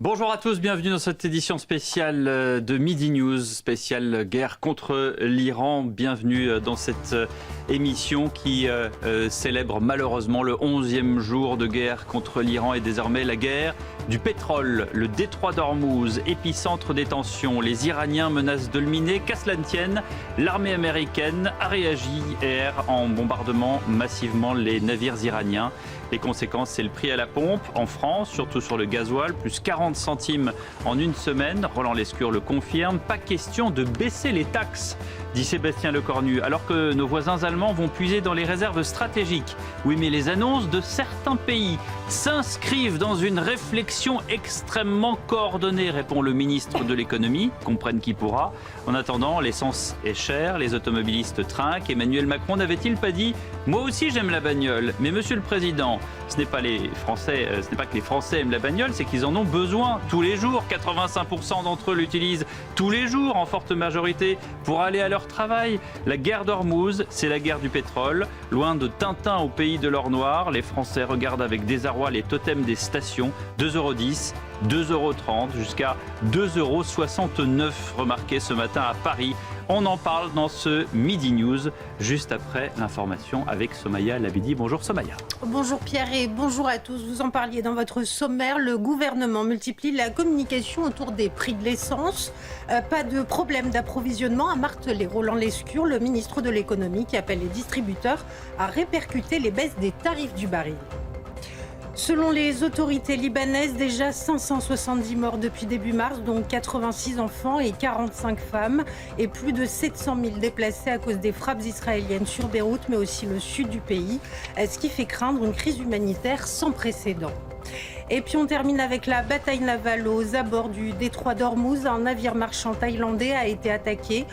Bonjour à tous, bienvenue dans cette édition spéciale de Midi News, spéciale guerre contre l'Iran. Bienvenue dans cette émission qui célèbre malheureusement le 11e jour de guerre contre l'Iran et désormais la guerre du pétrole. Le détroit d'Ormuz, épicentre des tensions. Les Iraniens menacent de le miner. Qu'à cela ne tienne, l'armée américaine a réagi hier en bombardant massivement les navires iraniens. Les conséquences, c'est le prix à la pompe en France, surtout sur le gasoil, plus 40 centimes en une semaine. Roland Lescure le confirme. Pas question de baisser les taxes, dit Sébastien Lecornu, alors que nos voisins allemands vont puiser dans les réserves stratégiques. Oui, mais les annonces de certains pays s'inscrivent dans une réflexion extrêmement coordonnée, répond le ministre de l'économie, comprenne qui pourra. En attendant, l'essence est chère, les automobilistes trinquent. Emmanuel Macron n'avait-il pas dit « Moi aussi j'aime la bagnole ». Mais monsieur le Président, ce n'est pas que les Français aiment la bagnole, c'est qu'ils en ont besoin tous les jours. 85% d'entre eux l'utilisent tous les jours en forte majorité pour aller à leur travail. La guerre d'Ormuz, c'est la guerre du pétrole. Loin de Tintin au pays de l'or noir, les Français regardent avec désarroi les totems des stations. 2,10 €, 2,30 € jusqu'à 2,69 €, remarqué ce matin à Paris. On en parle dans ce Midi News, juste après l'information avec Somaya Labidi. Bonjour Somaya. Bonjour Pierre et bonjour à tous. Vous en parliez dans votre sommaire, le gouvernement multiplie la communication autour des prix de l'essence. Pas de problème d'approvisionnement, a martelé Roland Lescure, le ministre de l'économie, qui appelle les distributeurs à répercuter les baisses des tarifs du baril. Selon les autorités libanaises, déjà 570 morts depuis début mars, dont 86 enfants et 45 femmes, et plus de 700 000 déplacés à cause des frappes israéliennes sur Beyrouth, mais aussi le sud du pays, ce qui fait craindre une crise humanitaire sans précédent. Et puis on termine avec la bataille navale aux abords du détroit d'Ormuz. Un navire marchand thaïlandais a été attaqué.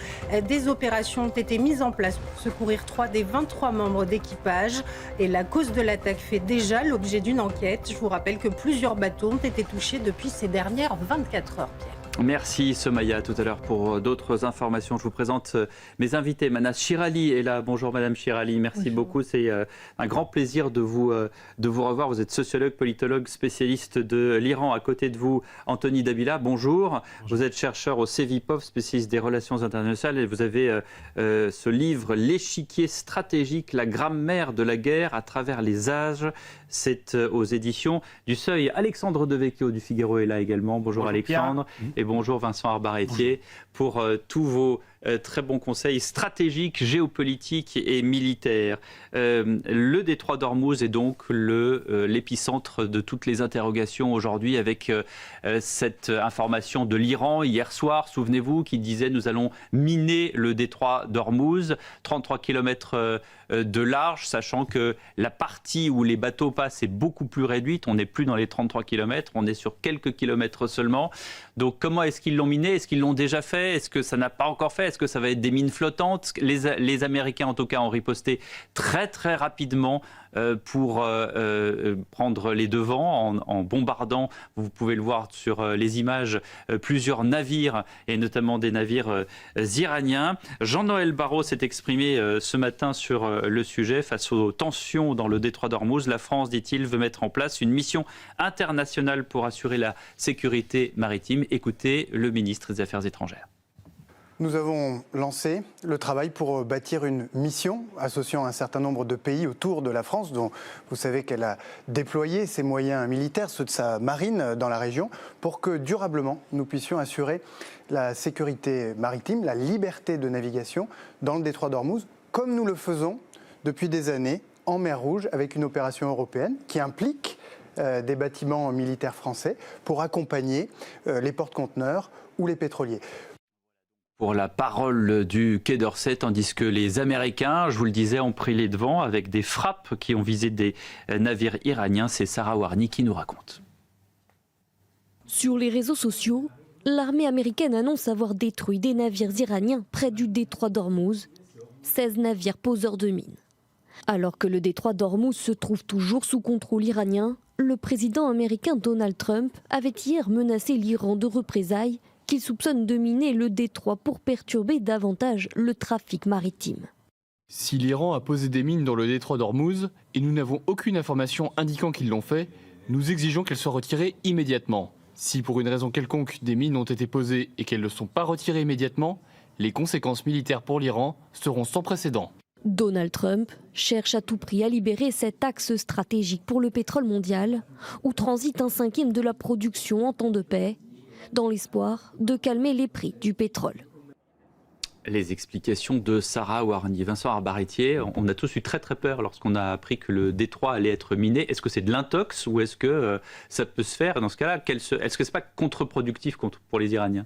Des opérations ont été mises en place pour secourir 3 des 23 membres d'équipage. Et la cause de l'attaque fait déjà l'objet d'une enquête. Je vous rappelle que plusieurs bateaux ont été touchés depuis ces dernières 24 heures, Pierre. Merci Somaya. Tout à l'heure pour d'autres informations. Je vous présente mes invités. Manas Chirali est là. Bonjour Madame Chirali. Merci beaucoup. C'est un grand plaisir de vous revoir. Vous êtes sociologue, politologue, spécialiste de l'Iran. À côté de vous, Anthony Dabila. Bonjour. Vous êtes chercheur au CEVIPOF, spécialiste des relations internationales. Et vous avez ce livre, L'échiquier stratégique, la grammaire de la guerre à travers les âges. C'est aux éditions du Seuil. Alexandre Devecchio du Figaro est là également. Bonjour Alexandre. Et bonjour Vincent Arbaretier pour tous vos très bons conseils stratégiques, géopolitiques et militaires. Le détroit d'Ormuz est donc l'épicentre de toutes les interrogations aujourd'hui avec cette information de l'Iran hier soir, souvenez-vous, qui disait nous allons miner le détroit d'Ormuz, 33 km de large, sachant que la partie où les bateaux passent est beaucoup plus réduite. On n'est plus dans les 33 km, on est sur quelques kilomètres seulement. Donc comment est-ce qu'ils l'ont miné? Est-ce qu'ils l'ont déjà fait? Est-ce que ça n'a pas encore fait? Est-ce que ça va être des mines flottantes? Les Américains, en tout cas, ont riposté très très rapidement pour prendre les devants en bombardant, vous pouvez le voir sur les images, plusieurs navires et notamment des navires iraniens. Jean-Noël Barrot s'est exprimé ce matin sur le sujet face aux tensions dans le détroit d'Ormuz. La France, dit-il, veut mettre en place une mission internationale pour assurer la sécurité maritime. Écoutez le ministre des Affaires étrangères. Nous avons lancé le travail pour bâtir une mission associant un certain nombre de pays autour de la France, dont vous savez qu'elle a déployé ses moyens militaires, ceux de sa marine dans la région, pour que durablement nous puissions assurer la sécurité maritime, la liberté de navigation dans le détroit d'Ormuz, comme nous le faisons depuis des années en mer Rouge avec une opération européenne qui implique des bâtiments militaires français pour accompagner les porte-conteneurs ou les pétroliers. Pour la parole du Quai d'Orsay, tandis que les Américains, je vous le disais, ont pris les devants avec des frappes qui ont visé des navires iraniens. C'est Sarah Warni qui nous raconte. Sur les réseaux sociaux, l'armée américaine annonce avoir détruit des navires iraniens près du détroit d'Ormuz, 16 navires poseurs de mines. Alors que le détroit d'Ormuz se trouve toujours sous contrôle iranien, le président américain Donald Trump avait hier menacé l'Iran de représailles qu'il soupçonne de miner le détroit pour perturber davantage le trafic maritime. Si l'Iran a posé des mines dans le détroit d'Ormuz et nous n'avons aucune information indiquant qu'ils l'ont fait, nous exigeons qu'elles soient retirées immédiatement. Si pour une raison quelconque des mines ont été posées et qu'elles ne sont pas retirées immédiatement, les conséquences militaires pour l'Iran seront sans précédent. Donald Trump cherche à tout prix à libérer cet axe stratégique pour le pétrole mondial, où transite 1/5 de la production en temps de paix, dans l'espoir de calmer les prix du pétrole. Les explications de Sarah Warni. Vincent Arbaretier, on a tous eu très très peur lorsqu'on a appris que le détroit allait être miné. Est-ce que c'est de l'intox ou est-ce que ça peut se faire? Dans ce cas-là, est-ce que c'est pas contre-productif pour les Iraniens?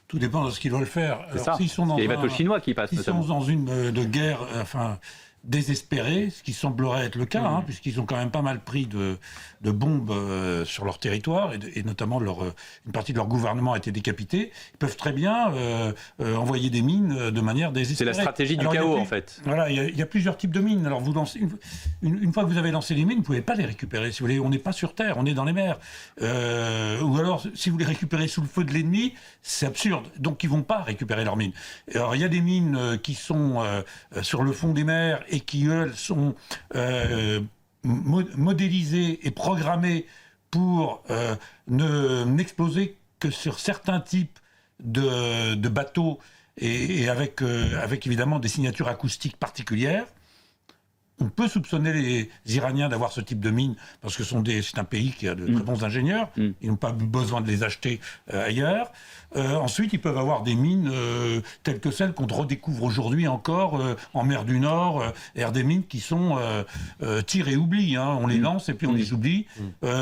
Tout dépend de ce qu'ils veulent faire. C'est ça. Il y a les bateaux chinois qui passent. S'ils sont dans une de guerre, désespérés, ce qui semblerait être le cas, puisqu'ils ont quand même pas mal pris de bombes sur leur territoire, et notamment une partie de leur gouvernement a été décapitée. Ils peuvent très bien envoyer des mines de manière désespérée. C'est la stratégie du chaos, en fait. Voilà, il y a plusieurs types de mines. Alors, vous lancez, une fois que vous avez lancé les mines, vous ne pouvez pas les récupérer. Si vous voulez, on n'est pas sur Terre, on est dans les mers. Ou alors, si vous les récupérez sous le feu de l'ennemi, c'est absurde. Donc, ils ne vont pas récupérer leurs mines. Alors, il y a des mines qui sont sur le fond des mers et qui, elles, sont modélisées et programmées pour n'exploser que sur certains types de bateaux et avec évidemment des signatures acoustiques particulières. On peut soupçonner les Iraniens d'avoir ce type de mines parce que c'est un pays qui a de très bons ingénieurs. Ils n'ont pas besoin de les acheter ailleurs. Ensuite, ils peuvent avoir des mines telles que celles qu'on redécouvre aujourd'hui encore en mer du Nord, des mines qui sont tir et oubli. On les lance et puis on les oublie.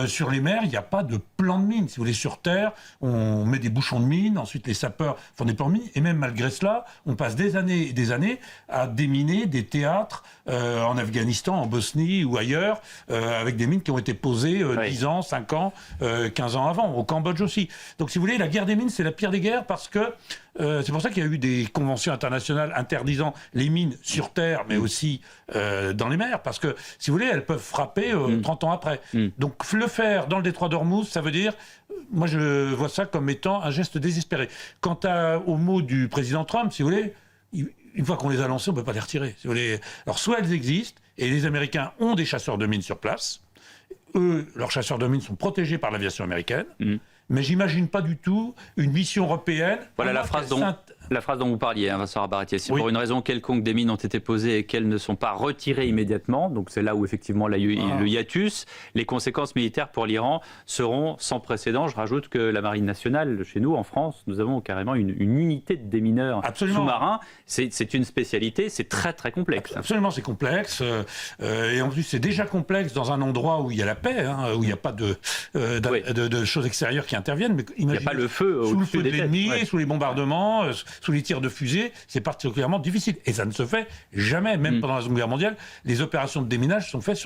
Sur les mers, il n'y a pas de plan de mine. Si vous voulez, sur Terre, on met des bouchons de mine, ensuite les sapeurs font des plans de mine, et même malgré cela, on passe des années et des années à déminer des théâtres en Afghanistan, en Bosnie ou ailleurs, avec des mines qui ont été posées 10 ans, 5 ans, 15 ans avant, au Cambodge aussi. Donc si vous voulez, la guerre des mines, c'est la pire des guerres parce que c'est pour ça qu'il y a eu des conventions internationales interdisant les mines sur Terre, mais aussi dans les mers, parce que, si vous voulez, elles peuvent frapper 30 ans après. Donc le faire dans le détroit d'Ormuz, ça veut dire, moi je vois ça comme étant un geste désespéré. Quant aux mots du président Trump, si vous voulez, une fois qu'on les a lancés, on ne peut pas les retirer. Si vous voulez. Alors soit elles existent, et les Américains ont des chasseurs de mines sur place. Eux, leurs chasseurs de mines sont protégés par l'aviation américaine. Mais j'imagine pas du tout une mission européenne. Voilà la phrase dont vous parliez, Vincent Arbaretier. Si pour une raison quelconque des mines ont été posées et qu'elles ne sont pas retirées immédiatement, donc c'est là où effectivement il y a eu le hiatus, les conséquences militaires pour l'Iran seront sans précédent. Je rajoute que la Marine nationale, chez nous en France, nous avons carrément une unité de démineurs sous-marins. C'est une spécialité, c'est très très complexe. Absolument, c'est complexe. Et en plus, c'est déjà complexe dans un endroit où il y a la paix, où il n'y a pas de choses extérieures qui interviennent. Mais il n'y a pas le feu sous le feu de l'ennemi, sous les bombardements, sous les tirs de fusée, c'est particulièrement difficile. Et ça ne se fait jamais, même pendant la Seconde Guerre mondiale. Les opérations de déminage sont faites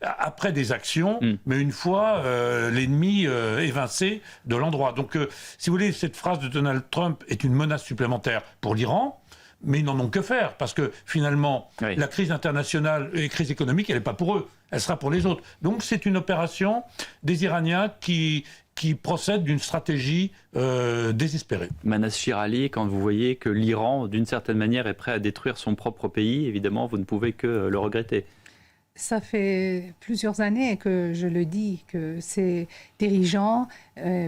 après des actions, mais une fois l'ennemi évincé de l'endroit. Donc, si vous voulez, cette phrase de Donald Trump est une menace supplémentaire pour l'Iran. Mais ils n'en ont que faire, parce que finalement, la crise internationale et la crise économique, elle n'est pas pour eux, elle sera pour les autres. Donc c'est une opération des Iraniens qui procède d'une stratégie désespérée. Manas Chirali, quand vous voyez que l'Iran, d'une certaine manière, est prêt à détruire son propre pays, évidemment, vous ne pouvez que le regretter. Ça fait plusieurs années que je le dis, que ces dirigeants,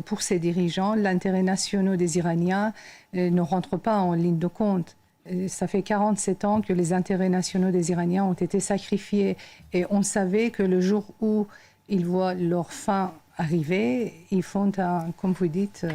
pour ces dirigeants, l'intérêt national des Iraniens ne rentre pas en ligne de compte. Ça fait 47 ans que les intérêts nationaux des Iraniens ont été sacrifiés. Et on savait que le jour où ils voient leur fin arriver, ils font, comme vous dites,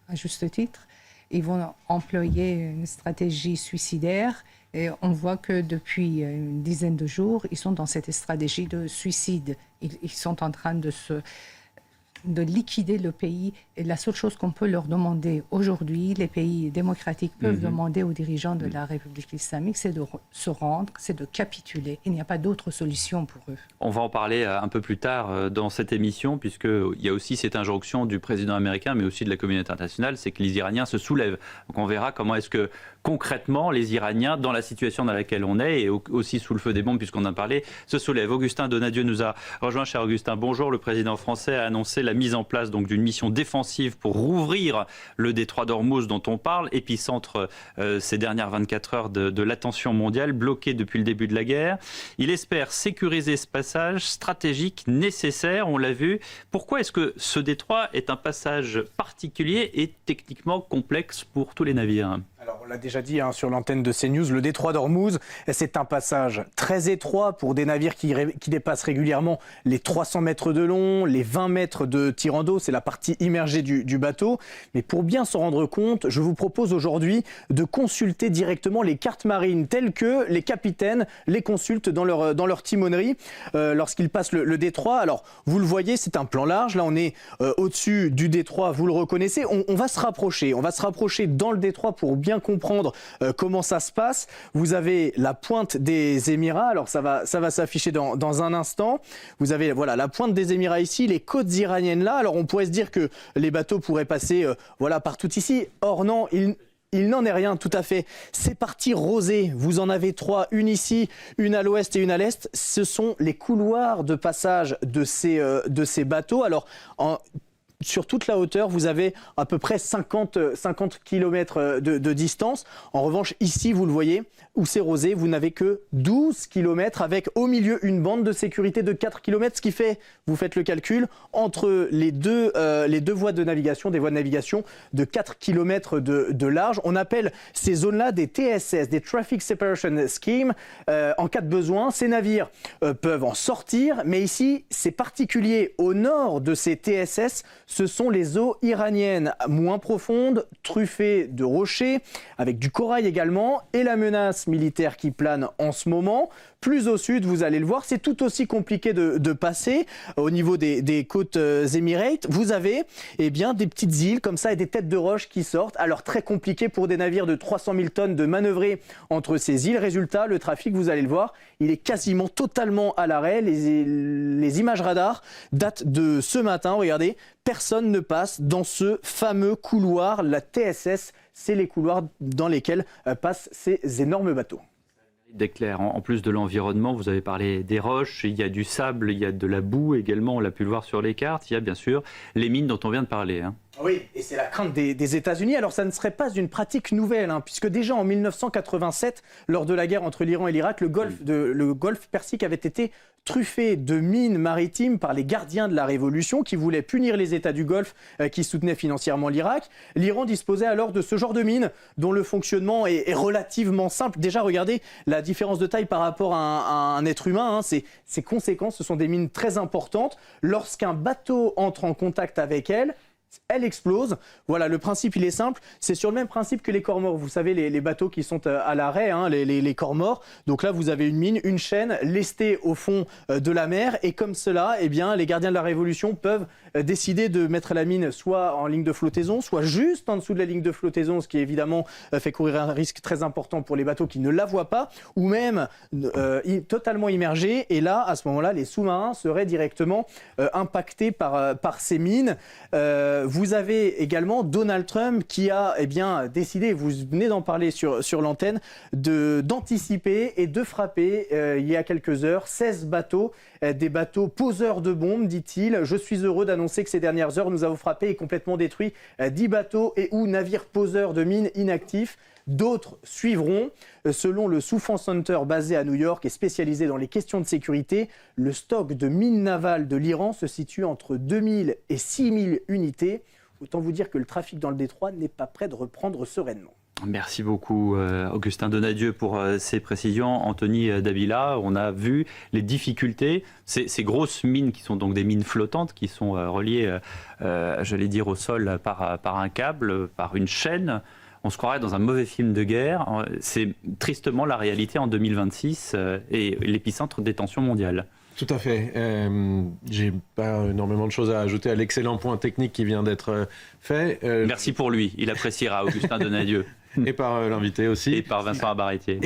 à juste titre, ils vont employer une stratégie suicidaire. Et on voit que depuis une dizaine de jours, ils sont dans cette stratégie de suicide. Ils sont en train de liquider le pays. Et la seule chose qu'on peut leur demander aujourd'hui, les pays démocratiques peuvent demander aux dirigeants de la République islamique, c'est de se rendre, c'est de capituler. Il n'y a pas d'autre solution pour eux. On va en parler un peu plus tard dans cette émission, puisqu'il y a aussi cette injonction du président américain, mais aussi de la communauté internationale, c'est que les Iraniens se soulèvent. Donc on verra comment est-ce que concrètement les Iraniens, dans la situation dans laquelle on est, et aussi sous le feu des bombes, puisqu'on en parlait, se soulèvent. Augustin Donadieu nous a rejoint. Cher Augustin, bonjour. Le président français a annoncé la la mise en place donc d'une mission défensive pour rouvrir le détroit d'Ormuz dont on parle, épicentre ces dernières 24 heures de l'attention mondiale, bloqué depuis le début de la guerre. Il espère sécuriser ce passage stratégique nécessaire, on l'a vu. Pourquoi est-ce que ce détroit est un passage particulier et techniquement complexe pour tous les navires ? Alors, on l'a déjà dit sur l'antenne de CNews, le détroit d'Ormuz, c'est un passage très étroit pour des navires qui dépassent régulièrement les 300 mètres de long, les 20 mètres de tirant d'eau, c'est la partie immergée du bateau. Mais pour bien s'en rendre compte, je vous propose aujourd'hui de consulter directement les cartes marines telles que les capitaines les consultent dans leur timonerie lorsqu'ils passent le détroit. Alors, vous le voyez, c'est un plan large. Là, on est au-dessus du détroit, vous le reconnaissez. On va se rapprocher dans le détroit pour bien comprendre comment ça se passe. Vous avez la pointe des Émirats, alors ça va s'afficher dans un instant. Vous avez la pointe des Émirats ici, les côtes iraniennes là. Alors on pourrait se dire que les bateaux pourraient passer partout ici. Or non, il n'en est rien, tout à fait. Ces parties rosées, vous en avez 3, une ici, une à l'ouest et une à l'est. Ce sont les couloirs de passage de ces bateaux. Alors, sur toute la hauteur, vous avez à peu près 50 km de distance. En revanche, ici, vous le voyez, où c'est rosé, vous n'avez que 12 km avec au milieu une bande de sécurité de 4 km, ce qui fait, vous faites le calcul, entre les deux voies de navigation, des voies de navigation de 4 km de large. On appelle ces zones-là des TSS, des Traffic Separation Scheme. En cas de besoin, ces navires peuvent en sortir, mais ici, c'est particulier. Au nord de ces TSS, ce sont les eaux iraniennes, moins profondes, truffées de rochers, avec du corail également, et la menace militaire qui plane en ce moment. Plus au sud, vous allez le voir, c'est tout aussi compliqué de passer. Au niveau des côtes émirates, vous avez des petites îles comme ça et des têtes de roche qui sortent. Alors très compliqué pour des navires de 300 000 tonnes de manœuvrer entre ces îles. Résultat, le trafic, vous allez le voir, il est quasiment totalement à l'arrêt. Les images radars datent de ce matin. Regardez, personne ne passe dans ce fameux couloir. La TSS, c'est les couloirs dans lesquels passent ces énormes bateaux. D'éclair. En plus de l'environnement, vous avez parlé des roches, il y a du sable, il y a de la boue également, on l'a pu le voir sur les cartes, il y a bien sûr les mines dont on vient de parler. Oui, et c'est la crainte des États-Unis. Alors ça ne serait pas une pratique nouvelle, puisque déjà en 1987, lors de la guerre entre l'Iran et l'Irak, le golfe Persique avait été truffé de mines maritimes par les gardiens de la Révolution qui voulaient punir les États du Golfe qui soutenaient financièrement l'Irak. L'Iran disposait alors de ce genre de mines dont le fonctionnement est relativement simple. Déjà, regardez la différence de taille par rapport à un être humain. C'est conséquent, ce sont des mines très importantes. Lorsqu'un bateau entre en contact avec elle explose. Voilà, le principe, il est simple. C'est sur le même principe que les corps morts. Vous savez, les bateaux qui sont à l'arrêt, les corps morts. Donc là, vous avez une mine, une chaîne lestée au fond de la mer. Et comme cela, les gardiens de la Révolution peuvent décider de mettre la mine soit en ligne de flottaison, soit juste en dessous de la ligne de flottaison, ce qui évidemment fait courir un risque très important pour les bateaux qui ne la voient pas, ou même totalement immergés. Et là, à ce moment-là, les sous-marins seraient directement impactés par ces mines. Vous avez également Donald Trump qui a décidé, vous venez d'en parler sur l'antenne, d'anticiper et de frapper il y a quelques heures 16 bateaux, des bateaux poseurs de bombes, dit-il. Je suis heureux d'annoncer que ces dernières heures, nous avons frappé et complètement détruit 10 bateaux et ou navires poseurs de mines inactifs. D'autres suivront. Selon le Soufan Center basé à New York et spécialisé dans les questions de sécurité, le stock de mines navales de l'Iran se situe entre 2000 et 6000 unités. Autant vous dire que le trafic dans le détroit n'est pas prêt de reprendre sereinement. Merci beaucoup Augustin Donadieu pour ces précisions. Anthony Davila, on a vu les difficultés, ces grosses mines qui sont donc des mines flottantes qui sont reliées, au sol par un câble, par une chaîne. On se croirait dans un mauvais film de guerre. C'est tristement la réalité en 2026 et l'épicentre des tensions mondiales. Tout à fait. J'ai pas énormément de choses à ajouter à l'excellent point technique qui vient d'être fait. Merci pour lui. Il appréciera, Augustin Donadieu. Et par l'invité aussi. Et par Vincent Abaretier.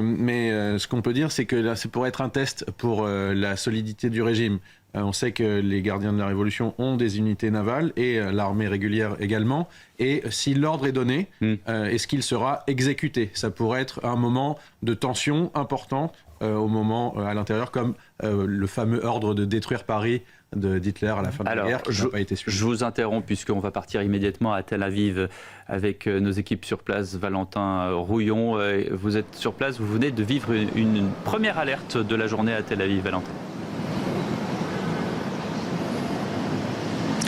Mais ce qu'on peut dire, c'est que là, c'est pour être un test pour la solidité du régime. On sait que les gardiens de la Révolution ont des unités navales et l'armée régulière également. Et si l'ordre est donné, est-ce qu'il sera exécuté ? Ça pourrait être un moment de tension important au moment à l'intérieur, comme le fameux ordre de détruire Paris d'Hitler à la fin de la guerre, qui n'a pas été suivi. Je vous interromps puisqu'on va partir immédiatement à Tel Aviv avec nos équipes sur place. Valentin Rouillon, vous êtes sur place, vous venez de vivre une première alerte de la journée à Tel Aviv, Valentin.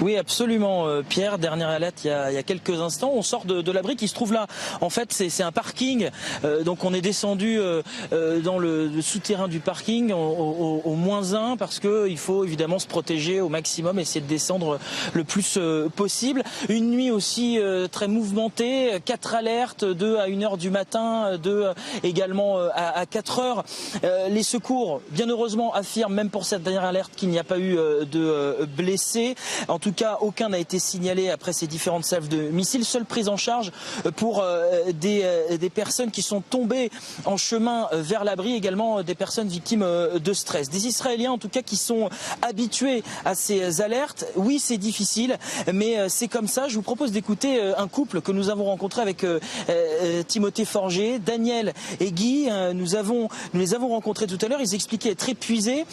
Oui, absolument, Pierre. Dernière alerte il y a quelques instants. On sort de l'abri qui se trouve là. En fait, c'est un parking. Donc on est descendu dans le souterrain du parking au -1 parce qu'il faut évidemment se protéger au maximum, essayer de descendre le plus possible. Une nuit aussi très mouvementée. 4 alertes, 2 à 1h du matin, 2 également à 4h. Les secours, bien heureusement, affirment, même pour cette dernière alerte, qu'il n'y a pas eu de blessés. En tout cas, aucun n'a été signalé après ces différentes salves de missiles. Seule prise en charge pour des personnes qui sont tombées en chemin vers l'abri, également des personnes victimes de stress. Des Israéliens, en tout cas, qui sont habitués à ces alertes. Oui, c'est difficile, mais c'est comme ça. Je vous propose d'écouter un couple que nous avons rencontré avec Timothée Forger, Daniel et Guy. Nous les avons rencontrés tout à l'heure. Ils expliquaient être épuisés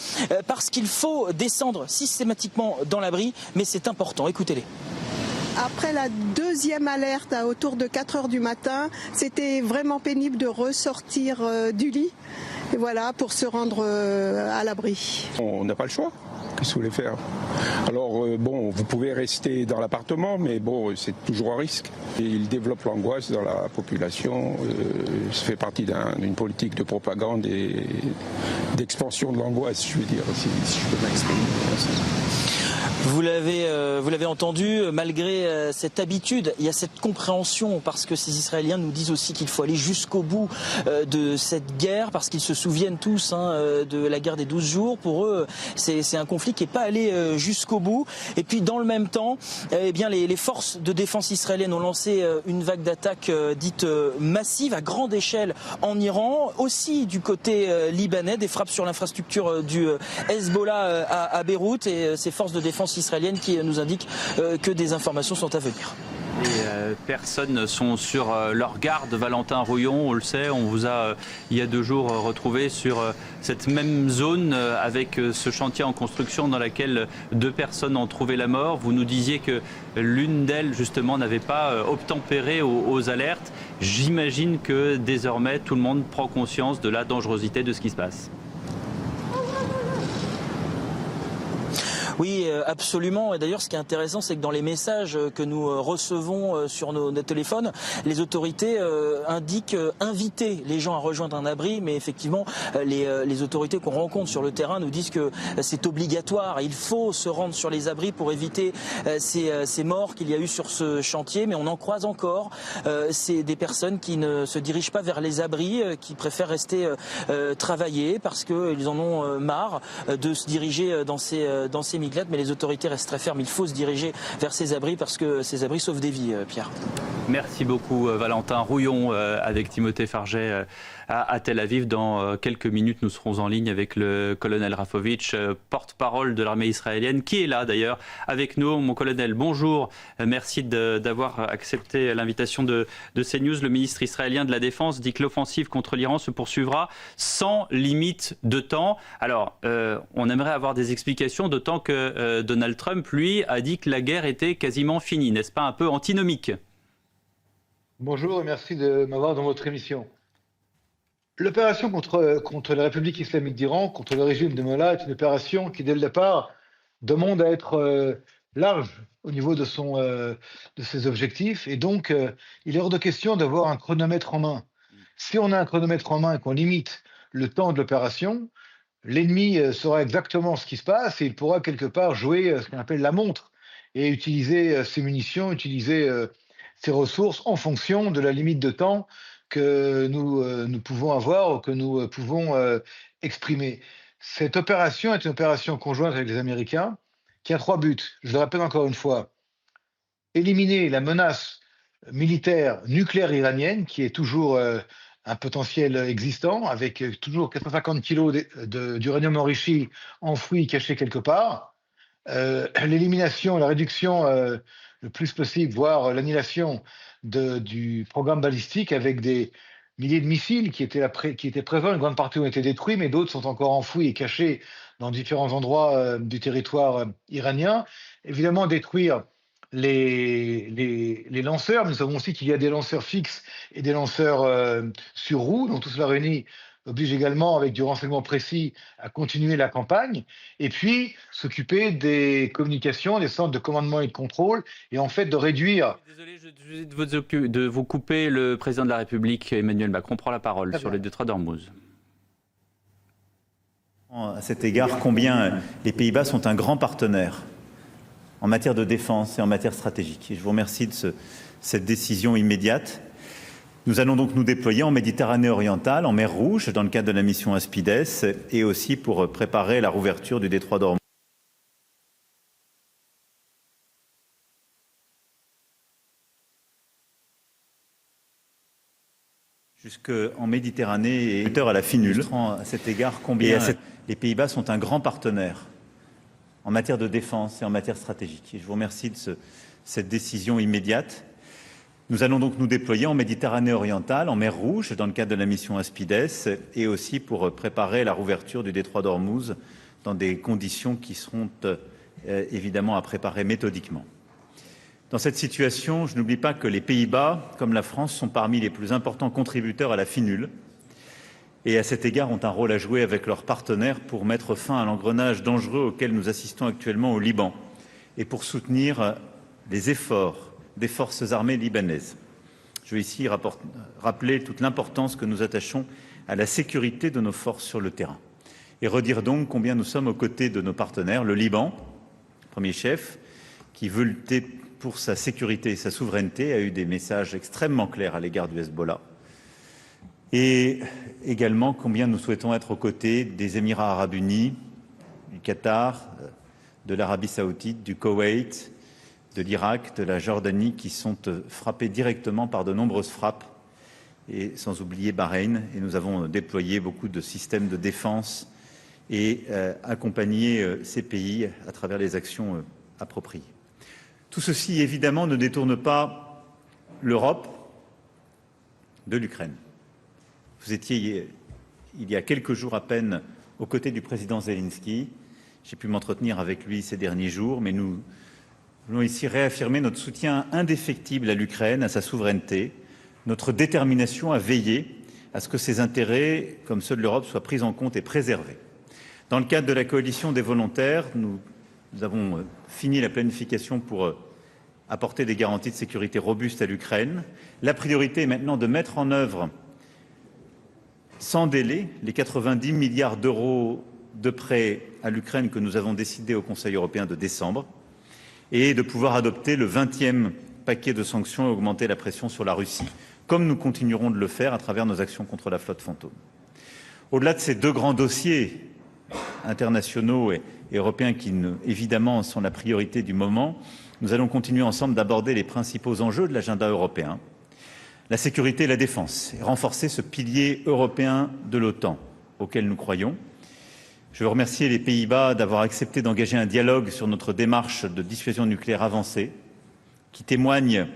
parce qu'il faut descendre systématiquement dans l'abri, mais c'est important, écoutez-les. Après la deuxième alerte autour de 4 heures du matin, c'était vraiment pénible de ressortir du lit, et voilà, pour se rendre à l'abri. On n'a pas le choix. Qu'est-ce que vous voulez faire? Alors bon, vous pouvez rester dans l'appartement, mais bon, c'est toujours un risque. Et il développe l'angoisse dans la population. Ça fait partie d'une politique de propagande et d'expansion de l'angoisse, je veux dire, si je peux m'exprimer. Vous l'avez entendu, malgré cette habitude, il y a cette compréhension parce que ces Israéliens nous disent aussi qu'il faut aller jusqu'au bout de cette guerre parce qu'ils se souviennent tous de la guerre des 12 jours. Pour eux, c'est un conflit qui n'est pas allé jusqu'au bout. Et puis dans le même temps, eh bien, les forces de défense israéliennes ont lancé une vague d'attaques dite massive à grande échelle en Iran, aussi du côté libanais, des frappes sur l'infrastructure du Hezbollah à Beyrouth et ces forces de défense israélienne qui nous indique que des informations sont à venir. Les personnes sont sur leur garde. Valentin Rouillon, on le sait, on vous a il y a 2 jours retrouvé sur cette même zone avec ce chantier en construction dans lequel 2 personnes ont trouvé la mort. Vous nous disiez que l'une d'elles justement n'avait pas obtempéré aux alertes. J'imagine que désormais tout le monde prend conscience de la dangerosité de ce qui se passe. Oui, absolument. Et d'ailleurs, ce qui est intéressant, c'est que dans les messages que nous recevons sur nos téléphones, les autorités indiquent inviter les gens à rejoindre un abri. Mais effectivement, les autorités qu'on rencontre sur le terrain nous disent que c'est obligatoire. Il faut se rendre sur les abris pour éviter ces morts qu'il y a eu sur ce chantier. Mais on en croise encore. C'est des personnes qui ne se dirigent pas vers les abris, qui préfèrent rester travailler parce qu'ils en ont marre de se diriger dans ces mais les autorités restent très fermes. Il faut se diriger vers ces abris parce que ces abris sauvent des vies, Pierre. Merci beaucoup Valentin Rouillon avec Timothée Farget à Tel Aviv. Dans quelques minutes, nous serons en ligne avec le colonel Rafovitch, porte-parole de l'armée israélienne, qui est là d'ailleurs avec nous. Mon colonel, bonjour. Merci d'avoir accepté l'invitation de CNews. Le ministre israélien de la Défense dit que l'offensive contre l'Iran se poursuivra sans limite de temps. Alors, on aimerait avoir des explications, d'autant que Donald Trump, lui, a dit que la guerre était quasiment finie. N'est-ce pas un peu antinomique ? Bonjour et merci de m'avoir dans votre émission. L'opération contre la République islamique d'Iran, contre le régime de Mollah, est une opération qui, dès le départ, demande à être large au niveau de ses objectifs. Et donc, il est hors de question d'avoir un chronomètre en main. Si on a un chronomètre en main et qu'on limite le temps de l'opération, l'ennemi saura exactement ce qui se passe et il pourra quelque part jouer ce qu'on appelle la montre et utiliser ses munitions, utiliser ses ressources en fonction de la limite de temps que nous pouvons avoir ou que nous pouvons exprimer. Cette opération est une opération conjointe avec les Américains qui a 3 buts. Je le répète encore une fois. Éliminer la menace militaire nucléaire iranienne qui est toujours un potentiel existant, avec toujours 450 kilos d'uranium enrichi enfoui, caché quelque part. L'élimination, la réduction le plus possible, voire l'annihilation du programme balistique avec des milliers de missiles qui étaient présents. Une grande partie ont été détruits, mais d'autres sont encore enfouis et cachés dans différents endroits du territoire iranien. Évidemment, détruire les lanceurs. Nous savons aussi qu'il y a des lanceurs fixes et des lanceurs sur roues. Donc tout cela réuni oblige également, avec du renseignement précis, à continuer la campagne. Et puis, s'occuper des communications, des centres de commandement et de contrôle, et en fait de réduire... Désolé, je vais de vous couper. Le président de la République, Emmanuel Macron, prend la parole sur les détroits d'Ormuz. À cet égard, combien les Pays-Bas sont un grand partenaire en matière de défense et en matière stratégique. Et je vous remercie de cette décision immédiate. Nous allons donc nous déployer en Méditerranée orientale, en mer Rouge, dans le cadre de la mission Aspides, et aussi pour préparer la rouverture du détroit d'Ormuz. Jusqu'en Méditerranée et à la Finule. À cet égard, combien les Pays-Bas sont un grand partenaire en matière de défense et en matière stratégique. Et je vous remercie de cette décision immédiate. Nous allons donc nous déployer en Méditerranée orientale, en mer Rouge, dans le cadre de la mission Aspides, et aussi pour préparer la rouverture du détroit d'Ormuz dans des conditions qui seront évidemment à préparer méthodiquement. Dans cette situation, je n'oublie pas que les Pays-Bas, comme la France, sont parmi les plus importants contributeurs à la Finule, et à cet égard ont un rôle à jouer avec leurs partenaires pour mettre fin à l'engrenage dangereux auquel nous assistons actuellement au Liban, et pour soutenir les efforts des forces armées libanaises. Je veux ici rappeler toute l'importance que nous attachons à la sécurité de nos forces sur le terrain. Et redire donc combien nous sommes aux côtés de nos partenaires, le Liban, premier chef, qui veut lutter pour sa sécurité et sa souveraineté, a eu des messages extrêmement clairs à l'égard du Hezbollah. Et également combien nous souhaitons être aux côtés des Émirats arabes unis, du Qatar, de l'Arabie saoudite, du Koweït, de l'Irak, de la Jordanie, qui sont frappés directement par de nombreuses frappes, et sans oublier Bahreïn. Et nous avons déployé beaucoup de systèmes de défense et accompagné ces pays à travers les actions appropriées. Tout ceci, évidemment, ne détourne pas l'Europe de l'Ukraine. Vous étiez, il y a quelques jours à peine, aux côtés du président Zelensky. J'ai pu m'entretenir avec lui ces derniers jours, mais nous voulons ici réaffirmer notre soutien indéfectible à l'Ukraine, à sa souveraineté, notre détermination à veiller à ce que ses intérêts, comme ceux de l'Europe, soient pris en compte et préservés. Dans le cadre de la coalition des volontaires, nous avons fini la planification pour apporter des garanties de sécurité robustes à l'Ukraine. La priorité est maintenant de mettre en œuvre sans délai les 90 milliards d'euros de prêts à l'Ukraine que nous avons décidé au Conseil européen de décembre, et de pouvoir adopter le 20e paquet de sanctions et augmenter la pression sur la Russie, comme nous continuerons de le faire à travers nos actions contre la flotte fantôme. Au-delà de ces deux grands dossiers internationaux et européens qui, évidemment, sont la priorité du moment, nous allons continuer ensemble d'aborder les principaux enjeux de l'agenda européen, la sécurité et la défense, et renforcer ce pilier européen de l'OTAN auquel nous croyons. Je veux remercier les Pays-Bas d'avoir accepté d'engager un dialogue sur notre démarche de dissuasion nucléaire avancée, qui témoigne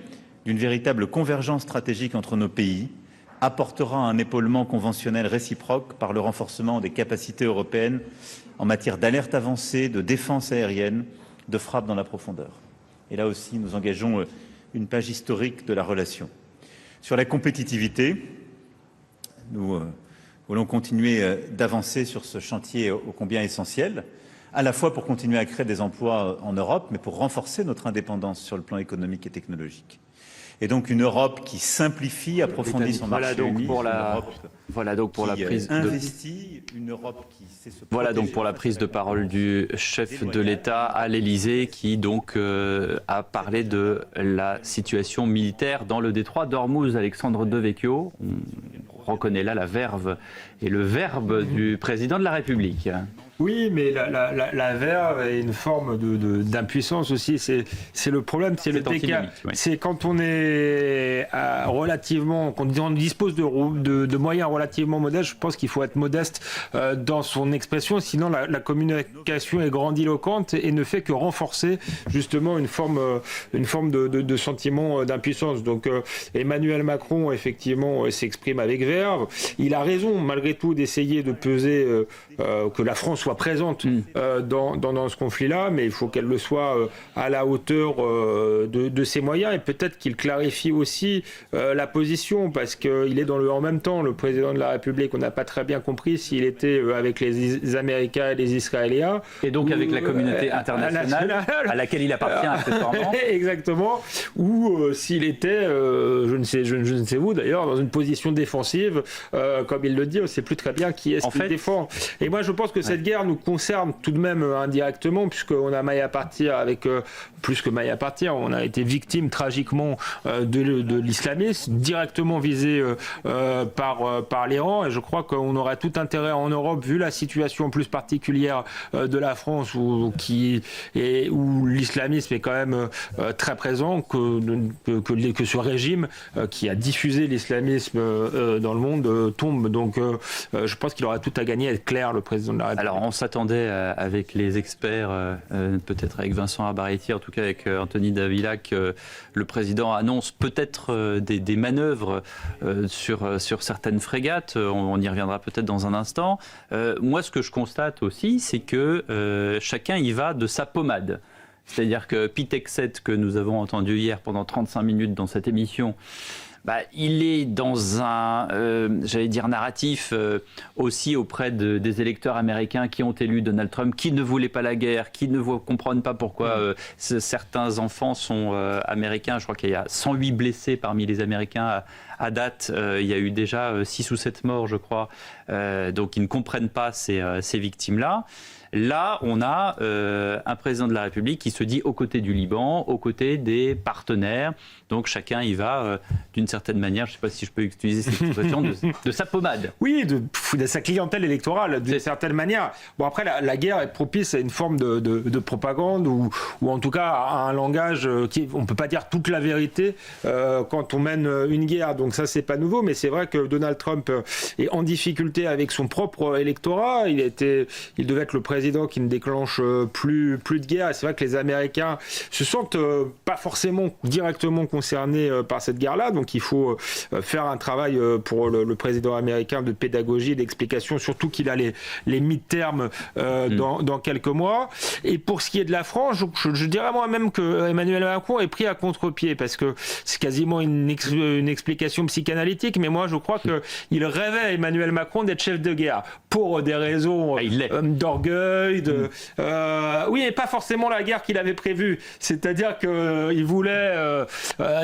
d'une véritable convergence stratégique entre nos pays, apportera un épaulement conventionnel réciproque par le renforcement des capacités européennes en matière d'alerte avancée, de défense aérienne, de frappe dans la profondeur. Et là aussi, nous engageons une page historique de la relation. Sur la compétitivité, nous voulons continuer d'avancer sur ce chantier ô combien essentiel, à la fois pour continuer à créer des emplois en Europe, mais pour renforcer notre indépendance sur le plan économique et technologique. Et donc une Europe qui simplifie, approfondit son marché unique, voilà donc pour la prise investit, une Europe qui sait se Voilà donc pour la prise de parole du chef de l'État à l'Élysée, qui donc a parlé de la situation militaire dans le détroit d'Ormuz. Alexandre Devecchio, on reconnaît là la verve et le verbe du président de la République. Oui, mais la verve est une forme d'impuissance aussi. C'est le problème, c'est le décalage. Oui. C'est quand on est quand on dispose de moyens relativement modestes, je pense qu'il faut être modeste dans son expression, sinon la communication est grandiloquente et ne fait que renforcer justement une forme de sentiment d'impuissance. Donc Emmanuel Macron, effectivement, s'exprime avec verve. Il a raison, malgré tout, d'essayer de peser que la France soit présente dans ce conflit-là, mais il faut qu'elle le soit à la hauteur de ses moyens, et peut-être qu'il clarifie aussi la position, parce qu'il est dans le en même temps, le président de la République. On n'a pas très bien compris s'il était avec les Américains et les Israéliens. Et donc avec la communauté internationale à laquelle il appartient accessoirement. Exactement. Ou s'il était, je ne sais où d'ailleurs, dans une position défensive, comme il le dit, on ne sait plus très bien qui est-ce qui défend. Et moi je pense que cette guerre nous concerne tout de même indirectement, puisqu'on a maille à partir avec, plus que maille à partir, on a été victime tragiquement de l'islamisme, directement visé par l'Iran, et je crois qu'on aurait tout intérêt en Europe, vu la situation plus particulière de la France, où l'islamisme est quand même très présent, que ce régime qui a diffusé l'islamisme dans le monde tombe. Donc je pense qu'il aura tout à gagner à être clair, le président de la République. Alors on s'attendait avec les experts, peut-être avec Vincent Arbaretti, en tout cas avec Anthony Davila, que le président annonce peut-être des manœuvres sur certaines frégates. On y reviendra peut-être dans un instant. Moi, ce que je constate aussi, c'est que chacun y va de sa pommade. C'est-à-dire que Pete Hegseth, que nous avons entendu hier pendant 35 minutes dans cette émission, il est dans un, narratif aussi auprès des électeurs américains qui ont élu Donald Trump, qui ne voulaient pas la guerre, qui ne comprennent pas pourquoi certains enfants sont américains. Je crois qu'il y a 108 blessés parmi les Américains à date. Il y a eu déjà 6 ou 7 morts, je crois. Donc ils ne comprennent pas ces victimes-là. Là, on a un président de la République qui se dit aux côtés du Liban, aux côtés des partenaires. Donc chacun y va d'une certaine manière, je ne sais pas si je peux utiliser cette expression, de sa pommade. Oui, de sa clientèle électorale, d'une certaine manière. Bon, après, la guerre est propice à une forme de propagande, ou en tout cas à un langage on ne peut pas dire toute la vérité quand on mène une guerre. Donc ça, c'est pas nouveau, mais c'est vrai que Donald Trump est en difficulté avec son propre électorat. Il devait être le président qui ne déclenche plus de guerre. Et c'est vrai que les Américains se sentent pas forcément directement concernés par cette guerre-là. Donc il faut faire un travail pour le président américain de pédagogie, d'explication, surtout qu'il a les mi-termes dans quelques mois. Et pour ce qui est de la France, je dirais moi-même que Emmanuel Macron est pris à contre-pied, parce que c'est quasiment une explication psychanalytique, mais moi je crois qu'il rêvait, Emmanuel Macron, d'être chef de guerre pour des raisons d'orgueil, oui, mais pas forcément la guerre qu'il avait prévue. C'est-à-dire qu'il voulait,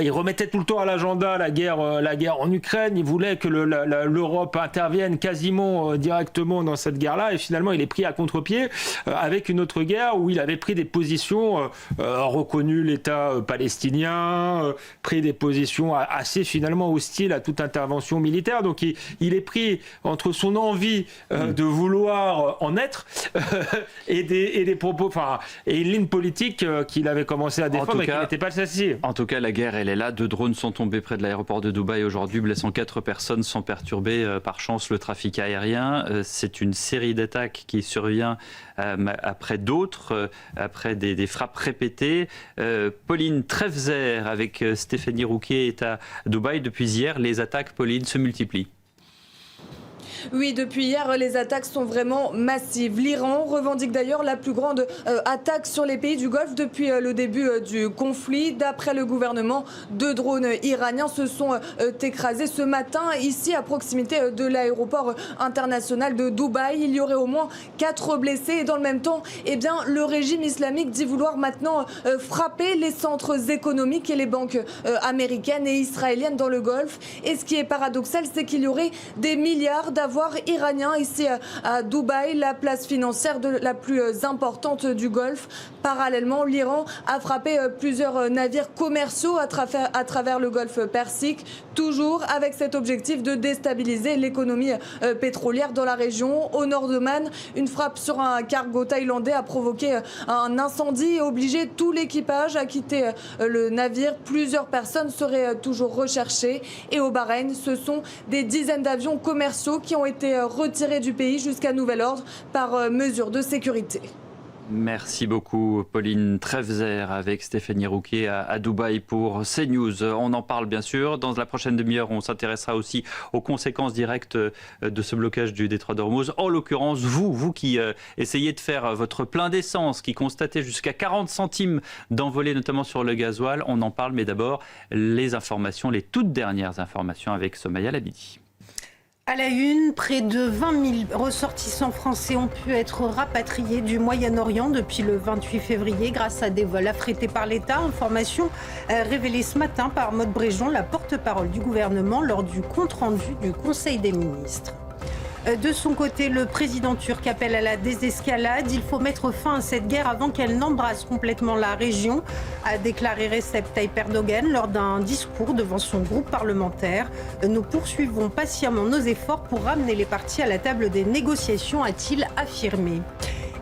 il remettait tout le temps à l'agenda la guerre en Ukraine. Il voulait que l'Europe intervienne quasiment directement dans cette guerre-là, et finalement il est pris à contre-pied avec une autre guerre où il avait pris des positions, reconnu l'État palestinien, pris des positions assez finalement hostiles à toute intervention militaire. Donc il est pris entre son envie de vouloir en être et des propos, et une ligne politique qu'il avait commencé à défendre et qui n'était pas celle-ci. En tout cas, la guerre, elle est là. 2 drones sont tombés près de l'aéroport de Dubaï aujourd'hui, blessant 4 personnes sans perturber par chance le trafic aérien. C'est une série d'attaques qui survient après d'autres, après des frappes répétées. Pauline Trefzer avec Stéphanie Rouquier est à Dubaï depuis hier. Les attaques, Pauline, se multiplient. Oui, depuis hier, les attaques sont vraiment massives. L'Iran revendique d'ailleurs la plus grande attaque sur les pays du Golfe depuis le début du conflit. D'après le gouvernement, 2 drones iraniens se sont écrasés ce matin ici à proximité de l'aéroport international de Dubaï. Il y aurait au moins 4 blessés et dans le même temps, le régime islamique dit vouloir maintenant frapper les centres économiques et les banques américaines et israéliennes dans le Golfe. Et ce qui est paradoxal, c'est qu'il y aurait des milliards d'avoirs avoirs iraniens ici à Dubaï, la place financière la plus importante du Golfe. Parallèlement, l'Iran a frappé plusieurs navires commerciaux à travers le Golfe Persique, toujours avec cet objectif de déstabiliser l'économie pétrolière dans la région. Au nord d'Oman, une frappe sur un cargo thaïlandais a provoqué un incendie et obligé tout l'équipage à quitter le navire. Plusieurs personnes seraient toujours recherchées. Et au Bahreïn, ce sont des dizaines d'avions commerciaux qui ont été retirés du pays jusqu'à nouvel ordre par mesure de sécurité. Merci beaucoup Pauline Trefzer avec Stéphanie Rouquier à Dubaï pour CNews. On en parle bien sûr. Dans la prochaine demi-heure, on s'intéressera aussi aux conséquences directes de ce blocage du détroit d'Ormuz. En l'occurrence, vous qui essayez de faire votre plein d'essence, qui constatez jusqu'à 40 centimes d'envolée, notamment sur le gasoil, on en parle. Mais d'abord, les informations, les toutes dernières informations avec Somaya Labidi. À la une, près de 20 000 ressortissants français ont pu être rapatriés du Moyen-Orient depuis le 28 février grâce à des vols affrétés par l'État. Information révélée ce matin par Maud Bréjon, la porte-parole du gouvernement, lors du compte-rendu du Conseil des ministres. De son côté, le président turc appelle à la désescalade. Il faut mettre fin à cette guerre avant qu'elle n'embrasse complètement la région, a déclaré Recep Tayyip Erdogan lors d'un discours devant son groupe parlementaire. Nous poursuivons patiemment nos efforts pour ramener les parties à la table des négociations, a-t-il affirmé.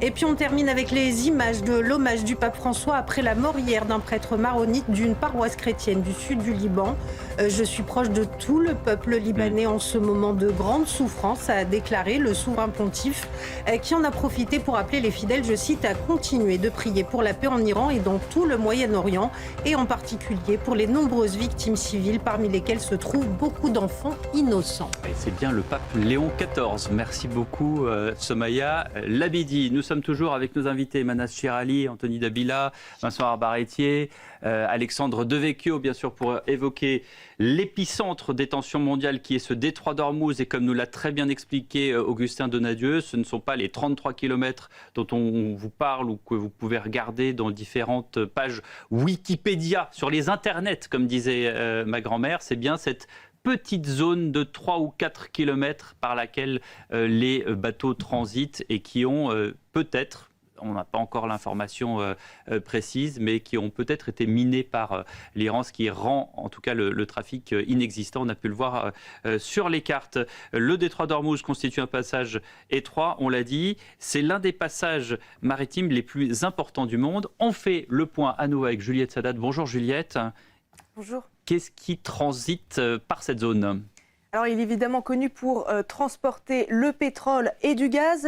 Et puis on termine avec les images de l'hommage du pape François après la mort hier d'un prêtre maronite d'une paroisse chrétienne du sud du Liban. Je suis proche de tout le peuple libanais en ce moment de grande souffrance, a déclaré le souverain pontife, qui en a profité pour appeler les fidèles, je cite, à continuer de prier pour la paix en Iran et dans tout le Moyen-Orient, et en particulier pour les nombreuses victimes civiles, parmi lesquelles se trouvent beaucoup d'enfants innocents. Et c'est bien le pape Léon XIV. Merci beaucoup Somaya Labidi. Nous sommes toujours avec nos invités Manas Chirali, Anthony Dabila, Vincent Arbaretier, Alexandre Devecchio, bien sûr, pour évoquer l'épicentre des tensions mondiales qui est ce détroit d'Ormuz. Et comme nous l'a très bien expliqué Augustin Donadieu, ce ne sont pas les 33 km dont on vous parle ou que vous pouvez regarder dans différentes pages Wikipédia, sur les internets, comme disait ma grand-mère. C'est bien cette petite zone de 3 ou 4 km par laquelle les bateaux transitent et qui ont peut-être, on n'a pas encore l'information précise, mais qui ont peut-être été minés par l'Iran, ce qui rend en tout cas le trafic inexistant. On a pu le voir sur les cartes. Le détroit d'Ormuz constitue un passage étroit, on l'a dit. C'est l'un des passages maritimes les plus importants du monde. On fait le point à nouveau avec Juliette Sadat. Bonjour Juliette. Bonjour. Qu'est-ce qui transite par cette zone ? Alors, il est évidemment connu pour transporter le pétrole et du gaz.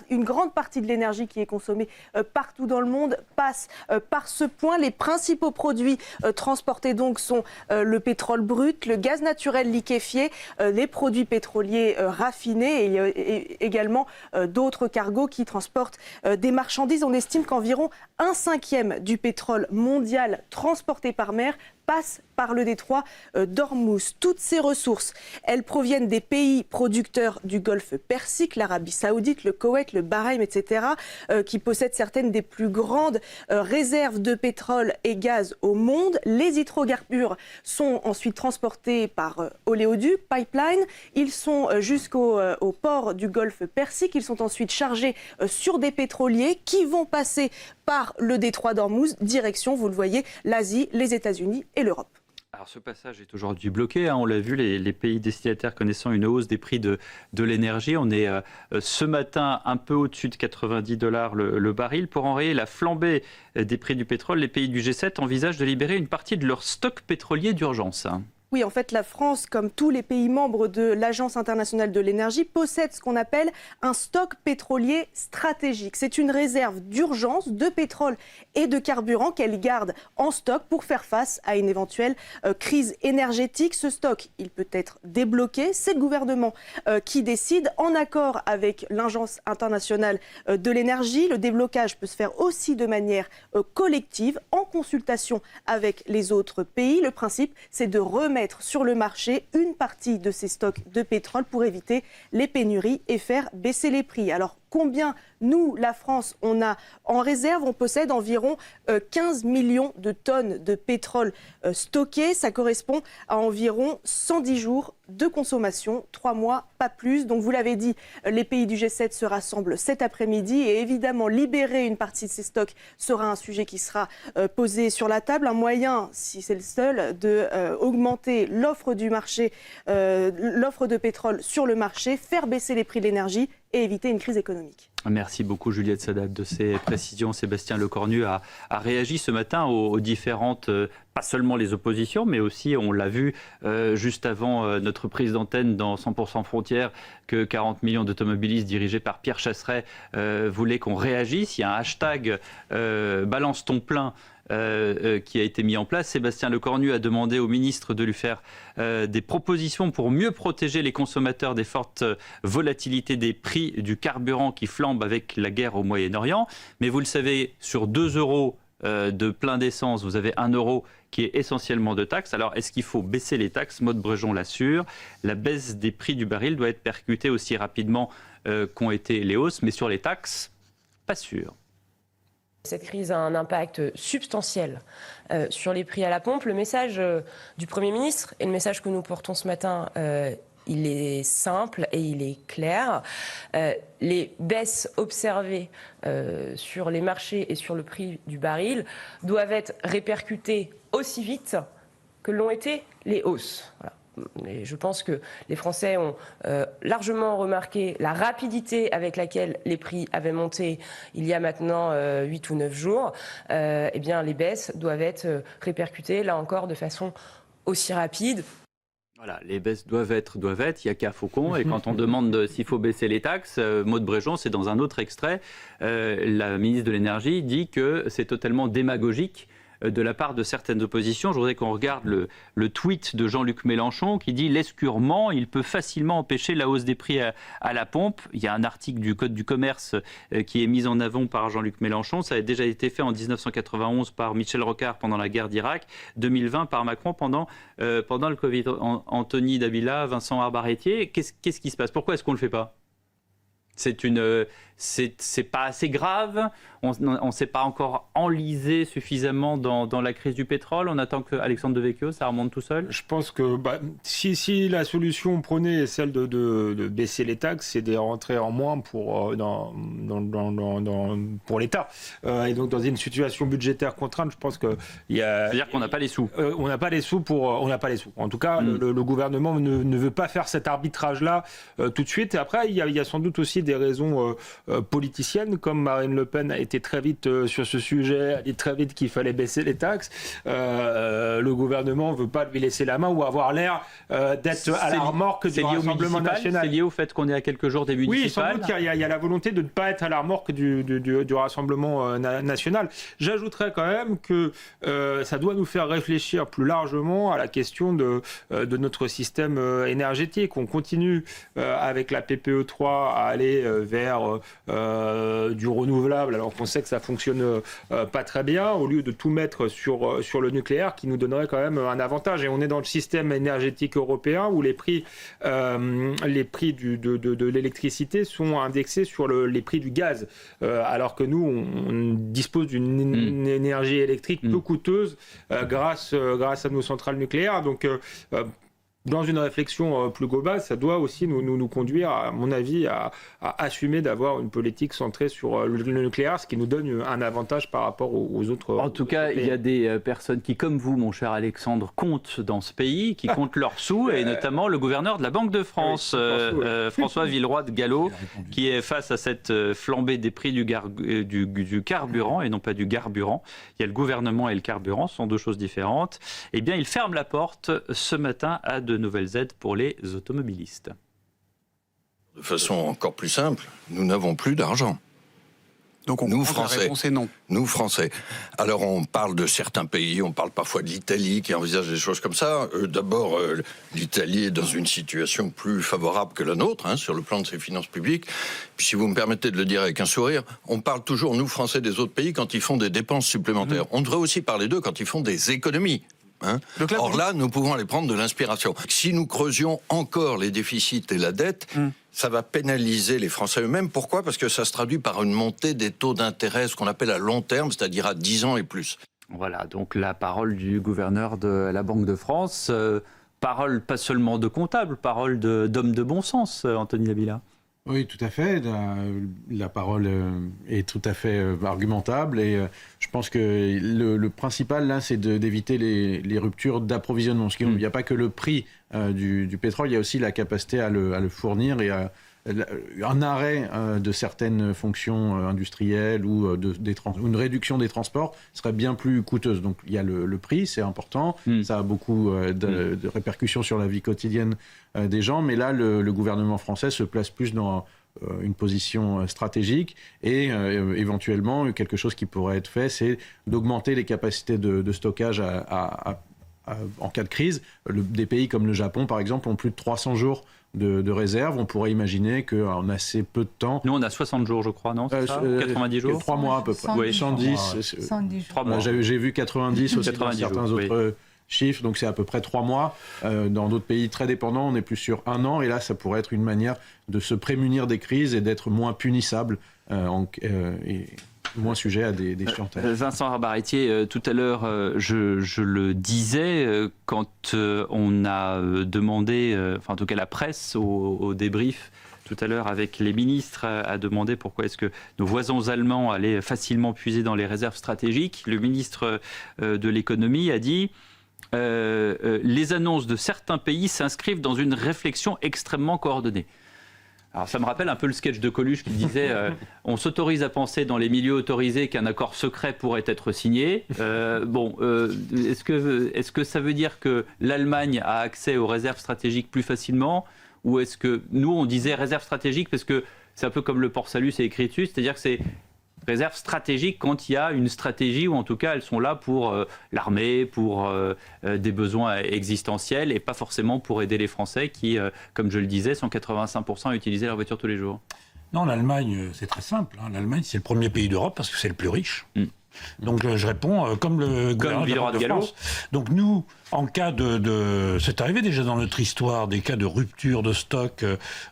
Une grande partie de l'énergie qui est consommée partout dans le monde passe par ce point. Les principaux produits transportés donc sont le pétrole brut, le gaz naturel liquéfié, les produits pétroliers raffinés et également d'autres cargos qui transportent des marchandises. On estime qu'environ 1/5 du pétrole mondial transporté par mer passe par le détroit d'Ormuz. Toutes ces ressources, elles proviennent des pays producteurs du Golfe Persique, l'Arabie Saoudite, le Koweït, le Bahreïn, etc., qui possèdent certaines des plus grandes réserves de pétrole et gaz au monde. Les hydrocarbures sont ensuite transportés par oléoduc, pipeline. Ils sont jusqu'au port du Golfe Persique. Ils sont ensuite chargés sur des pétroliers qui vont passer par le détroit d'Ormuz, direction, vous le voyez, l'Asie, les États-Unis et l'Europe. Alors ce passage est aujourd'hui bloqué, on l'a vu, les pays destinataires connaissant une hausse des prix de l'énergie. On est ce matin un peu au-dessus de $90 le baril. Pour enrayer la flambée des prix du pétrole, les pays du G7 envisagent de libérer une partie de leur stock pétrolier d'urgence. Oui, en fait, la France, comme tous les pays membres de l'Agence internationale de l'énergie, possède ce qu'on appelle un stock pétrolier stratégique. C'est une réserve d'urgence de pétrole et de carburant qu'elle garde en stock pour faire face à une éventuelle crise énergétique. Ce stock, il peut être débloqué. C'est le gouvernement qui décide en accord avec l'Agence internationale de l'énergie. Le déblocage peut se faire aussi de manière collective, en consultation avec les autres pays. Le principe, c'est de remettre sur le marché une partie de ces stocks de pétrole pour éviter les pénuries et faire baisser les prix. Alors, combien nous, la France, on a en réserve. On possède environ 15 millions de tonnes de pétrole stocké. Ça correspond à environ 110 jours de consommation, 3 mois, pas plus. Donc vous l'avez dit, les pays du G7 se rassemblent cet après-midi et évidemment libérer une partie de ces stocks sera un sujet qui sera posé sur la table. Un moyen, si c'est le seul, d'augmenter l'offre du marché, l'offre de pétrole sur le marché, faire baisser les prix de l'énergie et éviter une crise économique. Merci beaucoup Juliette Sadat de ces précisions. Sébastien Lecornu a réagi ce matin aux différentes, pas seulement les oppositions, mais aussi, on l'a vu juste avant notre prise d'antenne dans 100% Frontières, que 40 millions d'automobilistes dirigés par Pierre Chasseret voulaient qu'on réagisse. Il y a un hashtag Balance ton plein qui a été mis en place. Sébastien Lecornu a demandé au ministre de lui faire des propositions pour mieux protéger les consommateurs des fortes volatilités des prix du carburant qui flambent avec la guerre au Moyen-Orient. Mais vous le savez, sur 2 euros de plein d'essence, vous avez 1 euro qui est essentiellement de taxes. Alors, est-ce qu'il faut baisser les taxes? Maude Brejon l'assure. La baisse des prix du baril doit être percutée aussi rapidement qu'ont été les hausses, mais sur les taxes, pas sûr. Cette crise a un impact substantiel sur les prix à la pompe. Le message du Premier ministre et le message que nous portons ce matin, il est simple et il est clair. Les baisses observées sur les marchés et sur le prix du baril doivent être répercutées aussi vite que l'ont été les hausses. Voilà. Et je pense que les Français ont largement remarqué la rapidité avec laquelle les prix avaient monté il y a maintenant 8 ou 9 jours. Eh bien, les baisses doivent être répercutées, là encore, de façon aussi rapide. Voilà, les baisses doivent être, il n'y a qu'à Faucon. Et quand on demande s'il faut baisser les taxes, Maude Brejon, c'est dans un autre extrait, la ministre de l'Énergie dit que c'est totalement démagogique de la part de certaines oppositions. Je voudrais qu'on regarde le tweet de Jean-Luc Mélenchon qui dit « L'escurement, il peut facilement empêcher la hausse des prix à la pompe ». Il y a un article du Code du commerce qui est mis en avant par Jean-Luc Mélenchon. Ça a déjà été fait en 1991 par Michel Rocard pendant la guerre d'Irak, 2020 par Macron pendant le Covid. Anthony Dabila, Vincent Arbarétier, qu'est-ce qui se passe? Pourquoi est-ce qu'on ne le fait pas? C'est pas assez grave, on ne s'est pas encore enlisé suffisamment dans la crise du pétrole, on attend que Alexandre Devecchio, ça remonte tout seul? Je pense que si la solution prônée est celle de baisser les taxes, c'est des rentrées en moins pour l'État. Et donc dans une situation budgétaire contrainte, je pense que c'est-à-dire qu'on n'a pas les sous. On n'a pas les sous on n'a pas les sous. En tout cas, le gouvernement ne veut pas faire cet arbitrage-là tout de suite. Et après, il y a sans doute aussi des raisons politicienne, comme Marine Le Pen a été très vite sur ce sujet, a dit très vite qu'il fallait baisser les taxes. Le gouvernement ne veut pas lui laisser la main ou avoir l'air d'être à la remorque du Rassemblement national. C'est lié au fait qu'on est à quelques jours des municipales. Oui, sans doute qu'il y a la volonté de ne pas être à la remorque du Rassemblement national. J'ajouterais quand même que ça doit nous faire réfléchir plus largement à la question de notre système énergétique. On continue avec la PPE3 à aller vers du renouvelable, alors qu'on sait que ça fonctionne pas très bien, au lieu de tout mettre sur le nucléaire, qui nous donnerait quand même un avantage. Et on est dans le système énergétique européen où les prix de l'électricité sont indexés sur les prix du gaz, alors que nous, on dispose d'une énergie électrique peu coûteuse grâce à nos centrales nucléaires. Donc, dans une réflexion plus globale, ça doit aussi nous conduire, à mon avis, à assumer d'avoir une politique centrée sur le nucléaire, ce qui nous donne un avantage par rapport aux autres. En tout cas, il y a des personnes qui, comme vous, mon cher Alexandre, comptent dans ce pays, qui comptent leurs sous, et notamment le gouverneur de la Banque de France, François Villeroy de Galhau, qui est face à cette flambée des prix du carburant, et non pas du garburant. Il y a le gouvernement et le carburant, ce sont deux choses différentes. Eh bien, il ferme la porte ce matin à de nouvelles aides pour les automobilistes. De façon encore plus simple, nous n'avons plus d'argent. Donc nous, Français, la réponse est non. Nous, Français. Alors on parle de certains pays, on parle parfois de l'Italie qui envisage des choses comme ça. D'abord, l'Italie est dans une situation plus favorable que la nôtre, sur le plan de ses finances publiques. Puis si vous me permettez de le dire avec un sourire, on parle toujours, nous, Français, des autres pays quand ils font des dépenses supplémentaires. On devrait aussi parler d'eux quand ils font des économies. Hein. Or là, nous pouvons aller prendre de l'inspiration. Si nous creusions encore les déficits et la dette, ça va pénaliser les Français eux-mêmes. Pourquoi ? Parce que ça se traduit par une montée des taux d'intérêt, ce qu'on appelle à long terme, c'est-à-dire à 10 ans et plus. Voilà, donc la parole du gouverneur de la Banque de France, parole pas seulement de comptable, parole d'homme de bon sens, Anthony Labilla. Oui, tout à fait. La parole est tout à fait argumentable et je pense que le principal, là, c'est d'éviter les ruptures d'approvisionnement. Il n'y a pas que le prix du pétrole, il y a aussi la capacité à le fournir et un arrêt de certaines fonctions industrielles ou une réduction des transports serait bien plus coûteuse. Donc il y a le prix, c'est important, ça a beaucoup de répercussions sur la vie quotidienne des gens, mais là le gouvernement français se place plus dans une position stratégique et éventuellement quelque chose qui pourrait être fait, c'est d'augmenter les capacités de stockage en cas de crise. Des pays comme le Japon par exemple ont plus de 300 jours de réserve. On pourrait imaginer qu'en assez peu de temps... Nous, on a 60 jours, je crois, non, c'est ça 90 jours 3 mois à peu près. Oui, 110. 3 mois. J'ai vu 90 aussi 90 dans certains jours, autres chiffres, donc c'est à peu près 3 mois. Dans d'autres pays très dépendants, on est plus sur 1 an, et là, ça pourrait être une manière de se prémunir des crises et d'être moins punissable et moins sujet à des chiantelles. Vincent Arbaretier, tout à l'heure, je le disais, quand on a demandé, enfin en tout cas la presse au débrief tout à l'heure avec les ministres a demandé pourquoi est-ce que nos voisins allemands allaient facilement puiser dans les réserves stratégiques. Le ministre de l'économie a dit les annonces de certains pays s'inscrivent dans une réflexion extrêmement coordonnée. Alors ça me rappelle un peu le sketch de Coluche qui disait on s'autorise à penser dans les milieux autorisés qu'un accord secret pourrait être signé. Est-ce que ça veut dire que l'Allemagne a accès aux réserves stratégiques plus facilement, ou est-ce que nous on disait réserves stratégiques parce que c'est un peu comme le Port-Salut, c'est écrit dessus, c'est-à-dire que c'est réserves stratégiques quand il y a une stratégie, ou en tout cas elles sont là pour l'armée, pour des besoins existentiels et pas forcément pour aider les Français qui, comme je le disais, sont 85% à utiliser leur voiture tous les jours. Non, l'Allemagne, c'est très simple. L'Allemagne, c'est le premier pays d'Europe parce que c'est le plus riche. Donc je réponds comme le gouvernement de France. Donc nous, en cas c'est arrivé déjà dans notre histoire, des cas de rupture de stock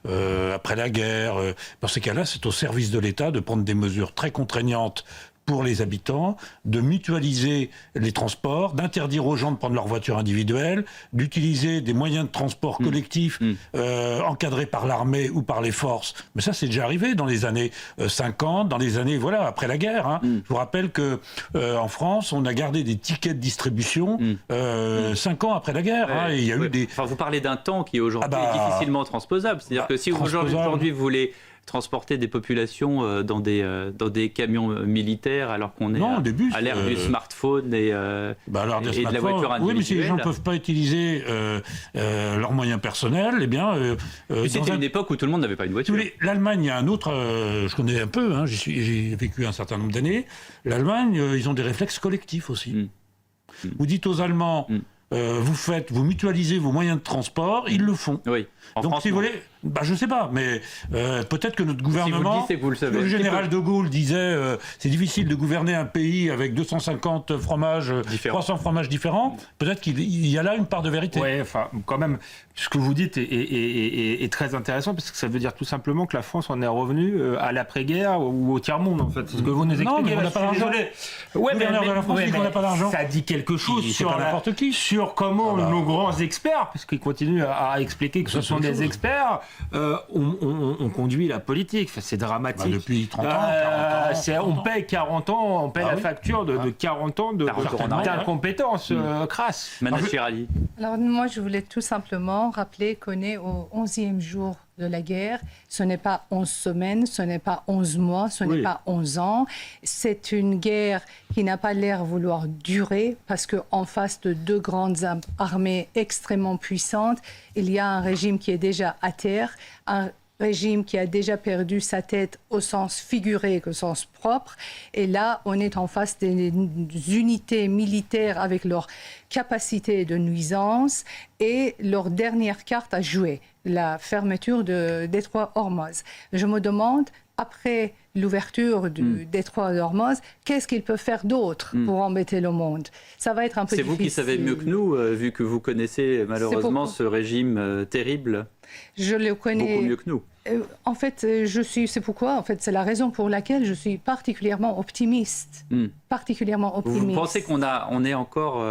après la guerre. Dans ces cas-là, c'est au service de l'État de prendre des mesures très contraignantes pour les habitants, de mutualiser les transports, d'interdire aux gens de prendre leur voiture individuelle, d'utiliser des moyens de transport collectifs encadrés par l'armée ou par les forces. Mais ça, c'est déjà arrivé dans les années 50, dans les années après la guerre. Je vous rappelle que en France, on a gardé des tickets de distribution 5 ans après la guerre. Et il y a eu des... Enfin, vous parlez d'un temps qui aujourd'hui est difficilement transposable. C'est-à-dire que si aujourd'hui vous voulez transporter des populations dans des camions militaires alors qu'on est à l'ère du smartphone et de la voiture individuelle. Oui, mais si les gens ne peuvent pas utiliser leurs moyens personnels, eh bien... c'était une époque où tout le monde n'avait pas une voiture. L'Allemagne, il y a un autre... je connais un peu, j'ai vécu un certain nombre d'années. L'Allemagne, ils ont des réflexes collectifs aussi. Vous dites aux Allemands... vous mutualisez vos moyens de transport, ils le font. Oui. Donc France, si vous voulez, je sais pas, mais peut-être que notre gouvernement, si vous le dites, c'est que vous le savez. Le général de Gaulle disait c'est difficile de gouverner un pays avec 250 fromages, 300 fromages différents. Peut-être qu'il y a là une part de vérité. Oui, enfin, quand même, ce que vous dites est très intéressant parce que ça veut dire tout simplement que la France en est revenue à l'après-guerre ou au tiers-monde, en fait. C'est ce que vous nous expliquez. Non, mais on n'a pas d'argent. Ouais, mais de la France dit qu'on n'a pas d'argent. Ça dit quelque chose sur comment nos grands experts, parce qu'ils continuent à expliquer que ce sont des experts, on conduit la politique. Enfin, c'est dramatique. Depuis 30 ans, 40 ans. On paye 40 ans, on paye la facture de 40 ans d'incompétence crasse. Manasse Chirali. Alors moi, je voulais tout simplement rappeler qu'on est au 11e jour de la guerre. Ce n'est pas 11 semaines, ce n'est pas 11 mois, ce n'est pas 11 ans. C'est une guerre qui n'a pas l'air vouloir durer parce qu'en face de deux grandes armées extrêmement puissantes, il y a un régime qui est déjà à terre, un régime qui a déjà perdu sa tête au sens figuré qu'au sens propre. Et là, on est en face des unités militaires avec leur capacité de nuisance et leur dernière carte à jouer, la fermeture de détroit Hormuz. Je me demande après l'ouverture du détroit d'Ormuz, qu'est-ce qu'ils peuvent faire d'autre pour embêter le monde? Ça va être un peu difficile. C'est vous qui savez mieux que nous, vu que vous connaissez malheureusement ce régime terrible. Je le connais beaucoup mieux que nous. En fait, c'est pourquoi, en fait, c'est la raison pour laquelle je suis particulièrement optimiste. Particulièrement optimiste. Vous pensez on est encore...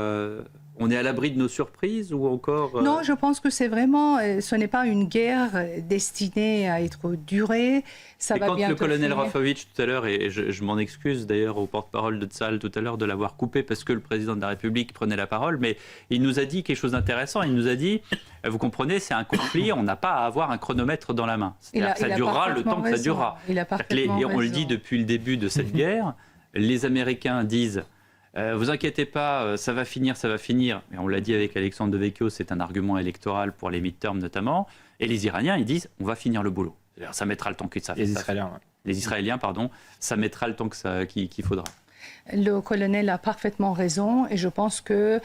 on est à l'abri de nos surprises ou encore... Non, je pense que c'est vraiment... ce n'est pas une guerre destinée à être durée. Ça va quand bientôt le colonel finir. Rafovitch tout à l'heure, et je m'en excuse d'ailleurs au porte-parole de Tsahal tout à l'heure de l'avoir coupé parce que le président de la République prenait la parole, mais il nous a dit quelque chose d'intéressant. Il nous a dit, vous comprenez, c'est un conflit, on n'a pas à avoir un chronomètre dans la main. Ça durera le temps que ça durera. On le dit depuis le début de cette guerre. Les Américains disent... vous inquiétez pas, ça va finir. Et on l'a dit avec Alexandre Devecchio, c'est un argument électoral pour les midterms notamment. Et les Iraniens, ils disent, on va finir le boulot. Ça mettra le temps que ça fasse. Les Israéliens, pardon, ça mettra le temps qu'il faudra. Le colonel a parfaitement raison et je pense que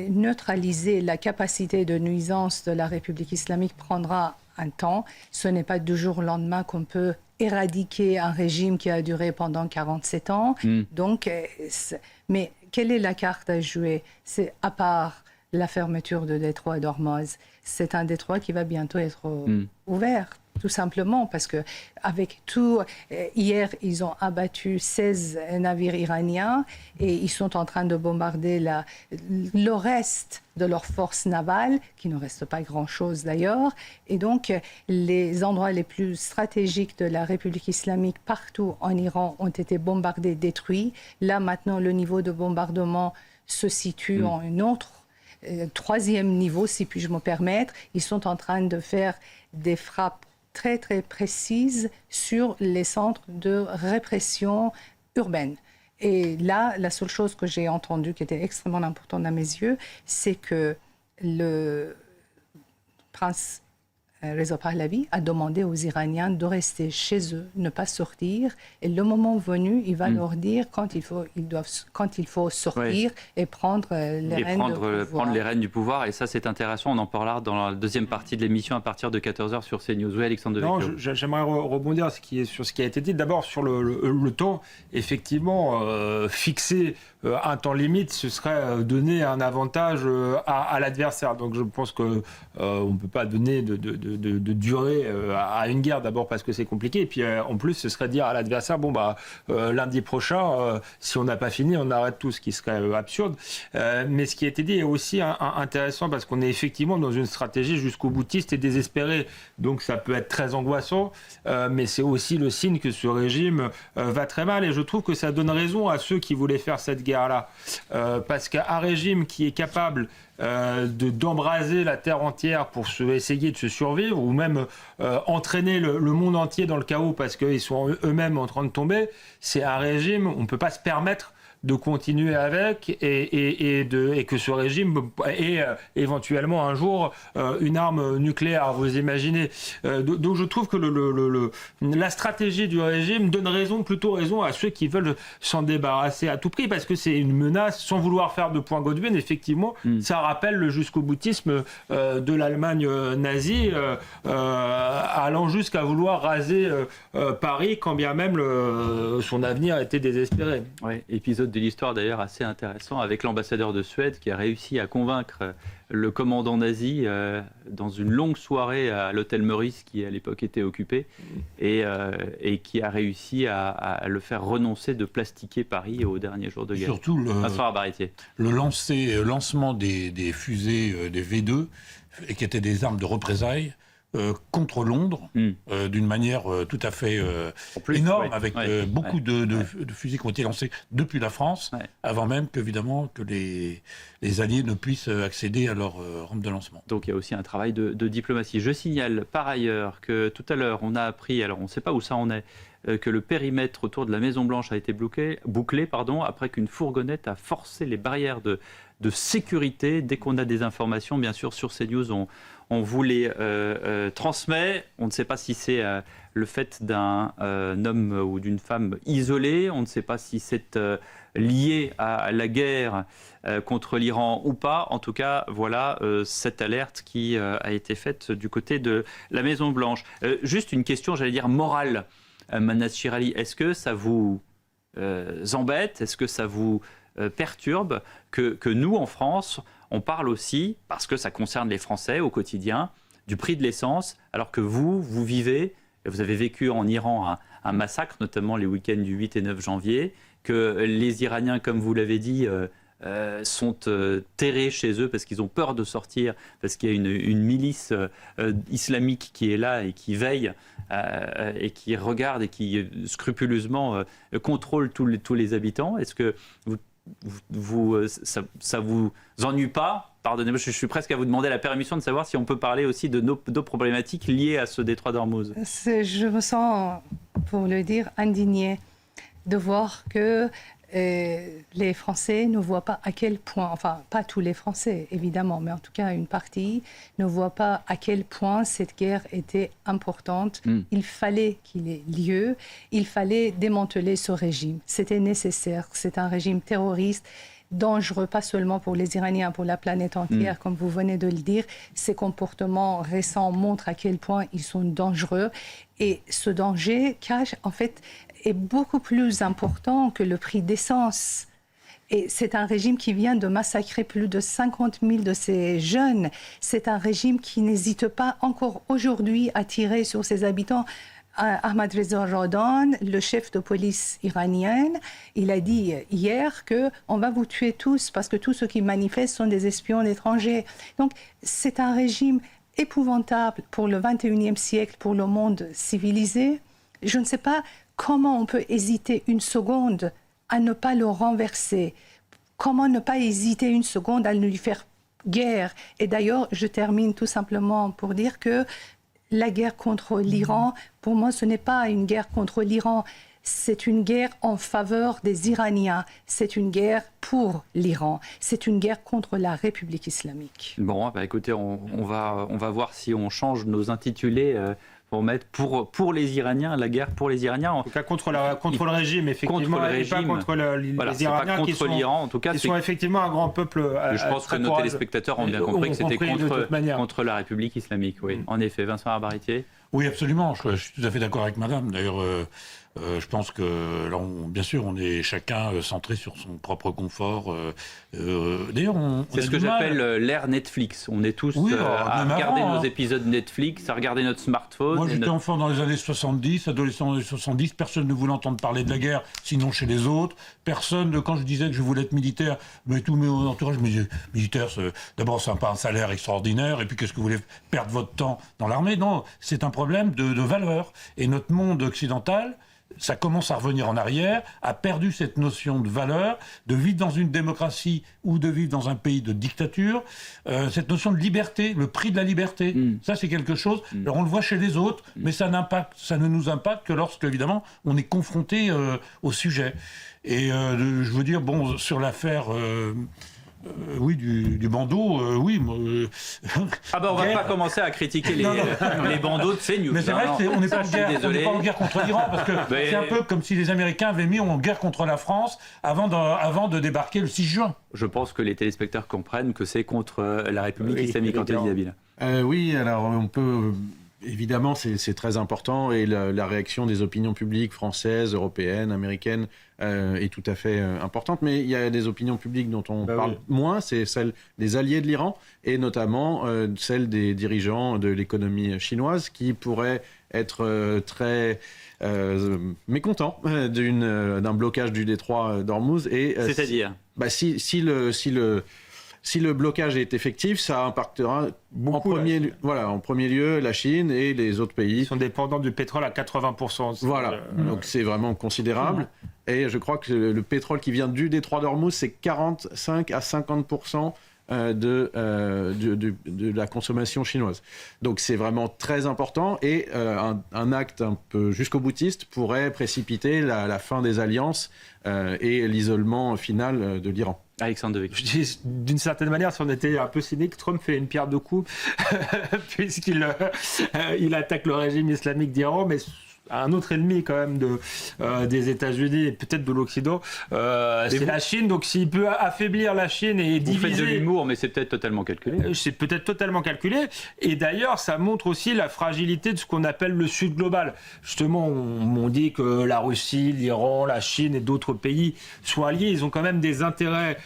neutraliser la capacité de nuisance de la République islamique prendra un temps. Ce n'est pas du jour au lendemain qu'on peut éradiquer un régime qui a duré pendant 47 ans. Donc, mais quelle est la carte à jouer? C'est à part la fermeture de détroit d'Ormuz. C'est un détroit qui va bientôt être ouvert, tout simplement, parce que avec tout, hier, ils ont abattu 16 navires iraniens et ils sont en train de bombarder le reste de leurs forces navales, qui ne reste pas grand-chose d'ailleurs. Et donc, les endroits les plus stratégiques de la République islamique partout en Iran ont été bombardés, détruits. Là, maintenant, le niveau de bombardement se situe en un autre troisième niveau, si puis-je me permettre. Ils sont en train de faire des frappes très, très précises sur les centres de répression urbaine. Et là, la seule chose que j'ai entendue qui était extrêmement importante à mes yeux, c'est que le prince Reza Pahlavi a demandé aux Iraniens de rester chez eux, ne pas sortir. Et le moment venu, il va leur dire quand il faut sortir et prendre les rênes du pouvoir. Et ça, c'est intéressant. On en parlera dans la deuxième partie de l'émission à partir de 14h sur CNews. Oui, Alexandre Devecchio. Non, j'aimerais rebondir sur ce qui a été dit. D'abord, sur le temps, effectivement, fixer un temps limite, ce serait donner un avantage à l'adversaire. Donc, je pense qu'on ne peut pas donner de durée à une guerre, d'abord parce que c'est compliqué, et puis en plus ce serait dire à l'adversaire lundi prochain si on n'a pas fini on arrête tout, ce qui serait absurde. Mais ce qui a été dit est aussi intéressant parce qu'on est effectivement dans une stratégie jusqu'au boutiste et désespérée, donc ça peut être très angoissant, mais c'est aussi le signe que ce régime va très mal, et je trouve que ça donne raison à ceux qui voulaient faire cette guerre-là, parce qu'un régime qui est capable d'embraser la terre entière pour essayer de se survivre, ou même entraîner le monde entier dans le chaos parce qu'ils sont eux-mêmes en train de tomber, c'est un régime, on ne peut pas se permettre de continuer avec et que ce régime ait éventuellement un jour une arme nucléaire, vous imaginez. Donc je trouve que la stratégie du régime donne plutôt raison à ceux qui veulent s'en débarrasser à tout prix, parce que c'est une menace, sans vouloir faire de point Godwin, effectivement, ça rappelle le jusqu'au-boutisme de l'Allemagne nazie, allant jusqu'à vouloir raser Paris, quand bien même son avenir était désespéré. Ouais, épisode de l'histoire d'ailleurs assez intéressant avec l'ambassadeur de Suède qui a réussi à convaincre le commandant nazi dans une longue soirée à l'hôtel Meurice qui à l'époque était occupé et qui a réussi à le faire renoncer de plastiquer Paris au dernier jour de guerre. Surtout le lancement des fusées des V2 qui étaient des armes de représailles contre Londres, d'une manière tout à fait énorme, avec beaucoup de fusées qui ont été lancées depuis la France, avant même qu'évidemment que les Alliés ne puissent accéder à leur rampe de lancement. Donc il y a aussi un travail de diplomatie. Je signale par ailleurs que tout à l'heure on a appris, alors on ne sait pas où ça en est, que le périmètre autour de la Maison-Blanche a été bouclé après qu'une fourgonnette a forcé les barrières de sécurité. Dès qu'on a des informations, bien sûr, sur CNews, on vous les transmet. On ne sait pas si c'est le fait d'un homme ou d'une femme isolée. On ne sait pas si c'est lié à la guerre contre l'Iran ou pas. En tout cas, voilà cette alerte qui a été faite du côté de la Maison-Blanche. Juste une question, j'allais dire morale. Manas Chirali, est-ce que ça vous embête? Est-ce que ça vous perturbe que nous, en France, on parle aussi, parce que ça concerne les Français au quotidien, du prix de l'essence, alors que vous vivez, vous avez vécu en Iran un massacre, notamment les week-ends du 8 et 9 janvier, que les Iraniens, comme vous l'avez dit, sont terrés chez eux parce qu'ils ont peur de sortir, parce qu'il y a une milice islamique qui est là et qui veille et qui regarde et qui scrupuleusement contrôle tous les habitants. Est-ce que ça vous ennuie pas? Pardonnez-moi, je suis presque à vous demander la permission de savoir si on peut parler aussi de nos problématiques liées à ce détroit d'Ormuz. Je me sens, pour le dire, indignée de voir que les Français ne voient pas à quel point, enfin pas tous les Français évidemment, mais en tout cas une partie, ne voit pas à quel point cette guerre était importante. Il fallait qu'il ait lieu, il fallait démanteler ce régime. C'était nécessaire, c'est un régime terroriste, dangereux, pas seulement pour les Iraniens, pour la planète entière, comme vous venez de le dire. Ces comportements récents montrent à quel point ils sont dangereux. Et ce danger cache, en fait, est beaucoup plus important que le prix d'essence. Et c'est un régime qui vient de massacrer plus de 50 000 de ses jeunes. C'est un régime qui n'hésite pas encore aujourd'hui à tirer sur ses habitants. Ahmadreza Roudan, le chef de police iranienne, il a dit hier qu'on va vous tuer tous parce que tous ceux qui manifestent sont des espions étrangers. Donc c'est un régime épouvantable pour le 21e siècle, pour le monde civilisé. Je ne sais pas comment on peut hésiter une seconde à ne pas le renverser. Comment ne pas hésiter une seconde à lui faire guerre. Et d'ailleurs, je termine tout simplement pour dire que la guerre contre l'Iran, pour moi, ce n'est pas une guerre contre l'Iran. C'est une guerre en faveur des Iraniens. C'est une guerre pour l'Iran. C'est une guerre contre la République islamique. Bon, bah écoutez, on va voir si on change nos intitulés pour mettre pour les Iraniens, la guerre pour les Iraniens. En tout cas, contre le régime, effectivement, contre le régime, et pas contre les Iraniens, pas contre l'Iran, en tout cas, qui sont effectivement un grand peuple. Je pense que nos téléspectateurs ont bien compris que c'était contre la République islamique. Oui, en effet. Vincent Arbaritier. Oui, absolument. Je suis tout à fait d'accord avec Madame. D'ailleurs, je pense que là, bien sûr, on est chacun centré sur son propre confort. D'ailleurs, c'est ce que j'appelle l'ère Netflix. On est tous à regarder nos épisodes Netflix, à regarder notre smartphone. Moi, j'étais enfant dans les années 70, adolescent dans les années 70. Personne ne voulait entendre parler de la guerre, sinon chez les autres. Personne, quand je disais que je voulais être militaire, mais tous mes entourages me disaient militaire, d'abord, c'est pas un salaire extraordinaire, et puis qu'est-ce que vous voulez perdre votre temps dans l'armée? Non, c'est un problème de valeur. Et notre monde occidental, ça commence à revenir en arrière, a perdu cette notion de valeur, de vivre dans une démocratie ou de vivre dans un pays de dictature, cette notion de liberté, le prix de la liberté, ça c'est quelque chose, alors on le voit chez les autres, mais ça ne nous impacte que lorsque, évidemment, on est confronté au sujet. Et je veux dire, bon, sur l'affaire... oui, du bandeau, oui. Ah ben on va pas commencer à critiquer les bandeaux de CNews. Mais c'est vrai qu'on n'est pas en guerre contre l'Iran, parce que c'est un peu comme si les Américains avaient mis en guerre contre la France avant de débarquer le 6 juin. Je pense que les téléspectateurs comprennent que c'est contre la République islamique, Anthony Dabil. Oui, alors on peut... Évidemment, c'est très important et la réaction des opinions publiques françaises, européennes, américaines est tout à fait importante. Mais il y a des opinions publiques dont on parle moins, c'est celle des alliés de l'Iran et notamment celle des dirigeants de l'économie chinoise qui pourraient être très mécontents d'un blocage du détroit d'Ormuz. C'est-à-dire si le blocage est effectif, ça impactera beaucoup en premier lieu la Chine et les autres pays. Ils sont dépendants du pétrole à 80%. Voilà, donc c'est vraiment considérable. Et je crois que le pétrole qui vient du détroit d'Ormuz, c'est 45 à 50% de la consommation chinoise. Donc c'est vraiment très important et un acte un peu jusqu'au-boutiste pourrait précipiter la fin des alliances et l'isolement final de l'Iran. Alexandre Devecchio. D'une certaine manière, si on était un peu cynique, Trump fait une pierre de coups puisqu'il attaque le régime islamique d'Iran, mais un autre ennemi quand même des États-Unis et peut-être de l'Occident, c'est la Chine. Donc s'il peut affaiblir la Chine et diviser... Vous faites de l'humour, mais c'est peut-être totalement calculé. C'est peut-être totalement calculé. Et d'ailleurs, ça montre aussi la fragilité de ce qu'on appelle le Sud global. Justement, on dit que la Russie, l'Iran, la Chine et d'autres pays sont alliés. Ils ont quand même des intérêts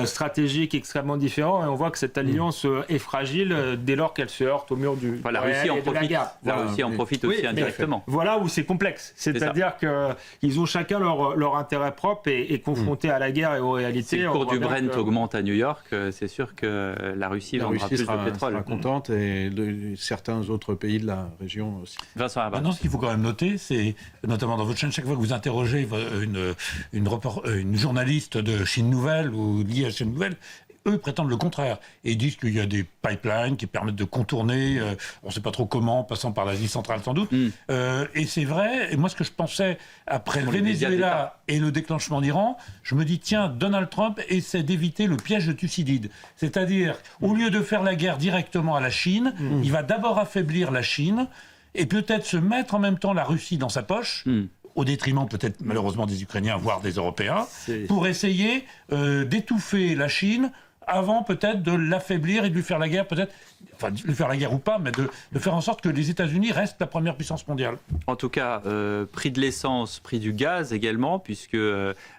stratégiques extrêmement différents. Et on voit que cette alliance est fragile dès lors qu'elle se heurte au mur du la Russie en profite. La Russie en profite aussi indirectement. Voilà où c'est complexe. C'est-à-dire qu'ils ont chacun leur intérêt propre et confrontés à la guerre et aux réalités. Si le cours du Brent augmente à New York, c'est sûr que la Russie vendra plus de pétrole. Sera contente et certains autres pays de la région aussi. Vincent Abad. Maintenant, ce qu'il faut quand même noter, c'est notamment dans votre chaîne, chaque fois que vous interrogez une journaliste de Chine Nouvelle ou liée à Chine Nouvelle, eux prétendent le contraire et disent qu'il y a des pipelines qui permettent de contourner, on ne sait pas trop comment, passant par l'Asie centrale sans doute. Et c'est vrai, et moi ce que je pensais après le Venezuela et le déclenchement d'Iran, je me dis tiens, Donald Trump essaie d'éviter le piège de Thucydide. C'est-à-dire, au lieu de faire la guerre directement à la Chine, il va d'abord affaiblir la Chine et peut-être se mettre en même temps la Russie dans sa poche, au détriment peut-être malheureusement des Ukrainiens, voire des Européens, pour essayer d'étouffer la Chine avant peut-être de l'affaiblir et de lui faire la guerre, peut-être, enfin de lui faire la guerre ou pas, mais de faire en sorte que les États-Unis restent la première puissance mondiale. En tout cas, prix de l'essence, prix du gaz également, puisque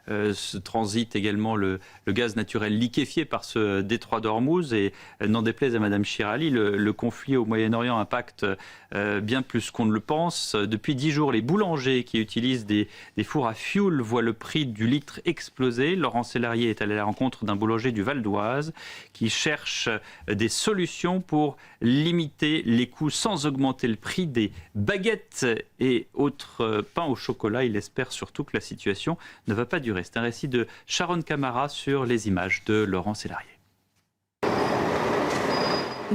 se transite également le gaz naturel liquéfié par ce détroit d'Ormuz. Et n'en déplaise à Madame Chirali, le conflit au Moyen-Orient impacte bien plus qu'on ne le pense. Depuis 10 jours, les boulangers qui utilisent des fours à fioul voient le prix du litre exploser. Laurent Sélarié est allé à la rencontre d'un boulanger du Val d'Oise qui cherche des solutions pour limiter les coûts sans augmenter le prix des baguettes et autres pains au chocolat. Il espère surtout que la situation ne va pas durer. C'est un récit de Sharon Camara sur les images de Laurent Sélarié.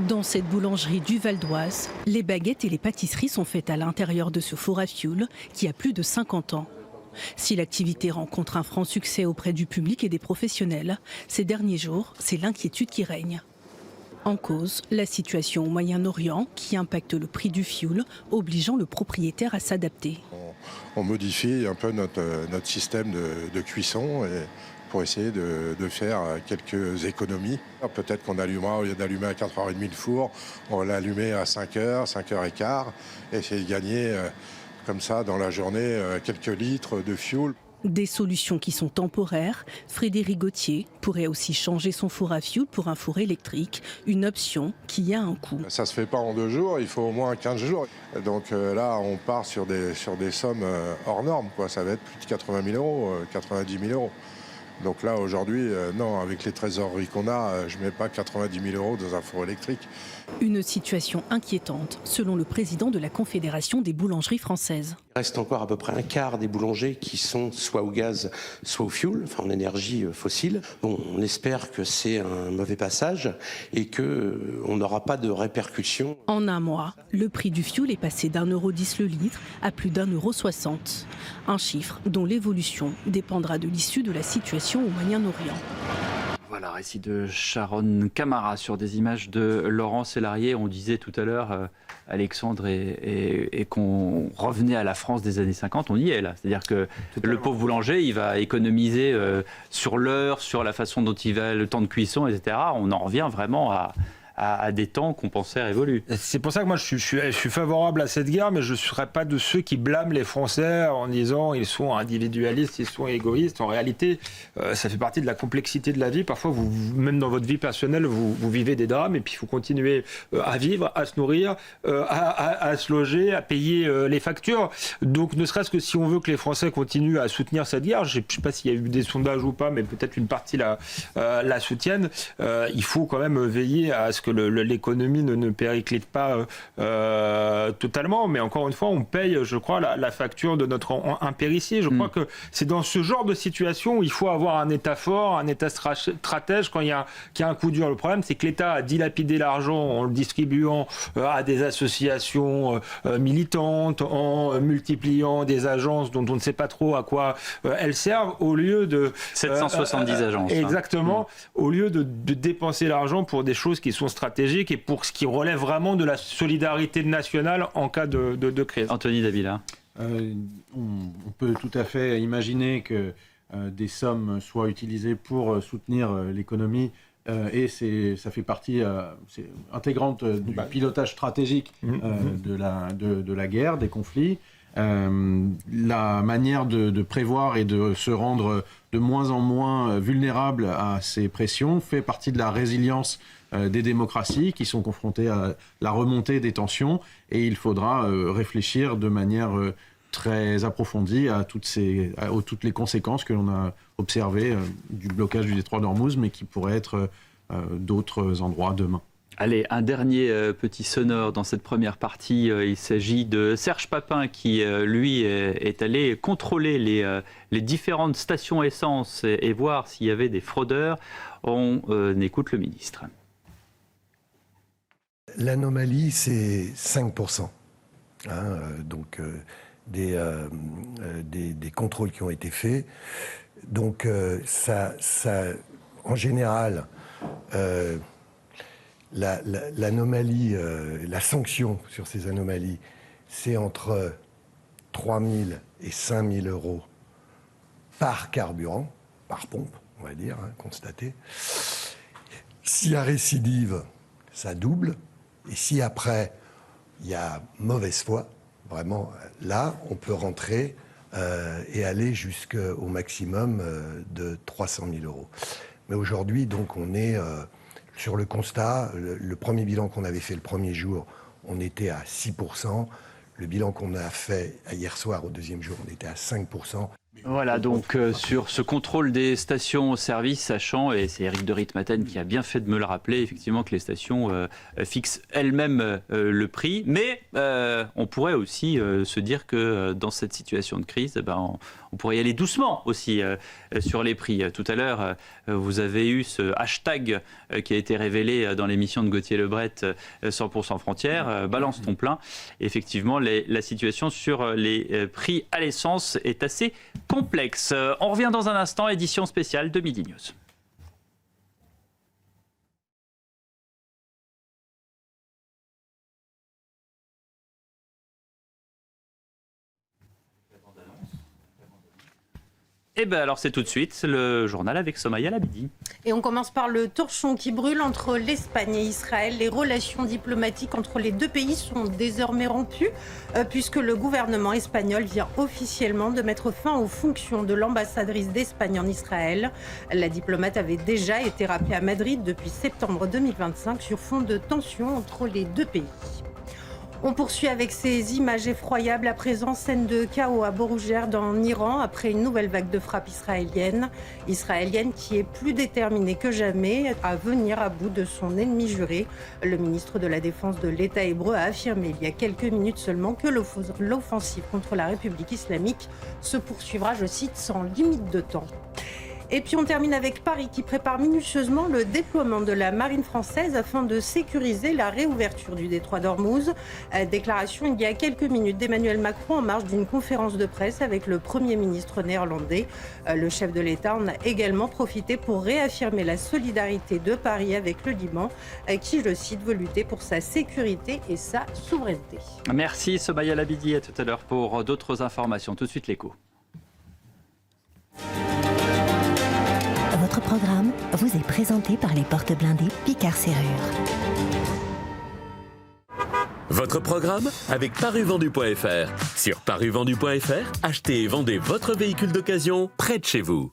Dans cette boulangerie du Val d'Oise, les baguettes et les pâtisseries sont faites à l'intérieur de ce four à fioul qui a plus de 50 ans. Si l'activité rencontre un franc succès auprès du public et des professionnels, ces derniers jours, c'est l'inquiétude qui règne. En cause, la situation au Moyen-Orient qui impacte le prix du fioul, obligeant le propriétaire à s'adapter. On modifie un peu notre système de cuisson pour essayer de faire quelques économies. Peut-être qu'on allumera, au lieu d'allumer à 4h30 le four, on va l'allumer à 5h, 5h15, et essayer de gagner comme ça dans la journée quelques litres de fioul. Des solutions qui sont temporaires. Frédéric Gauthier pourrait aussi changer son four à fioul pour un four électrique, une option qui a un coût. Ça ne se fait pas en 2 jours, il faut au moins 15 jours. Donc là, on part sur des sommes hors normes, quoi. Ça va être plus de 80 000 euros, 90 000 euros. Donc là, aujourd'hui, non, avec les trésoreries qu'on a, je ne mets pas 90 000 euros dans un four électrique. Une situation inquiétante, selon le président de la Confédération des boulangeries françaises. Il reste encore à peu près un quart des boulangers qui sont soit au gaz, soit au fioul, enfin en énergie fossile. Bon, on espère que c'est un mauvais passage et qu'on n'aura pas de répercussions. En un mois, le prix du fioul est passé d'1,10 € le litre à plus d'1,60 €. Un chiffre dont l'évolution dépendra de l'issue de la situation au Moyen-Orient. Voilà, récit de Sharon Camara sur des images de Laurent Sélarié. On disait tout à l'heure, Alexandre, et qu'on revenait à la France des années 50, on y est là. C'est-à-dire que le pauvre boulanger, il va économiser sur l'heure, sur la façon dont il va, le temps de cuisson, etc. On en revient vraiment à des temps qu'on pensait révolus. C'est pour ça que moi je suis favorable à cette guerre, mais je ne serais pas de ceux qui blâment les Français en disant ils sont individualistes, ils sont égoïstes. En réalité, ça fait partie de la complexité de la vie. Parfois, même dans votre vie personnelle, vous vivez des drames et puis il faut continuer à vivre, à se nourrir, à se loger, à payer les factures. Donc ne serait-ce que si on veut que les Français continuent à soutenir cette guerre, je ne sais pas s'il y a eu des sondages ou pas, mais peut-être une partie la soutienne, il faut quand même veiller à ce que l'économie ne périclite pas totalement, mais encore une fois, on paye, je crois, la facture de notre impéritie. Je crois que c'est dans ce genre de situation où il faut avoir un État fort, un État stratège quand il y a un coup dur. Le problème, c'est que l'État a dilapidé l'argent en le distribuant à des associations militantes, en multipliant des agences dont on ne sait pas trop à quoi elles servent, au lieu de... 770 agences. Exactement. Au lieu de dépenser l'argent pour des choses qui sont stratégique et pour ce qui relève vraiment de la solidarité nationale en cas de crise. Anthony Davila. On peut tout à fait imaginer que des sommes soient utilisées pour soutenir l'économie et ça fait partie intégrante du pilotage stratégique de la guerre, des conflits. La manière de prévoir et de se rendre de moins en moins vulnérable à ces pressions fait partie de la résilience des démocraties qui sont confrontées à la remontée des tensions, et il faudra réfléchir de manière très approfondie à toutes les conséquences que l'on a observées du blocage du détroit d'Ormuz, mais qui pourraient être d'autres endroits demain. Allez, un dernier petit sonore dans cette première partie. Il s'agit de Serge Papin qui, lui, est allé contrôler les différentes stations essence et voir s'il y avait des fraudeurs. On écoute le ministre. L'anomalie, c'est 5%. Donc, des contrôles qui ont été faits. Donc, ça en général... L'anomalie, la sanction sur ces anomalies, c'est entre 3 000 et 5 000 euros par carburant, par pompe, on va dire, constaté. S'il y a récidive, ça double. Et si après, il y a mauvaise foi, vraiment, là, on peut rentrer et aller jusqu'au maximum de 300 000 euros. Mais aujourd'hui, donc, on est... sur le constat, le premier bilan qu'on avait fait le premier jour, on était à 6%. Le bilan qu'on a fait hier soir, au deuxième jour, on était à 5%. Voilà, donc sur ce contrôle des stations-service, sachant, et c'est Éric de Ritmaten qui a bien fait de me le rappeler, effectivement que les stations fixent elles-mêmes le prix, mais on pourrait aussi se dire que dans cette situation de crise, on pourrait y aller doucement aussi sur les prix. Tout à l'heure, vous avez eu ce hashtag qui a été révélé dans l'émission de Gauthier Lebret, 100% frontières, balance ton plein. Effectivement, la situation sur les prix à l'essence est assez complexe. On revient dans un instant, édition spéciale de Midi News. Et bien alors c'est tout de suite le journal avec Somaya Labidi. Et on commence par le torchon qui brûle entre l'Espagne et Israël. Les relations diplomatiques entre les deux pays sont désormais rompues puisque le gouvernement espagnol vient officiellement de mettre fin aux fonctions de l'ambassadrice d'Espagne en Israël. La diplomate avait déjà été rappelée à Madrid depuis septembre 2025 sur fond de tensions entre les deux pays. On poursuit avec ces images effroyables à présent, scène de chaos à Borouger dans l'Iran après une nouvelle vague de frappes israélienne qui est plus déterminée que jamais à venir à bout de son ennemi juré. Le ministre de la Défense de l'État hébreu a affirmé il y a quelques minutes seulement que l'offensive contre la République islamique se poursuivra, je cite, sans limite de temps. Et puis on termine avec Paris qui prépare minutieusement le déploiement de la marine française afin de sécuriser la réouverture du détroit d'Ormuz. Déclaration il y a quelques minutes d'Emmanuel Macron en marge d'une conférence de presse avec le Premier ministre néerlandais. Le chef de l'État en a également profité pour réaffirmer la solidarité de Paris avec le Liban qui, je cite, veut lutter pour sa sécurité et sa souveraineté. Merci Somaya Labidi, à tout à l'heure pour d'autres informations. Tout de suite l'écho. Votre programme vous est présenté par les portes blindées Picard Serrure. Votre programme avec paruvendu.fr. Sur paruvendu.fr, achetez et vendez votre véhicule d'occasion près de chez vous.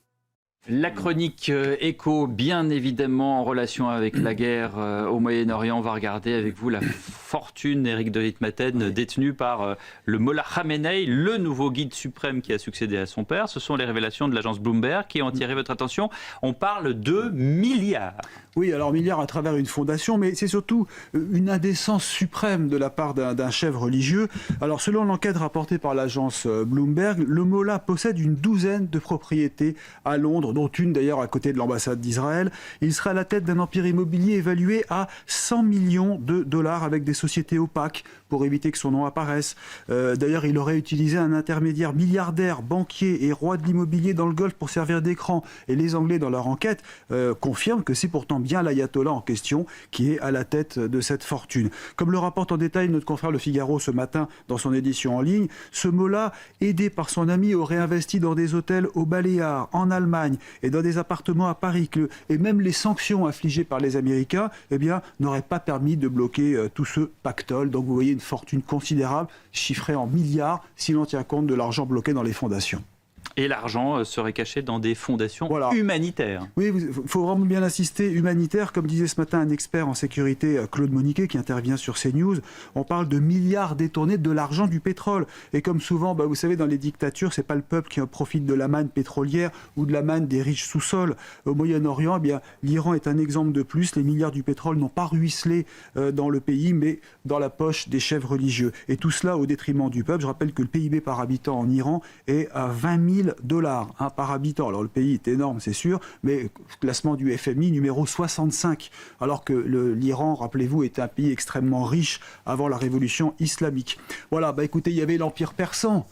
La chronique écho, bien évidemment en relation avec la guerre au Moyen-Orient. On va regarder avec vous la fortune Éric de Ritmaten, détenu par le Mollah Khamenei, le nouveau guide suprême qui a succédé à son père. Ce sont les révélations de l'agence Bloomberg qui ont attiré votre attention. On parle de milliards. Oui, alors milliards à travers une fondation, mais c'est surtout une indécence suprême de la part d'un chef religieux. Alors selon l'enquête rapportée par l'agence Bloomberg, le Mollah possède une douzaine de propriétés à Londres, dont une d'ailleurs à côté de l'ambassade d'Israël. Il sera à la tête d'un empire immobilier évalué à 100 millions de dollars avec des sociétés opaques pour éviter que son nom apparaisse. D'ailleurs, il aurait utilisé un intermédiaire milliardaire, banquier et roi de l'immobilier dans le Golfe pour servir d'écran. Et les Anglais, dans leur enquête, confirment que c'est pourtant bien l'ayatollah en question qui est à la tête de cette fortune. Comme le rapporte en détail notre confrère Le Figaro ce matin dans son édition en ligne, ce Mollah, aidé par son ami, aurait investi dans des hôtels aux Baléares, en Allemagne et dans des appartements à Paris. Et même les sanctions infligées par les Américains n'auraient pas permis de bloquer tout ce pactole. Donc vous voyez une fortune considérable, chiffrée en milliards, si l'on tient compte de l'argent bloqué dans les fondations. Et l'argent serait caché dans des fondations humanitaires. Oui, il faut vraiment bien insister, humanitaire. Comme disait ce matin un expert en sécurité, Claude Moniquet, qui intervient sur CNews, on parle de milliards détournés de l'argent du pétrole. Et comme souvent, vous savez, dans les dictatures, c'est pas le peuple qui en profite de la manne pétrolière ou de la manne des riches sous-sols. Au Moyen-Orient, l'Iran est un exemple de plus. Les milliards du pétrole n'ont pas ruisselé dans le pays, mais dans la poche des chefs religieux. Et tout cela au détriment du peuple. Je rappelle que le PIB par habitant en Iran est à 20 000 dollars par habitant. Alors le pays est énorme, c'est sûr, mais classement du FMI numéro 65, alors que l'Iran, rappelez-vous, était un pays extrêmement riche avant la révolution islamique. Voilà, écoutez, il y avait l'Empire persan,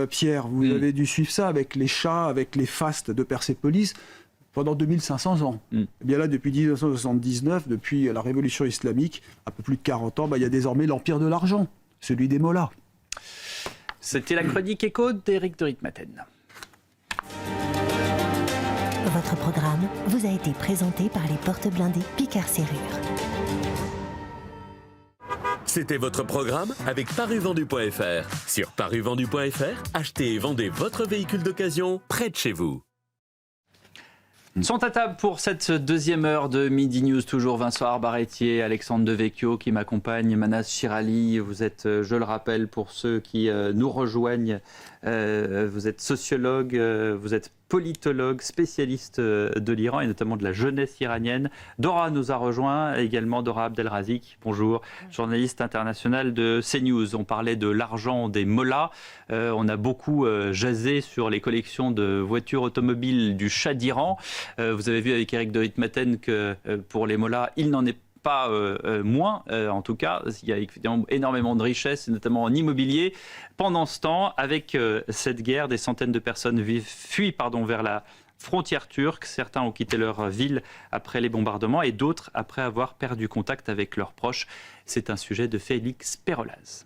Pierre, vous avez dû suivre ça avec les chats, avec les fastes de Persépolis, pendant 2500 ans. Eh bien là, depuis 1979, depuis la révolution islamique, un peu plus de 40 ans, il y a désormais l'Empire de l'argent, celui des mollahs. C'était la chronique écho d'Éric de Ritmaten. Votre programme vous a été présenté par les portes blindées Picard Serrure. C'était votre programme avec paruvendu.fr. Sur paruvendu.fr, achetez et vendez votre véhicule d'occasion près de chez vous. Sont à table pour cette deuxième heure de Midi News, toujours Vincent Arbaretier, Alexandre Devecchio qui m'accompagne, Manas Chirali. Vous êtes, je le rappelle, pour ceux qui nous rejoignent, vous êtes sociologue, vous êtes politologue, spécialiste de l'Iran et notamment de la jeunesse iranienne. Dora nous a rejoint, également Dora Abdelrazik, bonjour, journaliste internationale de CNews. On parlait de l'argent des mollahs. On a beaucoup jasé sur les collections de voitures automobiles du Shah d'Iran. Vous avez vu avec Éric de Ritmaten que pour les mollahs, il n'en est pas moins, en tout cas, il y a évidemment énormément de richesses, notamment en immobilier. Pendant ce temps, avec cette guerre, des centaines de personnes fuient vers la frontière turque. Certains ont quitté leur ville après les bombardements et d'autres après avoir perdu contact avec leurs proches. C'est un sujet de Félix Perolaz.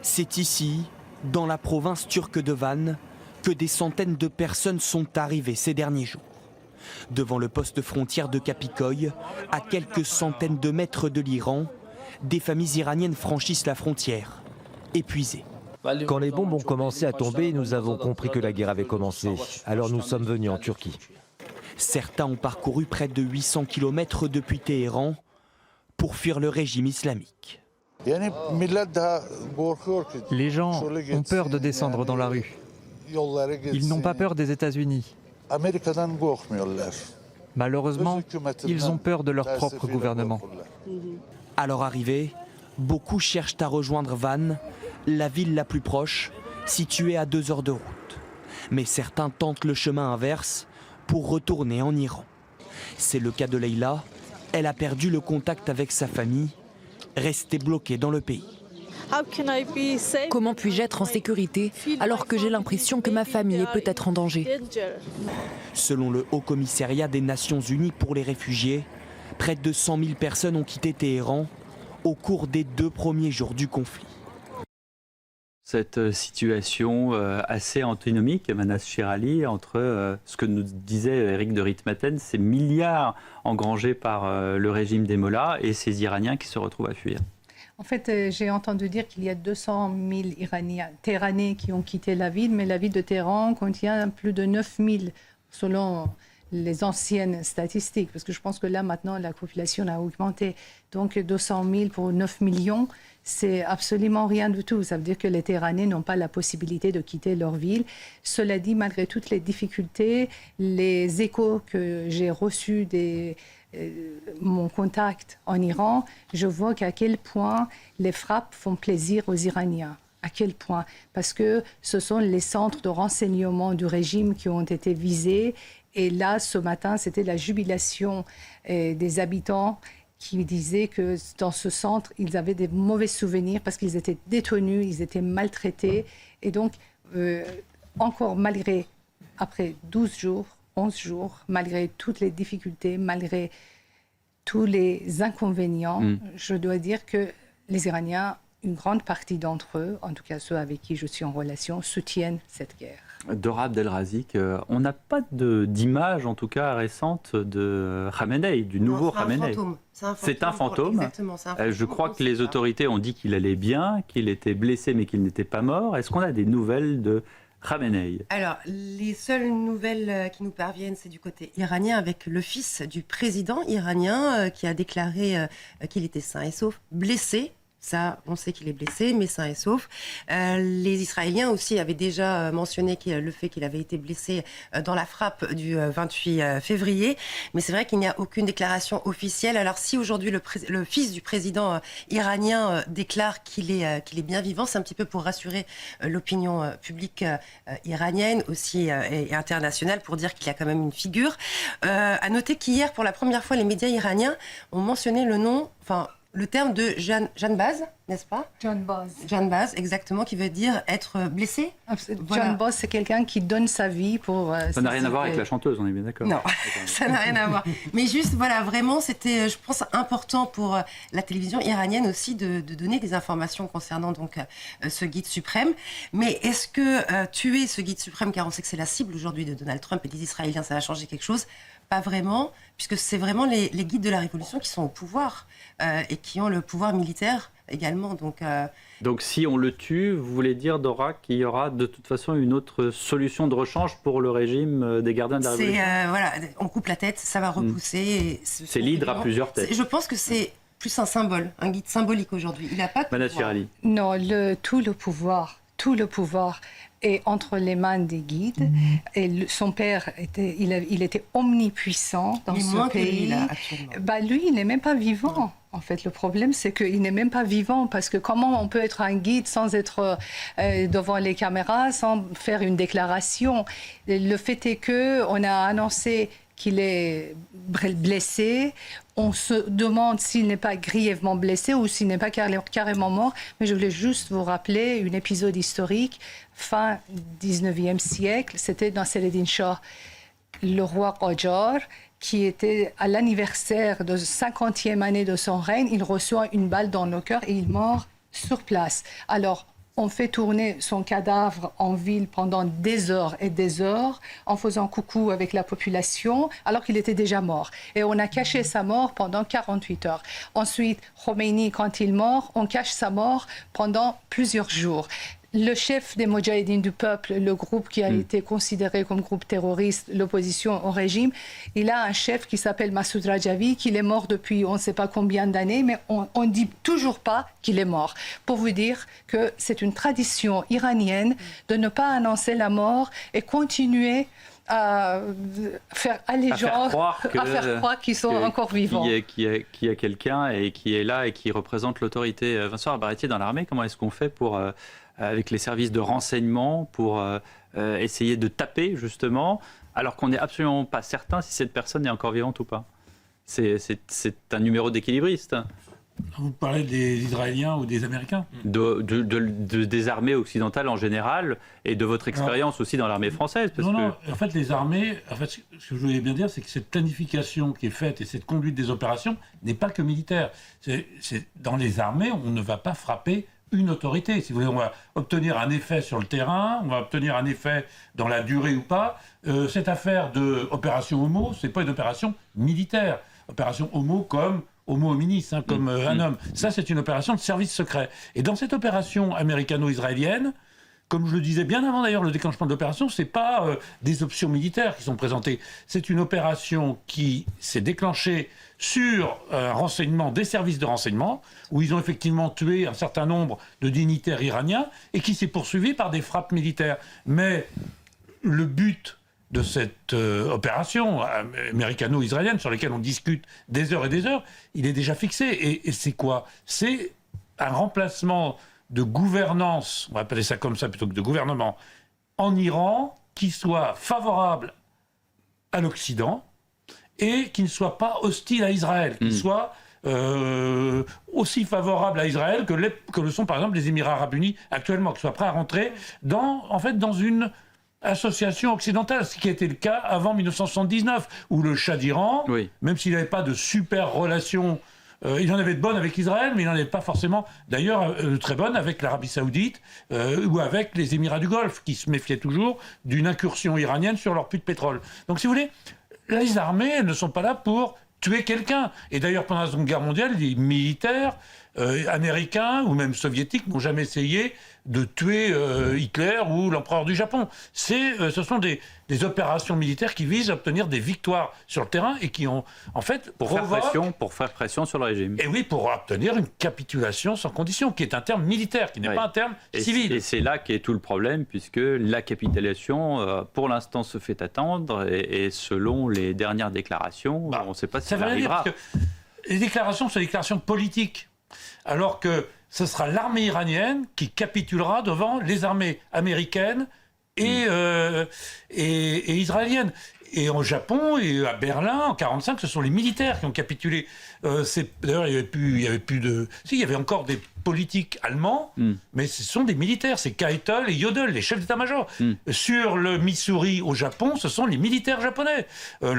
C'est ici, dans la province turque de Van, que des centaines de personnes sont arrivées ces derniers jours. Devant le poste frontière de Kapikoy, à quelques centaines de mètres de l'Iran, des familles iraniennes franchissent la frontière, épuisées. Quand les bombes ont commencé à tomber, nous avons compris que la guerre avait commencé. Alors nous sommes venus en Turquie. Certains ont parcouru près de 800 km depuis Téhéran pour fuir le régime islamique. Les gens ont peur de descendre dans la rue. Ils n'ont pas peur des États-Unis. Malheureusement, ils ont peur de leur propre gouvernement. À leur arrivée, beaucoup cherchent à rejoindre Van, la ville la plus proche, située à 2 heures de route. Mais certains tentent le chemin inverse pour retourner en Iran. C'est le cas de Leila. Elle a perdu le contact avec sa famille, restée bloquée dans le pays. Comment puis-je être en sécurité alors que j'ai l'impression que ma famille est peut-être en danger? Selon le Haut Commissariat des Nations Unies pour les réfugiés, près de 100 000 personnes ont quitté Téhéran au cours des 2 premiers jours du conflit. Cette situation assez antinomique, Manas Chirali, entre ce que nous disait Éric de Ritmaten, ces milliards engrangés par le régime des mollahs et ces Iraniens qui se retrouvent à fuir. En fait, j'ai entendu dire qu'il y a 200 000 Iraniens, Téhéranais qui ont quitté la ville, mais la ville de Téhéran contient plus de 9 000, selon les anciennes statistiques, parce que je pense que là, maintenant, la population a augmenté. Donc, 200 000 pour 9 millions, c'est absolument rien du tout. Ça veut dire que les Téhéranais n'ont pas la possibilité de quitter leur ville. Cela dit, malgré toutes les difficultés, les échos que j'ai reçus mon contact en Iran, je vois qu'à quel point les frappes font plaisir aux Iraniens. À quel point? Parce que ce sont les centres de renseignement du régime qui ont été visés. Et là, ce matin, c'était la jubilation des habitants qui disaient que dans ce centre, ils avaient des mauvais souvenirs parce qu'ils étaient détenus, ils étaient maltraités. Et donc, encore après 12 jours, 11 jours, malgré toutes les difficultés, malgré tous les inconvénients, je dois dire que les Iraniens, une grande partie d'entre eux, en tout cas ceux avec qui je suis en relation, soutiennent cette guerre. Dora Abdelrazik, on n'a pas d'image, en tout cas récente, de Khamenei, du nouveau Khamenei. C'est un fantôme. Exactement, c'est un fantôme. Je crois que les autorités ont dit qu'il allait bien, qu'il était blessé mais qu'il n'était pas mort. Est-ce qu'on a des nouvelles de Khamenei? Alors, les seules nouvelles qui nous parviennent, c'est du côté iranien, avec le fils du président iranien qui a déclaré qu'il était sain et sauf, blessé. Ça, on sait qu'il est blessé, mais sain et sauf. Les Israéliens aussi avaient déjà mentionné le fait qu'il avait été blessé dans la frappe du 28 février. Mais c'est vrai qu'il n'y a aucune déclaration officielle. Alors si aujourd'hui le fils du président iranien déclare qu'il est bien vivant, c'est un petit peu pour rassurer l'opinion publique iranienne aussi et internationale, pour dire qu'il y a quand même une figure. À noter qu'hier, pour la première fois, les médias iraniens ont mentionné le terme de Janbaz, n'est-ce pas? Janbaz, exactement, qui veut dire être blessé. Janbaz, c'est quelqu'un qui donne sa vie pour... ça n'a rien à voir avec la chanteuse, on est bien d'accord. Non, ça n'a rien à voir. Mais juste, vraiment, c'était, je pense, important pour la télévision iranienne aussi de donner des informations concernant donc ce guide suprême. Mais est-ce que tuer ce guide suprême, car on sait que c'est la cible aujourd'hui de Donald Trump et des Israéliens, ça va changer quelque chose? Pas vraiment, puisque c'est vraiment les guides de la révolution qui sont au pouvoir et qui ont le pouvoir militaire également. Donc si on le tue, vous voulez dire, Dora, qu'il y aura de toute façon une autre solution de rechange pour le régime des gardiens de la révolution? On coupe la tête, ça va repousser. C'est l'hydre à plusieurs têtes. Je pense que c'est plus un symbole, un guide symbolique aujourd'hui. Il n'a pas de Madame pouvoir. Shirali. Non, tout le pouvoir est entre les mains des guides. Et son père il était omnipuissant dans ce pays. Lui, il n'est même pas vivant. En fait, le problème, c'est qu'il n'est même pas vivant, parce que comment on peut être un guide sans être devant les caméras, sans faire une déclaration? Le fait est qu'on a annoncé qu'il est blessé. On se demande s'il n'est pas grièvement blessé ou s'il n'est pas carrément mort. Mais je voulais juste vous rappeler un épisode historique, fin 19e siècle. C'était dans Saladin Shah, le roi Qajar, qui était à l'anniversaire de 50e année de son règne. Il reçoit une balle dans le cœur et il meurt sur place. Alors, on fait tourner son cadavre en ville pendant des heures et des heures, en faisant coucou avec la population, alors qu'il était déjà mort. Et on a caché sa mort pendant 48 heures. Ensuite, Khomeini, quand il meurt, on cache sa mort pendant plusieurs jours. Le chef des Moudjahidines du peuple, le groupe qui a été considéré comme groupe terroriste, l'opposition au régime, il a un chef qui s'appelle Massoud Rajavi, qui est mort depuis on ne sait pas combien d'années, mais on ne dit toujours pas qu'il est mort. Pour vous dire que c'est une tradition iranienne de ne pas annoncer la mort et continuer à faire croire qu'ils sont encore vivants. Qu'il y a quelqu'un et qui est là et qui représente l'autorité. Vincent Arbaretier, dans l'armée, comment est-ce qu'on fait pour... avec les services de renseignement pour essayer de taper, justement, alors qu'on n'est absolument pas certain si cette personne est encore vivante ou pas? C'est un numéro d'équilibriste. Vous parlez des Israéliens ou des Américains? Des armées occidentales en général, et de votre expérience aussi dans l'armée française. Non, en fait, les armées, ce que je voulais bien dire, c'est que cette planification qui est faite et cette conduite des opérations n'est pas que militaire. Dans les armées, on ne va pas frapper une autorité. Si vous voulez, on va obtenir un effet sur le terrain, on va obtenir un effet dans la durée ou pas. Cette affaire d'opération Homo, c'est pas une opération militaire. Opération Homo comme Homo hominis, comme un homme. Ça, c'est une opération de service secret. Et dans cette opération américano-israélienne, comme je le disais bien avant d'ailleurs le déclenchement de l'opération, c'est pas des options militaires qui sont présentées. C'est une opération qui s'est déclenchée sur un renseignement des services de renseignement, où ils ont effectivement tué un certain nombre de dignitaires iraniens et qui s'est poursuivie par des frappes militaires. Mais le but de cette opération américano-israélienne, sur laquelle on discute des heures et des heures, il est déjà fixé. Et c'est quoi? C'est un remplacement de gouvernance, on va appeler ça comme ça plutôt que de gouvernement, en Iran qui soit favorable à l'Occident et qui ne soit pas hostile à Israël, qui soit aussi favorable à Israël que le sont par exemple les Émirats Arabes Unis actuellement, qui soient prêts à rentrer dans une association occidentale, ce qui a été le cas avant 1979, où le Shah d'Iran, même s'il n'avait pas de super relations, il en avait de bonnes avec Israël, mais il n'en avait pas forcément, d'ailleurs, très bonnes avec l'Arabie Saoudite ou avec les Émirats du Golfe, qui se méfiaient toujours d'une incursion iranienne sur leur puits de pétrole. Donc, si vous voulez, les armées, elles ne sont pas là pour tuer quelqu'un. Et d'ailleurs, pendant la Seconde Guerre mondiale, les militaires américains ou même soviétiques n'ont jamais essayé de tuer Hitler ou l'empereur du Japon. Ce sont des opérations militaires qui visent à obtenir des victoires sur le terrain et qui ont, en fait, pour faire pression sur le régime. Et oui, pour obtenir une capitulation sans condition, qui est un terme militaire, qui n'est pas un terme civil. Et c'est là qu'est tout le problème, puisque la capitulation, pour l'instant, se fait attendre, et selon les dernières déclarations, on ne sait pas si ça arrivera. Les déclarations sont des déclarations politiques, alors que ce sera l'armée iranienne qui capitulera devant les armées américaines et israéliennes. Et au Japon et à Berlin, en 1945, ce sont les militaires qui ont capitulé. D'ailleurs, il y avait encore des politiques allemands, mais ce sont des militaires. C'est Keitel et Jodl, les chefs d'état-major. Sur le Missouri au Japon, ce sont les militaires japonais.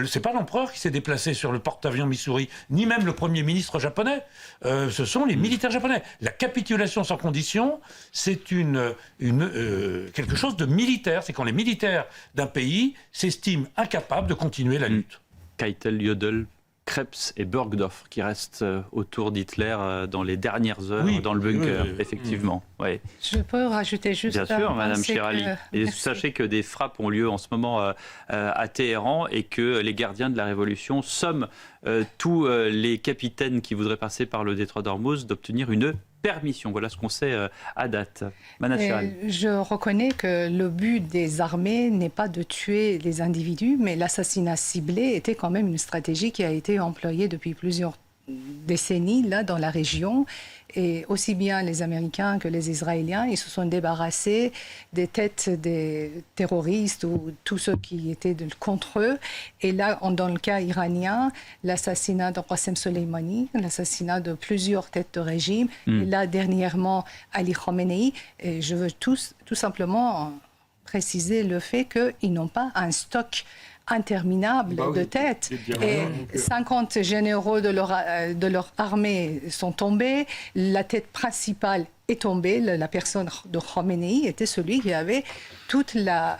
C'est pas l'empereur qui s'est déplacé sur le porte-avions Missouri, ni même le premier ministre japonais. Ce sont les militaires japonais. La capitulation sans condition, c'est quelque chose de militaire. C'est quand les militaires d'un pays s'estiment incapables de continuer la lutte. Keitel, Jodl, Krebs et Burgdorf qui restent autour d'Hitler dans les dernières heures dans le bunker, effectivement. Oui. Je peux rajouter juste... Bien sûr, Madame Chirali. Et sachez que des frappes ont lieu en ce moment à Téhéran et que les gardiens de la Révolution somment tous les capitaines qui voudraient passer par le détroit d'Ormuz d'obtenir une permission. Voilà ce qu'on sait à date. Madame Chirali. Je reconnais que le but des armées n'est pas de tuer les individus, mais l'assassinat ciblé était quand même une stratégie qui a été employée depuis plusieurs décennies là, dans la région. Et aussi bien les Américains que les Israéliens, ils se sont débarrassés des têtes des terroristes ou tous ceux qui étaient contre eux. Et là, dans le cas iranien, l'assassinat de Qassem Soleimani, l'assassinat de plusieurs têtes de régime, et là, dernièrement, Ali Khamenei. Et je veux tout simplement préciser le fait qu'ils n'ont pas un stock interminable de têtes. Et 50 généraux de leur armée sont tombés. La tête principale est tombée. La personne de Khamenei était celui qui avait toute la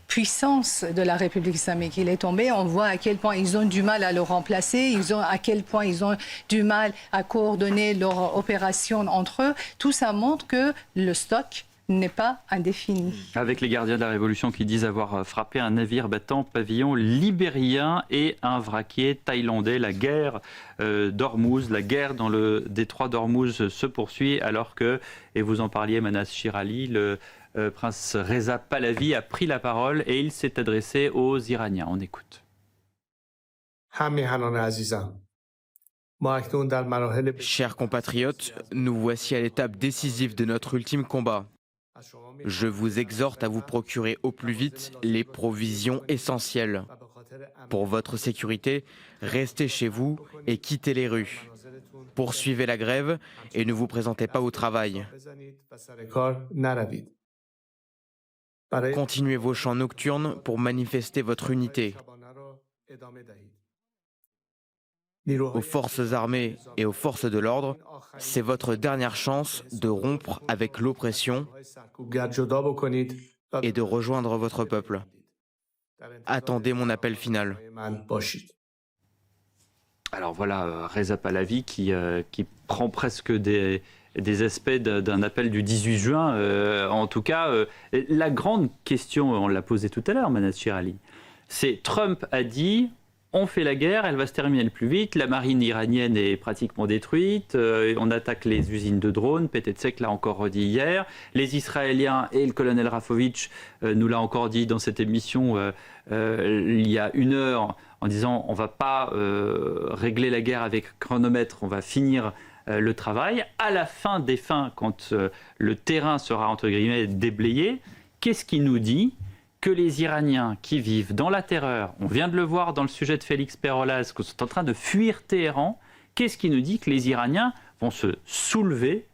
puissance de la République islamique. Il est tombé. On voit à quel point ils ont du mal à le remplacer. À quel point ils ont du mal à coordonner leurs opérations entre eux. Tout ça montre que le stock n'est pas indéfini. Avec les gardiens de la Révolution qui disent avoir frappé un navire battant pavillon libérien et un vraquier thaïlandais. La guerre d'Ormuz, la guerre dans le détroit d'Ormuz se poursuit alors que, et vous en parliez Manas Chirali, le prince Reza Pahlavi a pris la parole et il s'est adressé aux Iraniens. On écoute. Chers compatriotes, nous voici à l'étape décisive de notre ultime combat. Je vous exhorte à vous procurer au plus vite les provisions essentielles. Pour votre sécurité, restez chez vous et quittez les rues. Poursuivez la grève et ne vous présentez pas au travail. Continuez vos chants nocturnes pour manifester votre unité. Aux forces armées et aux forces de l'ordre, c'est votre dernière chance de rompre avec l'oppression et de rejoindre votre peuple. Attendez mon appel final. Alors voilà, Reza Pahlavi qui prend presque des aspects d'un appel du 18 juin. En tout cas, la grande question, on l'a posée tout à l'heure, Manas Chirali, c'est Trump a dit... On fait la guerre, elle va se terminer le plus vite. La marine iranienne est pratiquement détruite. On attaque les usines de drones. Petetsek l'a encore redit hier. Les Israéliens et le colonel Rafovitch nous l'a encore dit dans cette émission il y a une heure en disant on ne va pas régler la guerre avec chronomètre, on va finir le travail. À la fin des fins, quand le terrain sera, entre guillemets, déblayé, qu'est-ce qui nous dit que les Iraniens qui vivent dans la terreur, on vient de le voir dans le sujet de Félix Perolaz, qui sont en train de fuir Téhéran, qu'est-ce qui nous dit que les Iraniens vont se soulever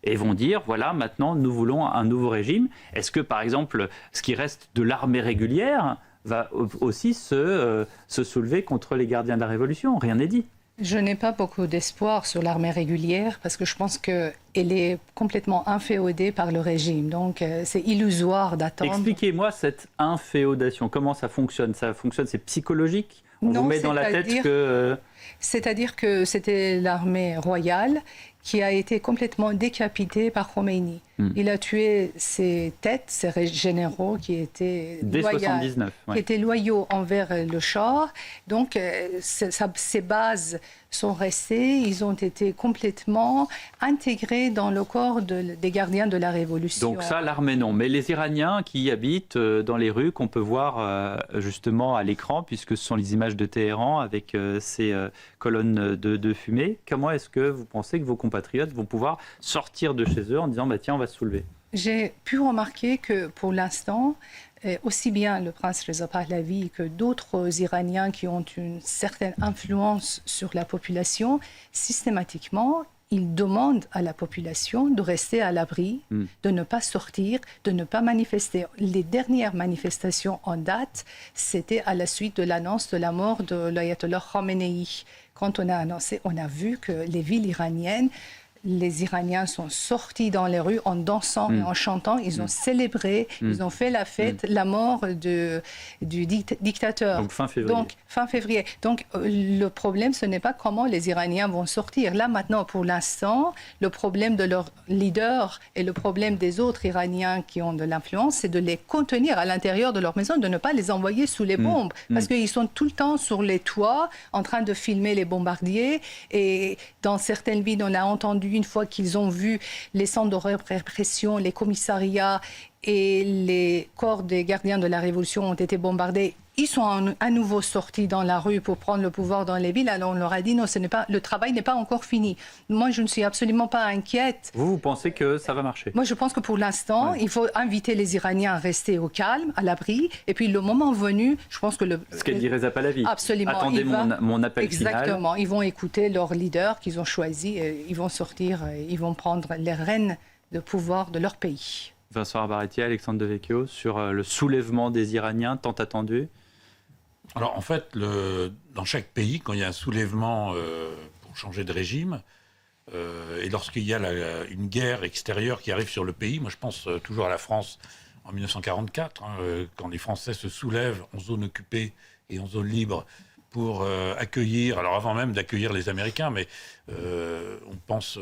et vont dire, voilà, maintenant, nous voulons un nouveau régime? Est-ce que, par exemple, ce qui reste de l'armée régulière va aussi se soulever contre les gardiens de la Révolution? Rien n'est dit. Je n'ai pas beaucoup d'espoir sur l'armée régulière parce que je pense qu'elle est complètement inféodée par le régime. Donc c'est illusoire d'attendre. Expliquez-moi cette inféodation. Comment ça fonctionne? Ça fonctionne, c'est psychologique? On vous met dans la tête que... C'est-à-dire que c'était l'armée royale qui a été complètement décapitée par Khomeini. Il a tué ses têtes, ses généraux qui étaient loyaux envers le Shah. Donc ces bases sont restées, ils ont été complètement intégrés dans le corps des gardiens de la Révolution. Donc ça, l'armée non. Mais les Iraniens qui habitent dans les rues qu'on peut voir justement à l'écran, puisque ce sont les images de Téhéran avec ces colonnes de fumée, comment est-ce que vous pensez que vos compatriotes vont pouvoir sortir de chez eux en disant bah, tiens, on va se soulever? J'ai pu remarquer que pour l'instant, aussi bien le prince Reza Pahlavi que d'autres Iraniens qui ont une certaine influence sur la population, systématiquement, ils demandent à la population de rester à l'abri, de ne pas sortir, de ne pas manifester. Les dernières manifestations en date, c'était à la suite de l'annonce de la mort de l'ayatollah Khamenei. Quand on a annoncé, on a vu que les villes iraniennes, les Iraniens sont sortis dans les rues en dansant et en chantant. Ils ont célébré, ils ont fait la fête, la mort du dictateur. Donc fin février. Donc le problème, ce n'est pas comment les Iraniens vont sortir. Là maintenant, pour l'instant, le problème de leur leader et le problème des autres Iraniens qui ont de l'influence, c'est de les contenir à l'intérieur de leur maison, de ne pas les envoyer sous les bombes. Parce qu'ils sont tout le temps sur les toits en train de filmer les bombardiers. Et dans certaines villes, on a entendu une fois qu'ils ont vu les centres de répression, les commissariats et les corps des gardiens de la Révolution ont été bombardés. Ils sont à nouveau sortis dans la rue pour prendre le pouvoir dans les villes. Alors on leur a dit non, le travail n'est pas encore fini. Moi, je ne suis absolument pas inquiète. Vous pensez que ça va marcher? Moi, je pense que pour l'instant, il faut inviter les Iraniens à rester au calme, à l'abri. Et puis le moment venu, je pense que ce qu'elle dit Reza Pahlavi. Absolument. Attendez mon appel final. Exactement. Ils vont écouter leur leader qu'ils ont choisi. Ils vont sortir, ils vont prendre les rênes de pouvoir de leur pays. Vincent Arbaretti, Alexandre Devecchio, sur le soulèvement des Iraniens tant attendu. Alors en fait, dans chaque pays, quand il y a un soulèvement pour changer de régime, et lorsqu'il y a une guerre extérieure qui arrive sur le pays, moi je pense toujours à la France en 1944, quand les Français se soulèvent en zone occupée et en zone libre pour accueillir, alors avant même d'accueillir les Américains, mais on pense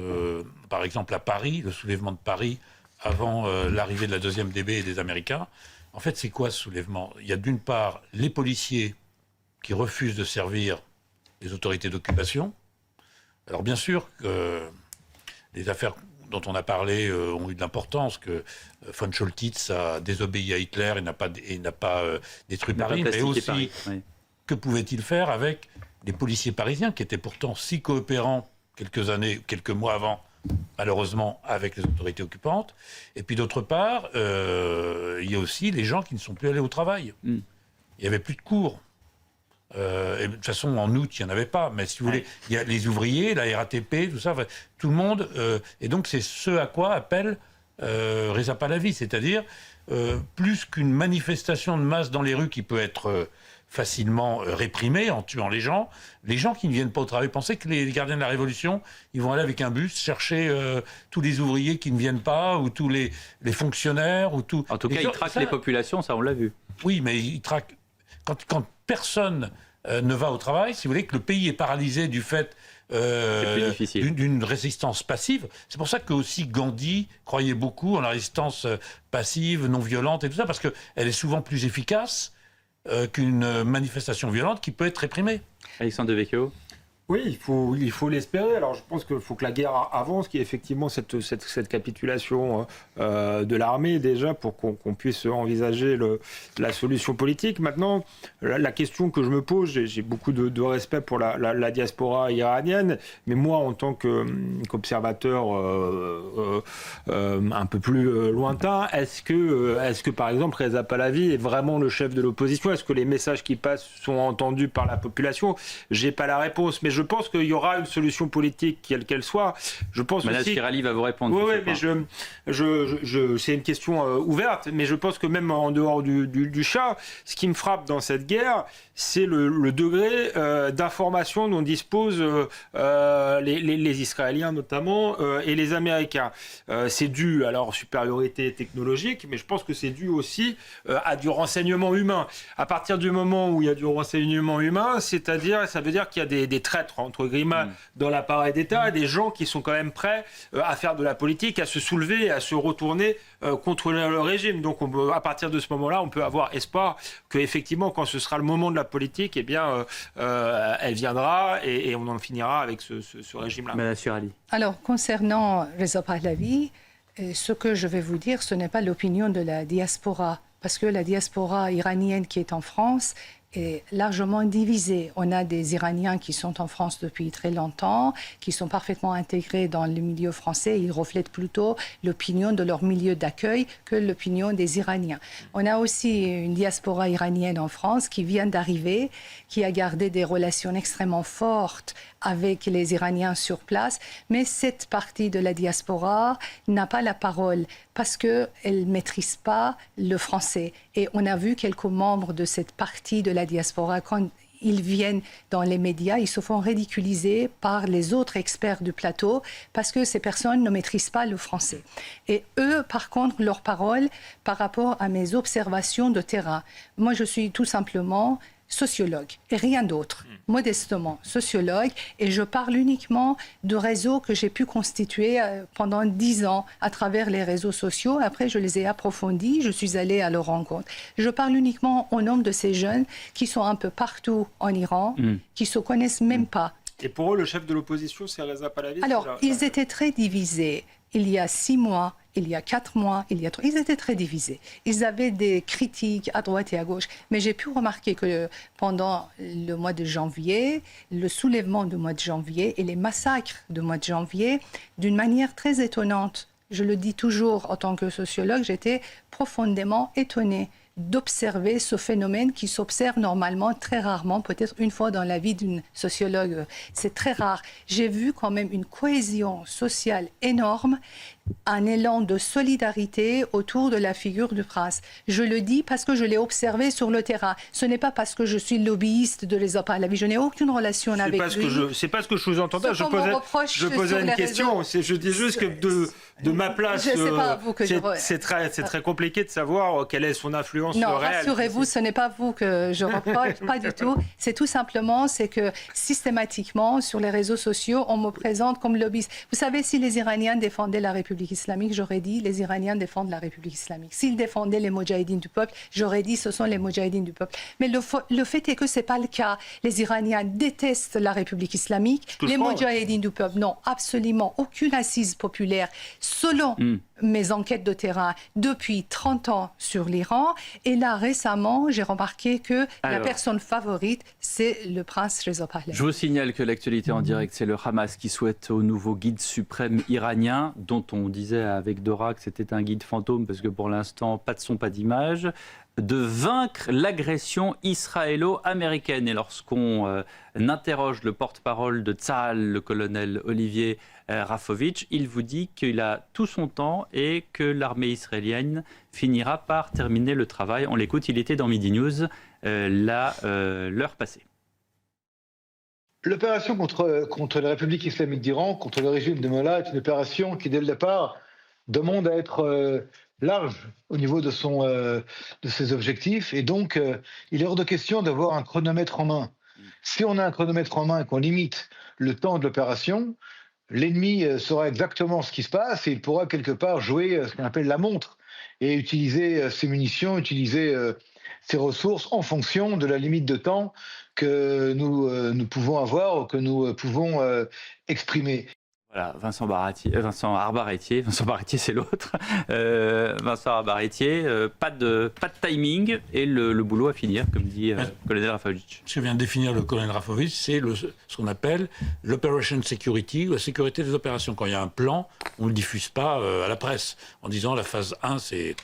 par exemple à Paris, le soulèvement de Paris, avant l'arrivée de la deuxième DB et des Américains. En fait, c'est quoi ce soulèvement? Il y a d'une part les policiers qui refusent de servir les autorités d'occupation. Alors bien sûr que les affaires dont on a parlé ont eu de l'importance, que von Scholtitz a désobéi à Hitler et n'a pas détruit Paris, mais aussi que pouvait-il faire avec les policiers parisiens qui étaient pourtant si coopérants quelques mois avant, malheureusement, avec les autorités occupantes. Et puis d'autre part, il y a aussi les gens qui ne sont plus allés au travail. Il n'y avait plus de cours. Et de toute façon, en août, il n'y en avait pas. Mais si vous voulez, il y a les ouvriers, la RATP, tout ça, tout le monde. Et donc, c'est ce à quoi appelle Reza Pahlavi. C'est-à-dire, plus qu'une manifestation de masse dans les rues qui peut être facilement réprimée en tuant les gens qui ne viennent pas au travail. Pensez que les gardiens de la Révolution, ils vont aller avec un bus chercher tous les ouvriers qui ne viennent pas, ou tous les fonctionnaires, ou tout. En tout cas, ils traquent les populations, ça on l'a vu. Oui, mais ils traquent. Quand personne ne va au travail, si vous voulez, que le pays est paralysé du fait d'une résistance passive. C'est pour ça que aussi Gandhi croyait beaucoup en la résistance passive, non violente et tout ça, parce qu'elle est souvent plus efficace qu'une manifestation violente qui peut être réprimée. Alexandre Devecchio. Oui, il faut l'espérer. Alors je pense qu'il faut que la guerre avance, qu'il y ait effectivement cette capitulation de l'armée déjà pour qu'on puisse envisager la solution politique. Maintenant, la question que je me pose, j'ai beaucoup de respect pour la diaspora iranienne, mais moi en tant qu'observateur un peu plus lointain, est-ce que par exemple Reza Pahlavi est vraiment le chef de l'opposition? Est-ce que les messages qui passent sont entendus par la population? J'ai pas la réponse, mais je pense qu'il y aura une solution politique, quelle qu'elle soit. Je pense Madame aussi... Chirali va vous répondre. Oui, mais c'est une question ouverte, mais je pense que même en dehors du chat, ce qui me frappe dans cette guerre, c'est le degré d'information dont disposent les Israéliens notamment et les Américains. C'est dû à leur supériorité technologique, mais je pense que c'est dû aussi à du renseignement humain. À partir du moment où il y a du renseignement humain, c'est-à-dire, ça veut dire qu'il y a des traîtres, entre guillemets, dans l'appareil d'État, et des gens qui sont quand même prêts à faire de la politique, à se soulever, à se retourner contre le régime. Donc à partir de ce moment-là, on peut avoir espoir qu'effectivement, quand ce sera le moment de la politique, eh bien, elle viendra et on en finira avec ce régime-là. Madame Chirali. Alors, concernant Reza Pahlavi, ce que je vais vous dire, ce n'est pas l'opinion de la diaspora, parce que la diaspora iranienne qui est en France est largement divisée. On a des Iraniens qui sont en France depuis très longtemps, qui sont parfaitement intégrés dans le milieu français. Ils reflètent plutôt l'opinion de leur milieu d'accueil que l'opinion des Iraniens. On a aussi une diaspora iranienne en France qui vient d'arriver, qui a gardé des relations extrêmement fortes avec les Iraniens sur place, mais cette partie de la diaspora n'a pas la parole parce qu'elle ne maîtrise pas le français. Et on a vu quelques membres de cette partie de la diaspora, quand ils viennent dans les médias, ils se font ridiculiser par les autres experts du plateau parce que ces personnes ne maîtrisent pas le français. Et eux, par contre, leur parole par rapport à mes observations de terrain. Moi, je suis tout simplement sociologue et rien d'autre, modestement sociologue, et je parle uniquement de réseaux que j'ai pu constituer pendant 10 ans à travers les réseaux sociaux. Après, je les ai approfondis, je suis allée à leur rencontre. Je parle uniquement au nom de ces jeunes qui sont un peu partout en Iran, qui ne se connaissent même pas. Et pour eux, le chef de l'opposition, c'est Reza Pahlavi? Alors, ils étaient très divisés. Il y a 6 mois, il y a 4 mois, il y a 3... Ils étaient très divisés. Ils avaient des critiques à droite et à gauche. Mais j'ai pu remarquer que pendant le mois de janvier, le soulèvement du mois de janvier et les massacres du mois de janvier, d'une manière très étonnante, je le dis toujours en tant que sociologue, j'étais profondément étonnée d'observer ce phénomène qui s'observe normalement très rarement, peut-être une fois dans la vie d'une sociologue. C'est très rare. J'ai vu quand même une cohésion sociale énorme, un élan de solidarité autour de la figure du prince. Je le dis parce que je l'ai observé sur le terrain. Ce n'est pas parce que je suis lobbyiste de Reza Pahlavi. Je n'ai aucune relation avec lui. C'est pas ce que je vous entendais. Je posais une question. Je dis juste que de ma place, c'est très compliqué de savoir quelle est son influence réelle. Non, rassurez-vous, ce n'est pas vous que je reproche, pas du tout. C'est tout simplement, c'est que systématiquement, sur les réseaux sociaux, on me présente comme lobbyiste. Vous savez, si les Iraniens défendaient la République islamique, j'aurais dit les Iraniens défendent la République islamique. S'ils défendaient les Moudjahidines du peuple, j'aurais dit ce sont les Moudjahidines du peuple. Mais le fait est que ce n'est pas le cas. Les Iraniens détestent la République islamique. Les Moudjahidines du peuple n'ont absolument aucune assise populaire, selon mes enquêtes de terrain depuis 30 ans sur l'Iran. Et là, récemment, j'ai remarqué que la personne favorite, c'est le prince Reza Pahlavi. Je vous signale que l'actualité en direct, c'est le Hamas qui souhaite au nouveau guide suprême iranien, dont on disait avec Dora que c'était un guide fantôme, parce que pour l'instant, pas de son, pas d'image, de vaincre l'agression israélo-américaine. Et lorsqu'on interroge le porte-parole de Tsahal, le colonel Olivier Rafovitch, il vous dit qu'il a tout son temps et que l'armée israélienne finira par terminer le travail. On l'écoute, il était dans Midi News l'heure passée. L'opération contre la République islamique d'Iran, contre le régime de Mollah, est une opération qui, dès le départ, demande à être large au niveau de ses objectifs. Et donc, il est hors de question d'avoir un chronomètre en main. Si on a un chronomètre en main et qu'on limite le temps de l'opération, l'ennemi saura exactement ce qui se passe et il pourra quelque part jouer ce qu'on appelle la montre et utiliser ses munitions, utiliser ces ressources en fonction de la limite de temps que nous pouvons avoir ou que nous pouvons exprimer. Voilà, Vincent Arbarétier, c'est l'autre. Vincent Arbarétier, pas de timing et le boulot à finir, comme dit le colonel Rafovitch. Ce que vient de définir le colonel Rafovitch, c'est ce qu'on appelle l'operation security, la sécurité des opérations. Quand il y a un plan, on ne le diffuse pas à la presse en disant la phase 1 c'est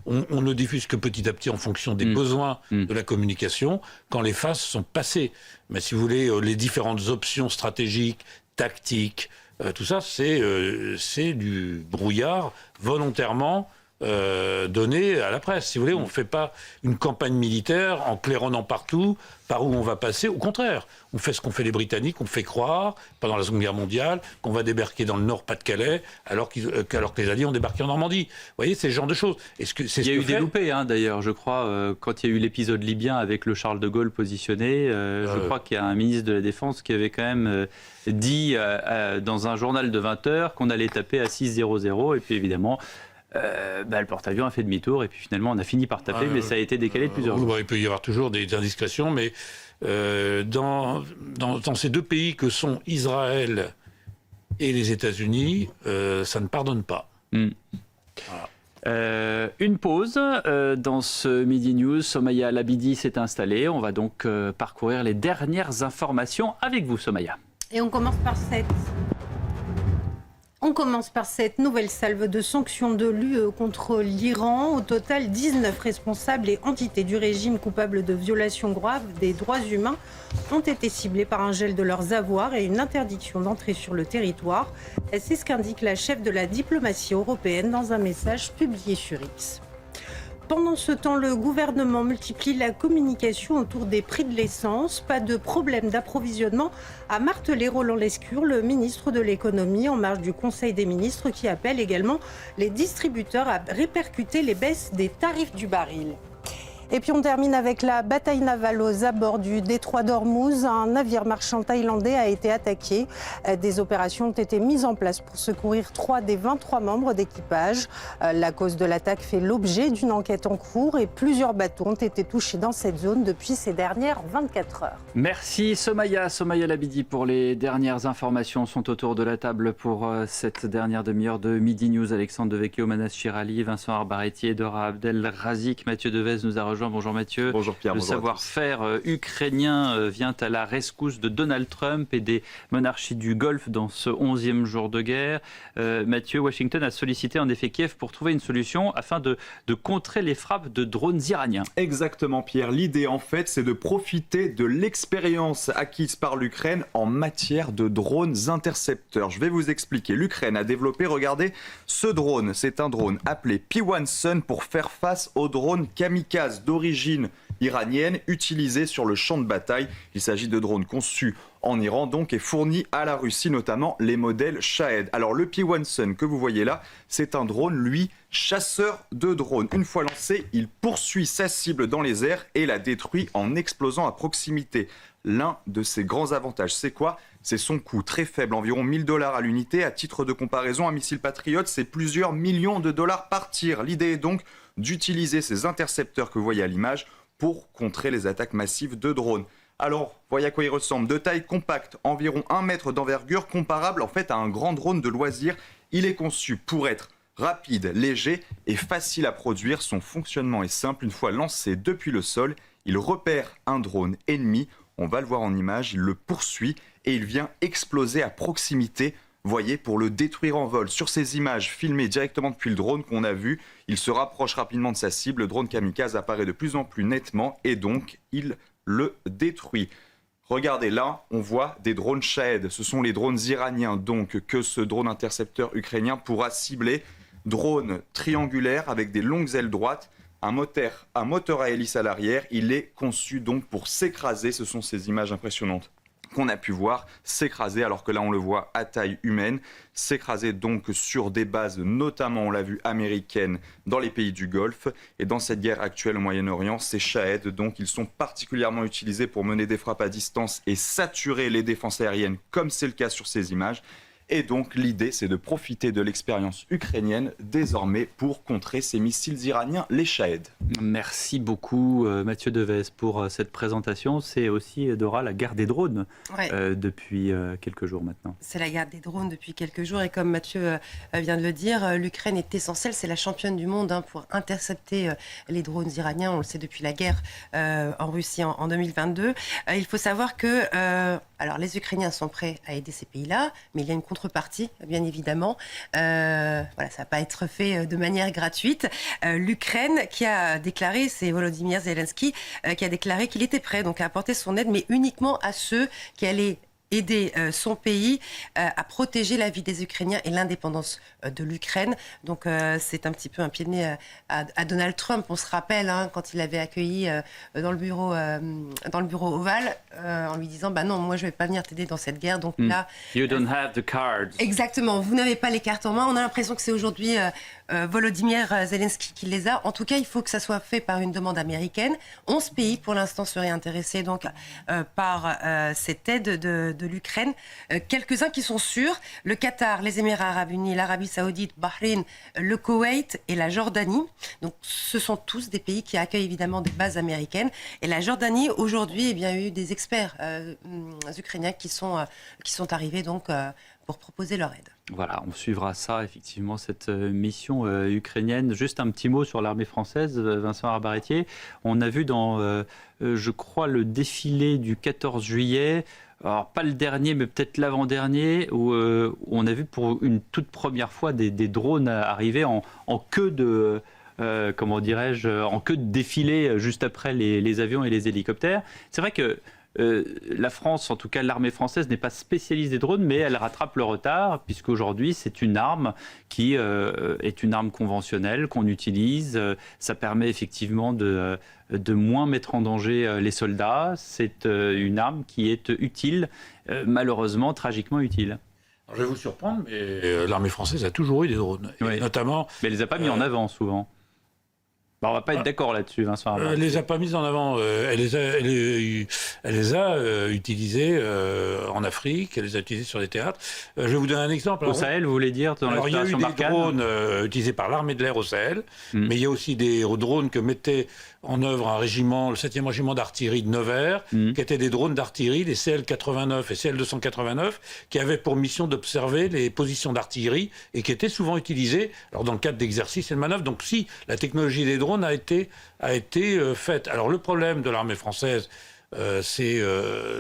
on ne diffuse que petit à petit en fonction des besoins de la communication quand les phases sont passées. Mais si vous voulez, les différentes options stratégiques, tactique, tout ça, c'est du brouillard volontairement donné à la presse. Si vous voulez, on ne fait pas une campagne militaire en claironnant partout par où on va passer. Au contraire, on fait ce qu'ont fait les Britanniques, on fait croire, pendant la Seconde Guerre mondiale, qu'on va débarquer dans le Nord-Pas-de-Calais alors que les Alliés ont débarqué en Normandie. Vous voyez, c'est ce genre de choses. Il y a eu des loupés, d'ailleurs, je crois, quand il y a eu l'épisode libyen avec le Charles de Gaulle positionné, je crois qu'il y a un ministre de la Défense qui avait quand même dit dans un journal de 20 heures qu'on allait taper à 6-0-0, et puis évidemment... le porte-avions a fait demi-tour et puis finalement on a fini par taper, mais ça a été décalé de plusieurs jours. Il peut y avoir toujours des indiscrétions, mais dans ces deux pays que sont Israël et les États-Unis, ça ne pardonne pas. Voilà. Une pause dans ce Midi News. Somaya Labidi s'est installée. On va donc parcourir les dernières informations avec vous, Somaya. Et on commence par cette nouvelle salve de sanctions de l'UE contre l'Iran. Au total, 19 responsables et entités du régime coupables de violations graves des droits humains ont été ciblés par un gel de leurs avoirs et une interdiction d'entrer sur le territoire. C'est ce qu'indique la chef de la diplomatie européenne dans un message publié sur X. Pendant ce temps, le gouvernement multiplie la communication autour des prix de l'essence. Pas de problème d'approvisionnement, a martelé Roland Lescure, le ministre de l'économie, en marge du Conseil des ministres, qui appelle également les distributeurs à répercuter les baisses des tarifs du baril. Et puis on termine avec la bataille navale aux abords du détroit d'Ormuz. Un navire marchand thaïlandais a été attaqué. Des opérations ont été mises en place pour secourir 3 des 23 membres d'équipage. La cause de l'attaque fait l'objet d'une enquête en cours et plusieurs bateaux ont été touchés dans cette zone depuis ces dernières 24 heures. Merci Somaya Labidi pour les dernières informations. Sont autour de la table pour cette dernière demi-heure de Midi News. Alexandre Devecchio, Manas Chirali, Vincent Arbarétier, Dora Abdelrazik, Mathieu Devez nous a rejoint. Bonjour Mathieu. Bonjour Pierre. Le savoir-faire ukrainien vient à la rescousse de Donald Trump et des monarchies du Golfe dans ce 11e jour de guerre. Mathieu, Washington a sollicité en effet Kiev pour trouver une solution afin de contrer les frappes de drones iraniens. Exactement Pierre. L'idée en fait c'est de profiter de l'expérience acquise par l'Ukraine en matière de drones intercepteurs. Je vais vous expliquer. L'Ukraine a développé, regardez, ce drone. C'est un drone appelé P1 Sun pour faire face aux drones kamikazes d'origine iranienne utilisés sur le champ de bataille. Il s'agit de drones conçus en Iran donc et fournis à la Russie, notamment les modèles Shahed. Alors le P1 Sun que vous voyez là, c'est un drone, lui, chasseur de drones. Une fois lancé, il poursuit sa cible dans les airs et la détruit en explosant à proximité. L'un de ses grands avantages, c'est quoi ? C'est son coût très faible, environ $1000 à l'unité. À titre de comparaison, un missile Patriot, c'est plusieurs millions de dollars par tir. L'idée est donc d'utiliser ces intercepteurs que vous voyez à l'image pour contrer les attaques massives de drones. Alors, voyez à quoi il ressemble. De taille compacte, environ 1 mètre d'envergure, comparable en fait à un grand drone de loisir. Il est conçu pour être rapide, léger et facile à produire. Son fonctionnement est simple. Une fois lancé depuis le sol, il repère un drone ennemi. On va le voir en image, il le poursuit et il vient exploser à proximité. Voyez, pour le détruire en vol. Sur ces images filmées directement depuis le drone qu'on a vu, il se rapproche rapidement de sa cible. Le drone kamikaze apparaît de plus en plus nettement et donc il le détruit. Regardez là, on voit des drones Shahed. Ce sont les drones iraniens donc que ce drone intercepteur ukrainien pourra cibler. Drone triangulaire avec des longues ailes droites, un moteur à hélice à l'arrière. Il est conçu donc pour s'écraser. Ce sont ces images impressionnantes qu'on a pu voir s'écraser, alors que là on le voit à taille humaine, s'écraser donc sur des bases, notamment on l'a vu américaines, dans les pays du Golfe. Et dans cette guerre actuelle au Moyen-Orient, ces Shahed, donc ils sont particulièrement utilisés pour mener des frappes à distance et saturer les défenses aériennes, comme c'est le cas sur ces images. Et donc l'idée, c'est de profiter de l'expérience ukrainienne désormais pour contrer ces missiles iraniens, les Shahed. Merci beaucoup Mathieu Deves pour cette présentation. C'est aussi, Dora, la guerre des drones depuis quelques jours maintenant. C'est la guerre des drones depuis quelques jours et comme Mathieu vient de le dire, l'Ukraine est essentielle, c'est la championne du monde pour intercepter les drones iraniens, on le sait depuis la guerre en Russie en 2022. Il faut savoir que alors les Ukrainiens sont prêts à aider ces pays-là, mais il y a une contrepartie, bien évidemment. Voilà, ça va pas être fait de manière gratuite. L'Ukraine qui a déclaré, c'est Volodymyr Zelensky, qui a déclaré qu'il était prêt donc à apporter son aide, mais uniquement à ceux qui allaient aider son pays à protéger la vie des Ukrainiens et l'indépendance de l'Ukraine. Donc c'est un petit peu un pied de nez à Donald Trump. On se rappelle quand il avait accueilli dans le bureau ovale en lui disant non, moi je vais pas venir t'aider dans cette guerre. Donc là, you don't have the cards. Exactement, vous n'avez pas les cartes en main. On a l'impression que c'est aujourd'hui Volodymyr Zelensky qui les a. En tout cas, il faut que ça soit fait par une demande américaine. 11 pays pour l'instant seraient intéressés donc par cette aide de l'Ukraine. Quelques-uns qui sont sûrs, le Qatar, les Émirats arabes unis, l'Arabie saoudite, Bahreïn, le Koweït et la Jordanie. Donc ce sont tous des pays qui accueillent évidemment des bases américaines. Et la Jordanie, aujourd'hui, il y a eu des experts ukrainiens qui sont arrivés donc pour proposer leur aide. Voilà, on suivra ça, effectivement, cette mission ukrainienne. Juste un petit mot sur l'armée française, Vincent Arbaretier. On a vu dans, je crois, le défilé du 14 juillet, alors pas le dernier, mais peut-être l'avant-dernier, où on a vu pour une toute première fois des drones arriver en queue de... en queue de défilé juste après les avions et les hélicoptères. C'est vrai que la France, en tout cas l'armée française, n'est pas spécialiste des drones, mais elle rattrape le retard, puisqu'aujourd'hui c'est une arme qui est une arme conventionnelle qu'on utilise. Ça permet effectivement de moins mettre en danger les soldats. C'est une arme qui est utile, malheureusement, tragiquement utile. Alors, je vais vous surprendre, mais l'armée française a toujours eu des drones, oui. Notamment... Mais elle les a pas mis en avant, souvent. On ne va pas être d'accord là-dessus, Vincent. Elle ne les a pas mises en avant. Elle les a utilisées en Afrique, elle les a utilisées sur des théâtres. Je vais vous donner un exemple. Au Sahel, vous voulez dire, dans l'opération Barkhane ? Il y a eu des drones utilisés par l'armée de l'air au Sahel, mais il y a aussi des drones que mettait en œuvre un régiment, le 7e régiment d'artillerie de Nevers, qui étaient des drones d'artillerie, les CL-89 et CL-289, qui avaient pour mission d'observer les positions d'artillerie et qui étaient souvent utilisés dans le cadre d'exercices et de manœuvres. Donc si la technologie des drones a été faite. Alors le problème de l'armée française, c'est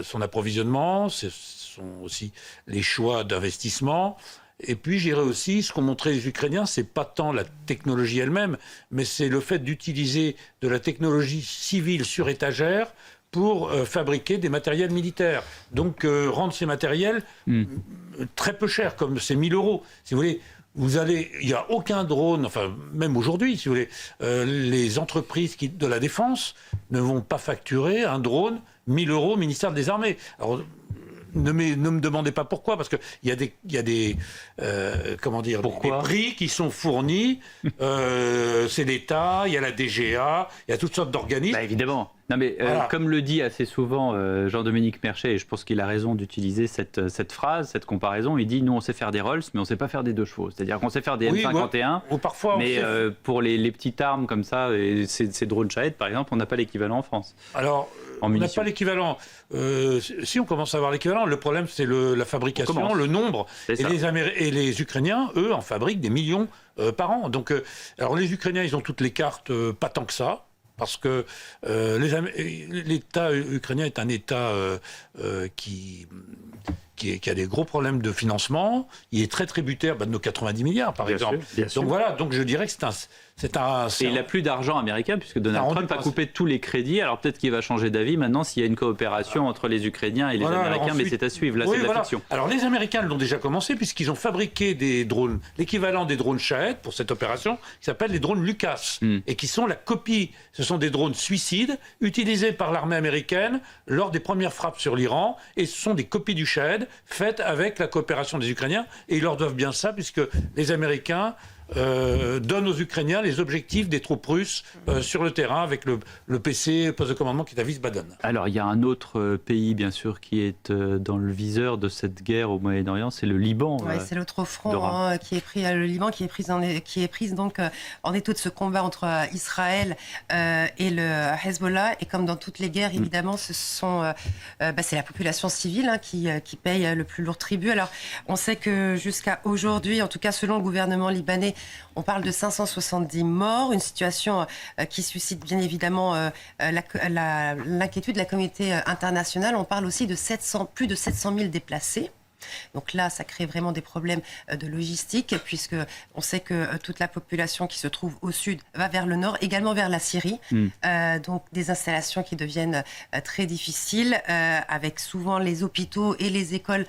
son approvisionnement, ce sont aussi les choix d'investissement. Et puis, je dirais aussi, ce qu'ont montré les Ukrainiens, c'est pas tant la technologie elle-même, mais c'est le fait d'utiliser de la technologie civile sur étagère pour fabriquer des matériels militaires. Donc, rendre ces matériels très peu chers, comme c'est 1 000 €. Si vous voulez, il n'y a aucun drone, enfin, même aujourd'hui, si vous voulez, les entreprises de la défense ne vont pas facturer un drone 1 000 € au ministère des Armées. Alors, ne me demandez pas pourquoi, parce qu'il y a des des prix qui sont fournis. C'est l'État, il y a la DGA, il y a toutes sortes d'organismes. Évidemment. Non mais voilà. Comme le dit assez souvent Jean-Dominique Merchet, et je pense qu'il a raison d'utiliser cette phrase, cette comparaison, il dit nous on sait faire des Rolls, mais on ne sait pas faire des 2 chevaux. C'est-à-dire qu'on sait faire des M51, ou parfois mais pour les petites armes comme ça, et ces drones Shahed par exemple, on n'a pas l'équivalent en France. Alors, on n'a pas l'équivalent. Si on commence à avoir l'équivalent, le problème c'est la fabrication, le nombre. Et les Ukrainiens, eux, en fabriquent des millions par an. Donc, alors les Ukrainiens, ils ont toutes les cartes, pas tant que ça. Parce que l'État ukrainien est un État qui a des gros problèmes de financement. Il est très tributaire de nos 90 milliards, par exemple. Bien sûr. Donc voilà, donc je dirais que Et il n'a plus d'argent américain, puisque Donald Trump a coupé tous les crédits. Alors peut-être qu'il va changer d'avis maintenant s'il y a une coopération entre les Ukrainiens et les Américains, mais c'est à suivre. Là, c'est de la fiction. Alors les Américains l'ont déjà commencé, puisqu'ils ont fabriqué des drones, l'équivalent des drones Shahed pour cette opération, qui s'appelle les drones Lucas, et qui sont la copie. Ce sont des drones suicides utilisés par l'armée américaine lors des premières frappes sur l'Iran, et ce sont des copies du Shahed faites avec la coopération des Ukrainiens, et ils leur doivent bien ça, puisque les Américains donne aux Ukrainiens les objectifs des troupes russes sur le terrain avec le PC, poste de commandement qui est à Wiesbaden. Alors il y a un autre pays bien sûr qui est dans le viseur de cette guerre au Moyen-Orient, c'est le Liban. Oui, c'est l'autre front qui est pris, le Liban qui est prise donc en étau de ce combat entre Israël et le Hezbollah. Et comme dans toutes les guerres, évidemment, c'est la population civile qui paye le plus lourd tribut. Alors on sait que jusqu'à aujourd'hui, en tout cas selon le gouvernement libanais, on parle de 570 morts, une situation qui suscite bien évidemment l'inquiétude de la communauté internationale. On parle aussi de plus de 700 000 déplacés. Donc là, ça crée vraiment des problèmes de logistique, puisque on sait que toute la population qui se trouve au sud va vers le nord, également vers la Syrie. Donc des installations qui deviennent très difficiles, avec souvent les hôpitaux et les écoles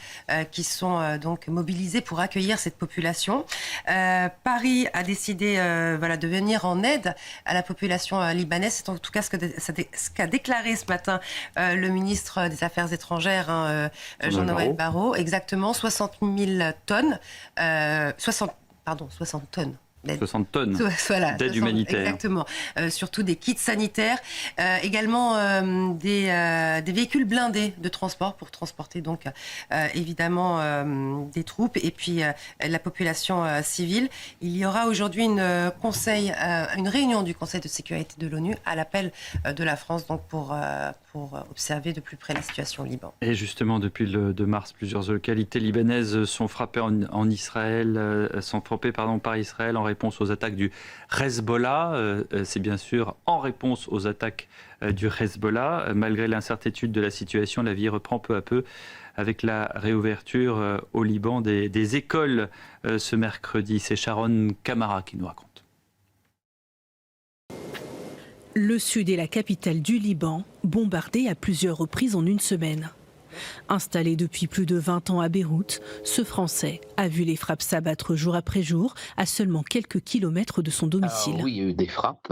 qui sont donc mobilisés pour accueillir cette population. Paris a décidé de venir en aide à la population libanaise. C'est en tout cas ce qu'a déclaré ce matin le ministre des Affaires étrangères, Jean-Noël Barrot. Exactement, 60 000 tonnes, 60 tonnes. 60 tonnes d'aide humanitaire. Exactement. Surtout des kits sanitaires, également des véhicules blindés de transport pour transporter donc évidemment des troupes et puis la population civile. Il y aura aujourd'hui une réunion du Conseil de sécurité de l'ONU à l'appel de la France donc pour observer de plus près la situation au Liban. Et justement, depuis le 2 mars, plusieurs localités libanaises sont frappées en Israël, par Israël en réponse aux attaques du Hezbollah. C'est bien sûr en réponse aux attaques du Hezbollah. Malgré l'incertitude de la situation, la vie reprend peu à peu avec la réouverture au Liban des écoles ce mercredi. C'est Sharon Kamara qui nous raconte. Le sud est la capitale du Liban, bombardée à plusieurs reprises en une semaine. Installé depuis plus de 20 ans à Beyrouth, ce Français a vu les frappes s'abattre jour après jour à seulement quelques kilomètres de son domicile. Oui, il y a eu des frappes,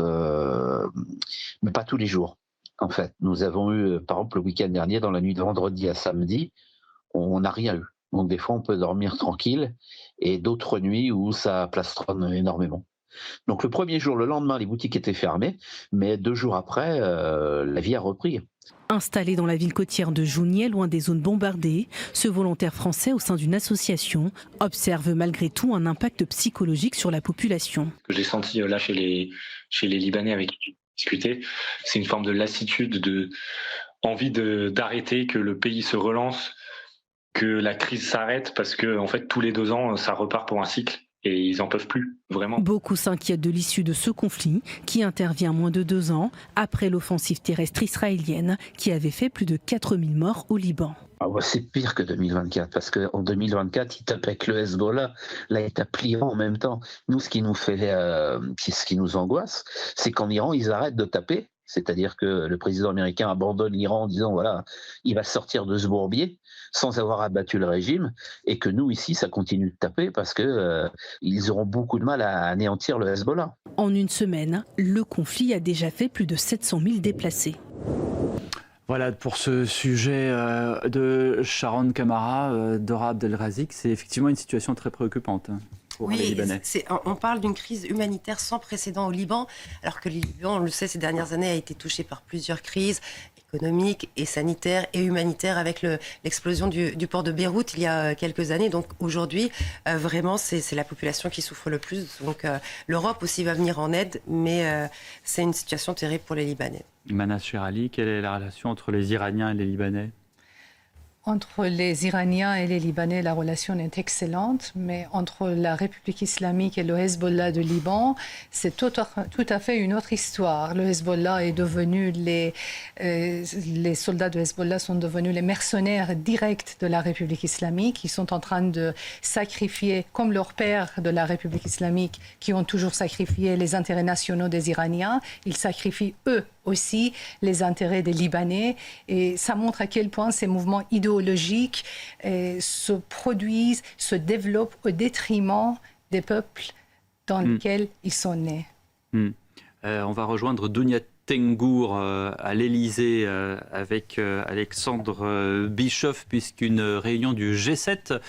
mais pas tous les jours. En fait, nous avons eu, par exemple, le week-end dernier, dans la nuit de vendredi à samedi, on n'a rien eu. Donc des fois, on peut dormir tranquille, et d'autres nuits où ça plastronne énormément. Donc le premier jour, le lendemain, les boutiques étaient fermées, mais 2 jours après, la vie a repris. Installé dans la ville côtière de Jounieh, loin des zones bombardées, ce volontaire français au sein d'une association observe malgré tout un impact psychologique sur la population. Ce que j'ai senti là chez les Libanais avec qui j'ai discuté, c'est une forme de lassitude, envie d'arrêter, que le pays se relance, que la crise s'arrête, parce que en fait tous les 2 ans ça repart pour un cycle. Et ils n'en peuvent plus, vraiment. Beaucoup s'inquiètent de l'issue de ce conflit qui intervient moins de 2 ans après l'offensive terrestre israélienne qui avait fait plus de 4000 morts au Liban. C'est pire que 2024 parce qu'en 2024, ils tapent avec le Hezbollah. Là, ils tapent l'Iran en même temps. Nous, ce qui nous angoisse, c'est qu'en Iran, ils arrêtent de taper. C'est-à-dire que le président américain abandonne l'Iran en disant voilà, il va sortir de ce bourbier sans avoir abattu le régime, et que nous ici, ça continue de taper parce que ils auront beaucoup de mal à anéantir le Hezbollah. En une semaine, le conflit a déjà fait plus de 700 000 déplacés. Voilà pour ce sujet de Sharon Kamara, Dora Abdelrazik. C'est effectivement une situation très préoccupante. Oui, on parle d'une crise humanitaire sans précédent au Liban, alors que le Liban, on le sait, ces dernières années a été touché par plusieurs crises économiques et sanitaires et humanitaires avec l'explosion du port de Beyrouth il y a quelques années. Donc aujourd'hui, vraiment, c'est la population qui souffre le plus. Donc l'Europe aussi va venir en aide, mais c'est une situation terrible pour les Libanais. Manas Chirali, quelle est la relation entre les Iraniens et les Libanais ? Entre les Iraniens et les Libanais, la relation est excellente, mais entre la République islamique et le Hezbollah de Liban, c'est tout à fait une autre histoire. Le Hezbollah est devenu, les soldats de Hezbollah sont devenus les mercenaires directs de la République islamique. Ils sont en train de sacrifier, comme leurs pères de la République islamique, qui ont toujours sacrifié les intérêts nationaux des Iraniens, ils sacrifient eux aussi les intérêts des Libanais, et ça montre à quel point ces mouvements idéologiques se produisent, se développent au détriment des peuples dans lesquels ils sont nés. On va rejoindre Dounia Tengour à l'Elysée avec Alexandre Bischoff, puisqu'une réunion du G7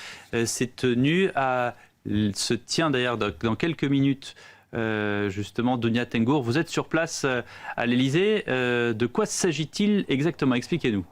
s'est tenue à se tient d'ailleurs dans quelques minutes. Justement, Dounia Tengour, vous êtes sur place à l'Elysée. De quoi s'agit-il exactement? Expliquez-nous.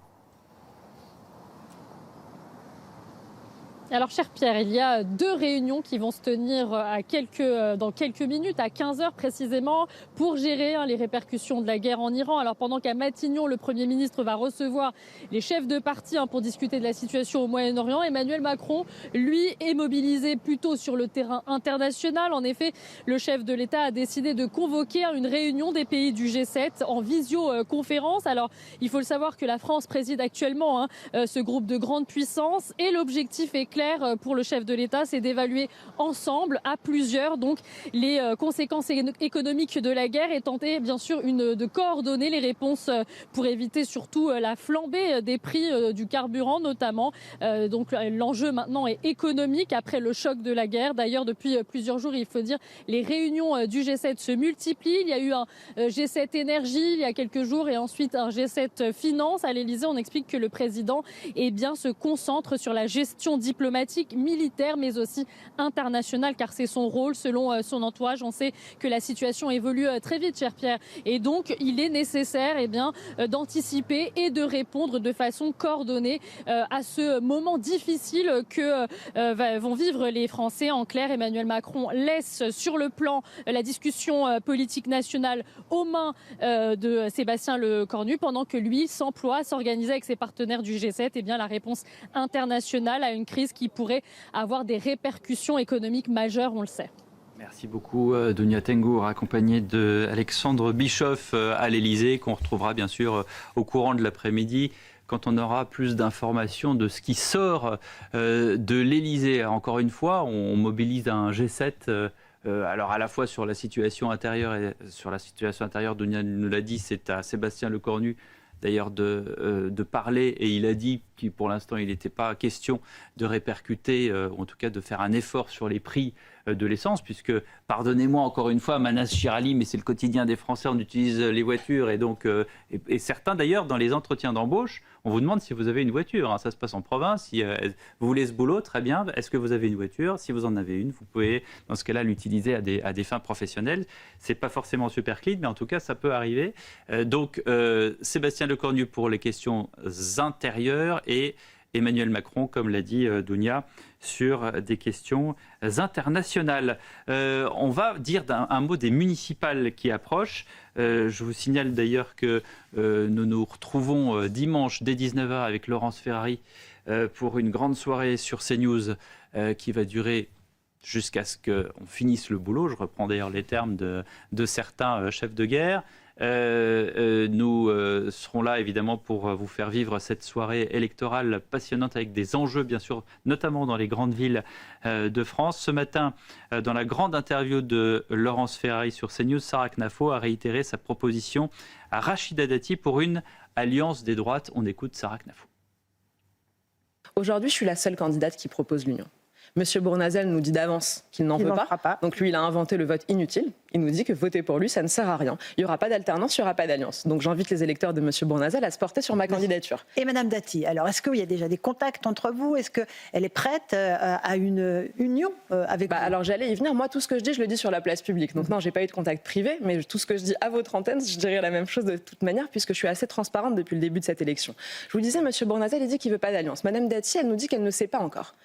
Alors, cher Pierre, il y a 2 réunions qui vont se tenir dans quelques minutes, à 15h précisément, pour gérer les répercussions de la guerre en Iran. Alors, pendant qu'à Matignon, le Premier ministre va recevoir les chefs de parti pour discuter de la situation au Moyen-Orient, Emmanuel Macron, lui, est mobilisé plutôt sur le terrain international. En effet, le chef de l'État a décidé de convoquer une réunion des pays du G7 en visioconférence. Alors, il faut le savoir que la France préside actuellement ce groupe de grandes puissances et l'objectif est clair pour le chef de l'État, c'est d'évaluer ensemble, à plusieurs, donc les conséquences économiques de la guerre et tenter bien sûr de coordonner les réponses pour éviter surtout la flambée des prix du carburant notamment. Donc l'enjeu maintenant est économique après le choc de la guerre. D'ailleurs, depuis plusieurs jours, il faut dire, les réunions du G7 se multiplient. Il y a eu un G7 énergie il y a quelques jours et ensuite un G7 finance. À l'Elysée, on explique que le président se concentre sur la gestion diplomatique, militaire, mais aussi internationale, car c'est son rôle. Selon son entourage, on sait que la situation évolue très vite, cher Pierre. Et donc, il est nécessaire d'anticiper et de répondre de façon coordonnée à ce moment difficile que vont vivre les Français. En clair, Emmanuel Macron laisse sur le plan la discussion politique nationale aux mains de Sébastien Lecornu, pendant que lui s'emploie à s'organiser avec ses partenaires du G7 la réponse internationale à une crise qui pourrait avoir des répercussions économiques majeures, on le sait. Merci beaucoup, Dounia Tengour, accompagnée d'Alexandre Bischoff à l'Elysée, qu'on retrouvera bien sûr au courant de l'après-midi, quand on aura plus d'informations de ce qui sort de l'Elysée. Encore une fois, on mobilise un G7. Alors à la fois sur la situation intérieure et sur la situation intérieure, Dounia nous l'a dit, c'est à Sébastien Lecornu d'ailleurs de parler, et il a dit que pour l'instant il n'était pas question de répercuter, en tout cas de faire un effort sur les prix de l'essence, puisque, pardonnez-moi encore une fois, Manas Chirali, mais c'est le quotidien des Français, on utilise les voitures, et donc et certains d'ailleurs dans les entretiens d'embauche, on vous demande si vous avez une voiture, ça se passe en province, si vous voulez ce boulot, très bien, est-ce que vous avez une voiture? Si vous en avez une, vous pouvez dans ce cas-là l'utiliser à des fins professionnelles. C'est pas forcément super clean, mais en tout cas ça peut arriver. Donc Sébastien Lecornu pour les questions intérieures et Emmanuel Macron, comme l'a dit Dounia, sur des questions internationales. On va dire un mot des municipales qui approchent. Je vous signale d'ailleurs que nous nous retrouvons dimanche dès 19h avec Laurence Ferrari pour une grande soirée sur CNews qui va durer jusqu'à ce qu'on finisse le boulot. Je reprends d'ailleurs les termes de certains chefs de guerre. Nous serons là évidemment pour vous faire vivre cette soirée électorale passionnante avec des enjeux bien sûr, notamment dans les grandes villes de France. Ce matin, dans la grande interview de Laurence Ferrari sur CNews, Sarah Knafo a réitéré sa proposition à Rachida Dati pour une alliance des droites. On écoute Sarah Knafo. Aujourd'hui, je suis la seule candidate qui propose l'union. Monsieur Bournazel nous dit d'avance qu'il n'en veut pas. Donc lui, il a inventé le vote inutile. Il nous dit que voter pour lui, ça ne sert à rien. Il n'y aura pas d'alternance, il n'y aura pas d'alliance. Donc j'invite les électeurs de Monsieur Bournazel à se porter sur ma candidature. Et Madame Dati, alors est-ce qu'il y a déjà des contacts entre vous? Est-ce qu'elle est prête à une union avec vous? Alors j'allais y venir. Moi, tout ce que je dis, je le dis sur la place publique. Donc non, j'ai pas eu de contact privé, mais tout ce que je dis à votre antenne, je dirais la même chose de toute manière, puisque je suis assez transparente depuis le début de cette élection. Je vous disais, Monsieur Bournazel, il dit qu'il veut pas d'alliance. Madame Dati, elle nous dit qu'elle ne sait pas encore.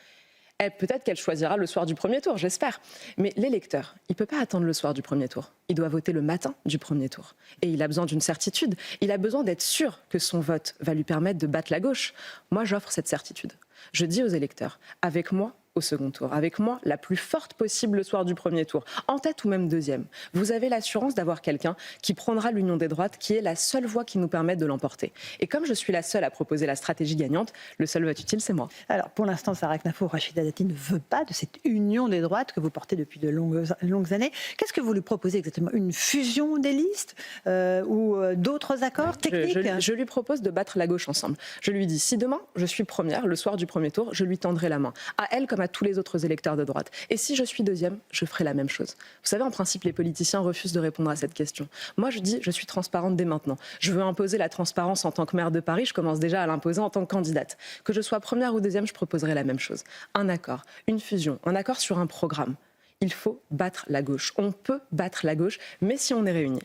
Peut-être qu'elle choisira le soir du premier tour, j'espère. Mais l'électeur, il ne peut pas attendre le soir du premier tour. Il doit voter le matin du premier tour. Et il a besoin d'une certitude. Il a besoin d'être sûr que son vote va lui permettre de battre la gauche. Moi, j'offre cette certitude. Je dis aux électeurs, avec moi au second tour, avec moi la plus forte possible le soir du premier tour, en tête ou même deuxième, vous avez l'assurance d'avoir quelqu'un qui prendra l'union des droites, qui est la seule voie qui nous permette de l'emporter. Et comme je suis la seule à proposer la stratégie gagnante, le seul vote utile, c'est moi. Alors, pour l'instant, Sarah Knafo, Rachida Dati ne veut pas de cette union des droites que vous portez depuis de longues années. Qu'est-ce que vous lui proposez exactement? Une fusion des listes ou d'autres accords techniques? Je lui propose de battre la gauche ensemble. Je lui dis, si demain, je suis première, le soir du premier tour, je lui tendrai la main. À elle comme à tous les autres électeurs de droite. Et si je suis deuxième, je ferai la même chose. Vous savez, en principe, les politiciens refusent de répondre à cette question. Moi, je dis, je suis transparente dès maintenant. Je veux imposer la transparence en tant que maire de Paris. Je commence déjà à l'imposer en tant que candidate. Que je sois première ou deuxième, je proposerai la même chose. Un accord, une fusion, un accord sur un programme. Il faut battre la gauche. On peut battre la gauche, mais si on est réunis.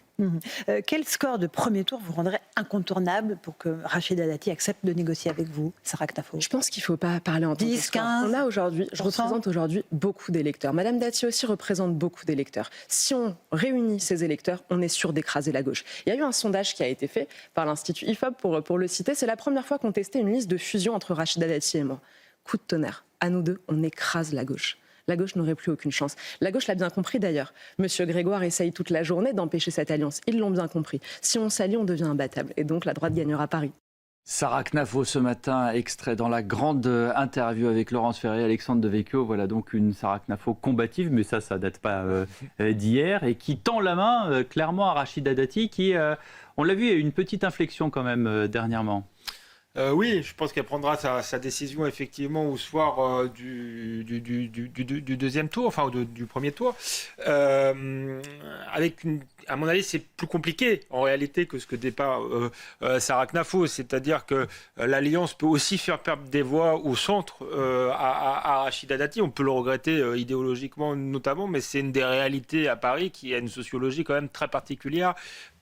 Quel score de premier tour vous rendrait incontournable pour que Rachida Dati accepte de négocier avec vous, Sarah Knafo? Je pense qu'il ne faut pas parler en tant que 10, 15. On a aujourd'hui, je représente aujourd'hui beaucoup d'électeurs. Madame Dati aussi représente beaucoup d'électeurs. Si on réunit ces électeurs, on est sûr d'écraser la gauche. Il y a eu un sondage qui a été fait par l'Institut IFOP, pour le citer. C'est la première fois qu'on testait une liste de fusion entre Rachida Dati et moi. Coup de tonnerre. À nous deux, on écrase la gauche. La gauche n'aurait plus aucune chance. La gauche l'a bien compris d'ailleurs. Monsieur Grégoire essaye toute la journée d'empêcher cette alliance. Ils l'ont bien compris. Si on s'allie, on devient imbattable. Et donc la droite gagnera Paris. Sarah Knafo ce matin, extrait dans la grande interview avec Laurence Ferré et Alexandre Devecchio. Voilà donc une Sarah Knafo combative, mais ça date pas d'hier, et qui tend la main clairement à Rachida Dati, qui, on l'a vu, a eu une petite inflexion quand même dernièrement. Oui, je pense qu'elle prendra sa décision effectivement au soir du deuxième tour, enfin du premier tour. À mon avis, c'est plus compliqué en réalité que ce que dépeint Sarah Knafo. C'est-à-dire que l'alliance peut aussi faire perdre des voix au centre à Rachida Dati. On peut le regretter idéologiquement notamment, mais c'est une des réalités à Paris qui a une sociologie quand même très particulière.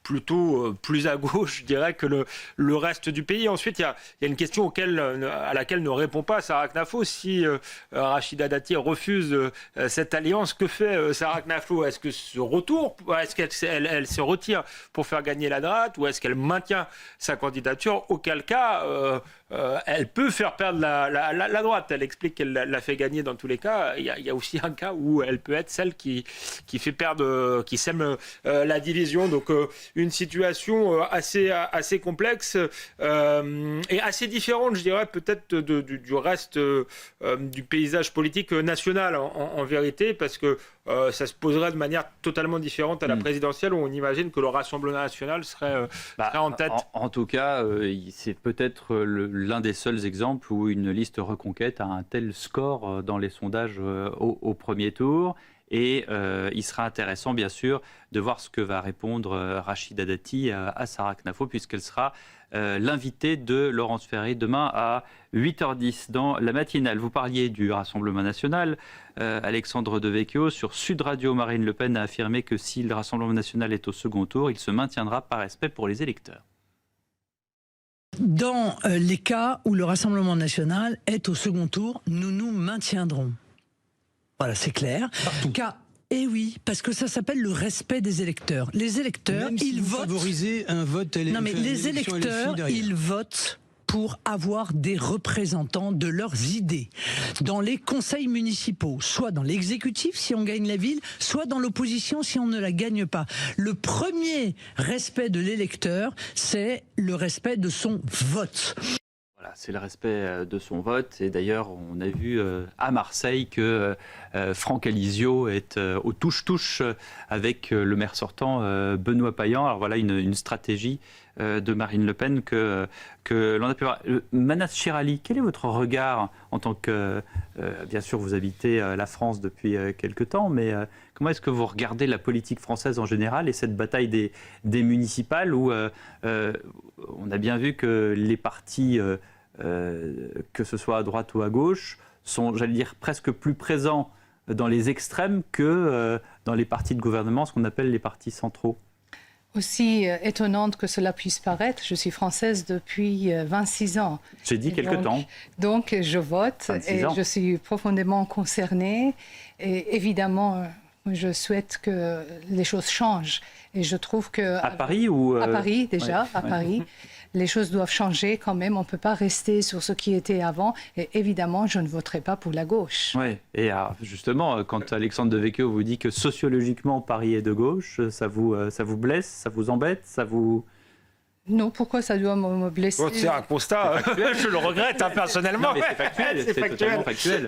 Plutôt plus à gauche, je dirais, que le reste du pays. Ensuite, il y a une question à laquelle ne répond pas Sarah Knafo. Si Rachida Dati refuse cette alliance, que fait Sarah Knafo? Est-ce que ce retour, est-ce qu'elle se retire pour faire gagner la droite, ou est-ce qu'elle maintient sa candidature? Auquel cas, elle peut faire perdre la droite. Elle explique qu'elle l'a fait gagner dans tous les cas. Il y a aussi un cas où elle peut être celle qui fait perdre, qui sème la division. Donc une situation assez complexe et assez différente, je dirais, peut-être du reste du paysage politique national en vérité, parce que ça se poserait de manière totalement différente à la présidentielle, où on imagine que le Rassemblement national serait en tête. En tout cas, c'est peut-être l'un des seuls exemples où une liste Reconquête a un tel score dans les sondages au premier tour. Et il sera intéressant, bien sûr, de voir ce que va répondre Rachida Dati à Sarah Knafo, puisqu'elle sera l'invitée de Laurence Ferré demain à 8h10 dans la matinale. Vous parliez du Rassemblement national. Alexandre Devecchio, sur Sud Radio, Marine Le Pen a affirmé que si le Rassemblement national est au second tour, il se maintiendra par respect pour les électeurs. Dans les cas où le Rassemblement national est au second tour, nous nous maintiendrons. Voilà, c'est clair. Et oui, parce que ça s'appelle le respect des électeurs. Les électeurs, même si ils votent. Favoriser un vote. Non, mais les électeurs, ils votent pour avoir des représentants de leurs idées dans les conseils municipaux, soit dans l'exécutif si on gagne la ville, soit dans l'opposition si on ne la gagne pas. Le premier respect de l'électeur, c'est le respect de son vote. Voilà, c'est le respect de son vote. Et d'ailleurs, on a vu à Marseille que Franck Alizio est au touche-touche avec le maire sortant, Benoît Payan. Alors voilà une stratégie de Marine Le Pen que l'on a pu voir. Manas Chirali, quel est votre regard en tant que... bien sûr, vous habitez la France depuis quelque temps, mais comment est-ce que vous regardez la politique française en général et cette bataille des municipales où on a bien vu que les partis, que ce soit à droite ou à gauche, sont, j'allais dire, presque plus présents dans les extrêmes que dans les partis de gouvernement, ce qu'on appelle les partis centraux. Aussi étonnante que cela puisse paraître, je suis française depuis 26 ans. J'ai dit quelque temps. Donc je vote et je suis profondément concernée. Et évidemment, je souhaite que les choses changent. Et je trouve que... À Paris ou... À Paris déjà, ouais, à Paris. Les choses doivent changer quand même. On ne peut pas rester sur ce qui était avant. Et évidemment, je ne voterai pas pour la gauche. Oui, et alors, justement, quand Alexandre Devecchio vous dit que sociologiquement, Paris est de gauche, ça vous blesse, ça vous embête, ça vous... Non, pourquoi ça doit me blesser? C'est un constat, je le regrette personnellement. Non, mais c'est factuel, c'est totalement factuel.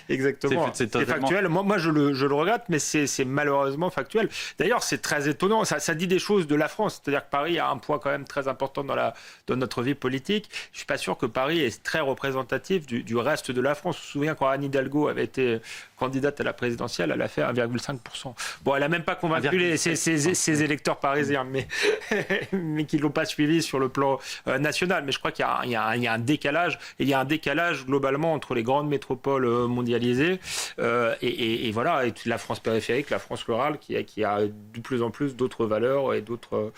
Exactement, c'est factuel. Moi je le regrette, mais c'est malheureusement factuel. D'ailleurs, c'est très étonnant, ça dit des choses de la France, c'est-à-dire que Paris a un poids quand même très important dans notre vie politique. Je suis pas sûr que Paris est très représentatif du reste de la France. On se souvient quand Anne Hidalgo avait été candidate à la présidentielle, elle a fait 1,5%. Bon, elle a même pas convaincu ses électeurs parisiens, mais qui l'ont pas suivi sur le plan national. Mais je crois qu'il y a un décalage, et il y a un décalage globalement entre les grandes métropoles mondialisées et voilà, et la France périphérique, la France rurale, qui a de plus en plus d'autres valeurs et d'autres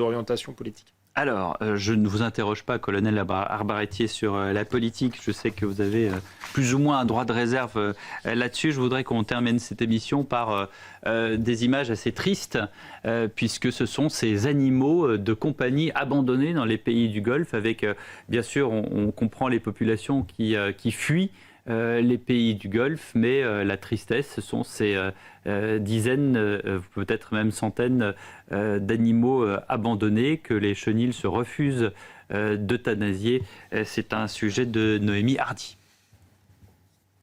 orientations politiques. Alors, je ne vous interroge pas, colonel Arbaretti, sur la politique. Je sais que vous avez plus ou moins un droit de réserve là-dessus. Je voudrais qu'on termine cette émission par des images assez tristes, puisque ce sont ces animaux de compagnie abandonnés dans les pays du Golfe, avec, bien sûr, on comprend les populations qui fuient les pays du Golfe, mais la tristesse, ce sont ces dizaines, peut-être même centaines d'animaux abandonnés que les chenils se refusent d'euthanasier. C'est un sujet de Noémie Hardy.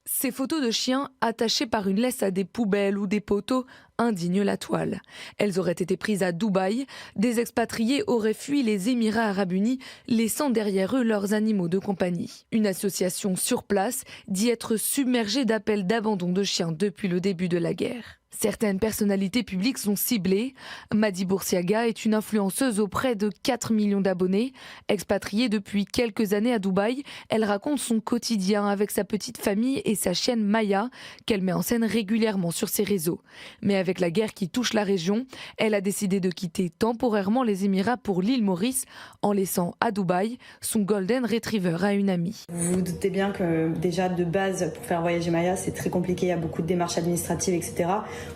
Ces photos de chiens attachés par une laisse à des poubelles ou des poteaux indignent la toile. Elles auraient été prises à Dubaï. Des expatriés auraient fui les Émirats arabes unis, laissant derrière eux leurs animaux de compagnie. Une association sur place dit être submergée d'appels d'abandon de chiens depuis le début de la guerre. Certaines personnalités publiques sont ciblées. Madi Boursiaga est une influenceuse auprès de 4 millions d'abonnés. Expatriée depuis quelques années à Dubaï, elle raconte son quotidien avec sa petite famille et sa chienne Maya, qu'elle met en scène régulièrement sur ses réseaux. Mais avec la guerre qui touche la région, elle a décidé de quitter temporairement les Émirats pour l'île Maurice, en laissant à Dubaï son Golden Retriever à une amie. Vous vous doutez bien que déjà de base, pour faire voyager Maya, c'est très compliqué, il y a beaucoup de démarches administratives, etc.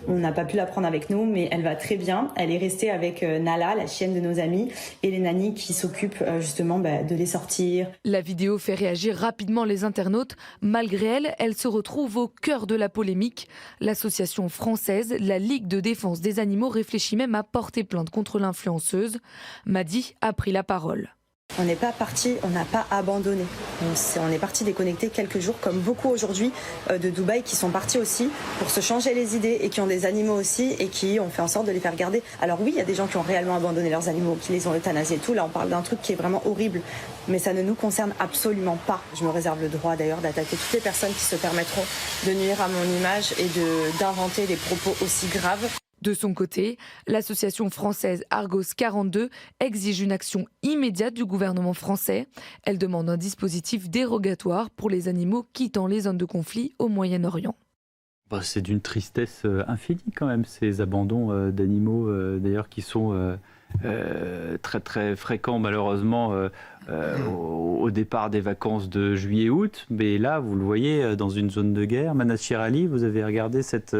On n'a pas pu la prendre avec nous, mais elle va très bien. Elle est restée avec Nala, la chienne de nos amis, et les nannies qui s'occupent justement de les sortir. La vidéo fait réagir rapidement les internautes. Malgré elle, elle se retrouve au cœur de la polémique. L'association française, la Ligue de défense des animaux, réfléchit même à porter plainte contre l'influenceuse. Madi a pris la parole. On n'est pas parti, on n'a pas abandonné. On est parti déconnecter quelques jours, comme beaucoup aujourd'hui de Dubaï qui sont partis aussi pour se changer les idées et qui ont des animaux aussi et qui ont fait en sorte de les faire garder. Alors oui, il y a des gens qui ont réellement abandonné leurs animaux, qui les ont euthanasiés et tout. Là, on parle d'un truc qui est vraiment horrible, mais ça ne nous concerne absolument pas. Je me réserve le droit d'ailleurs d'attaquer toutes les personnes qui se permettront de nuire à mon image et d'inventer des propos aussi graves. De son côté, l'association française Argos 42 exige une action immédiate du gouvernement français. Elle demande un dispositif dérogatoire pour les animaux quittant les zones de conflit au Moyen-Orient. C'est d'une tristesse infinie quand même, ces abandons d'animaux, d'ailleurs, qui sont très très fréquents malheureusement au départ des vacances de juillet-août. Mais là, vous le voyez, dans une zone de guerre. Manas Chirali, vous avez regardé cette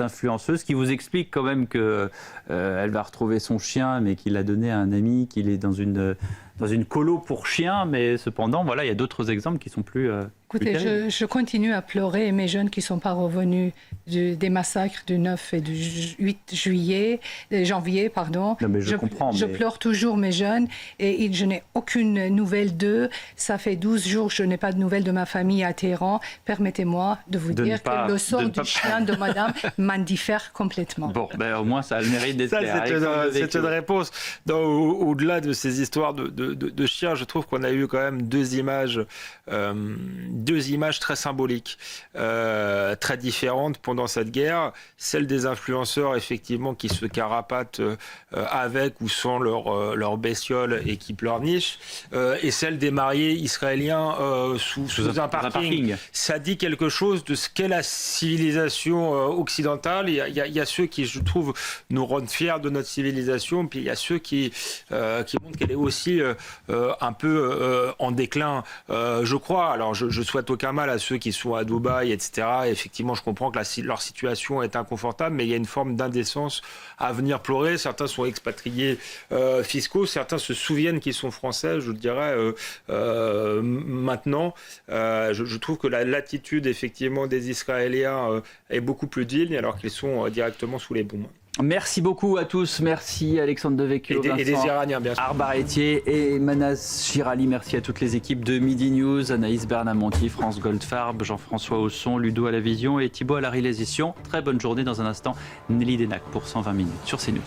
influenceuse qui vous explique quand même qu'elle va retrouver son chien, mais qu'il l'a donné à un ami, qu'il est dans une colo pour chiens. Mais cependant, voilà, il y a d'autres exemples qui sont plus... Écoutez, je continue à pleurer mes jeunes qui ne sont pas revenus des massacres du 9 et du 8 janvier. Pardon. Non, mais je comprends. Je pleure toujours mes jeunes et je n'ai aucune nouvelle d'eux. Ça fait 12 jours que je n'ai pas de nouvelles de ma famille à Téhéran. Permettez-moi de vous dire que le sort du chien de madame m'indiffère complètement. Bon, au moins ça a le mérite d'être clair. C'est une réponse. Au-delà de ces histoires de chiens, je trouve qu'on a eu quand même deux images très symboliques, très différentes pendant cette guerre. Celle des influenceurs, effectivement, qui se carapatent avec ou sans leur bestiole et qui pleurnichent, et celle des mariés israéliens sous un parking. Ça dit quelque chose de ce qu'est la civilisation occidentale. Il y a ceux qui, je trouve, nous rendent fiers de notre civilisation, puis il y a ceux qui montrent qu'elle est aussi un peu en déclin, je crois. Alors, je souhaite aucun mal à ceux qui sont à Dubaï, etc. Effectivement, je comprends que leur situation est inconfortable, mais il y a une forme d'indécence à venir pleurer. Certains sont expatriés fiscaux, certains se souviennent qu'ils sont français, je le dirais maintenant. Je trouve que l'attitude, effectivement, des Israéliens est beaucoup plus digne, alors qu'ils sont directement sous les bombes. Merci beaucoup à tous. Merci Alexandre Devecchio, et des Iraniens, bien sûr. Arbaretier et Manas Chirali. Merci à toutes les équipes de Midi News, Anaïs Bernamonti, France Goldfarb, Jean-François Ausson, Ludo à la vision et Thibaut à la réalisation. Très bonne journée. Dans un instant, Nelly Denac pour 120 minutes sur CNews.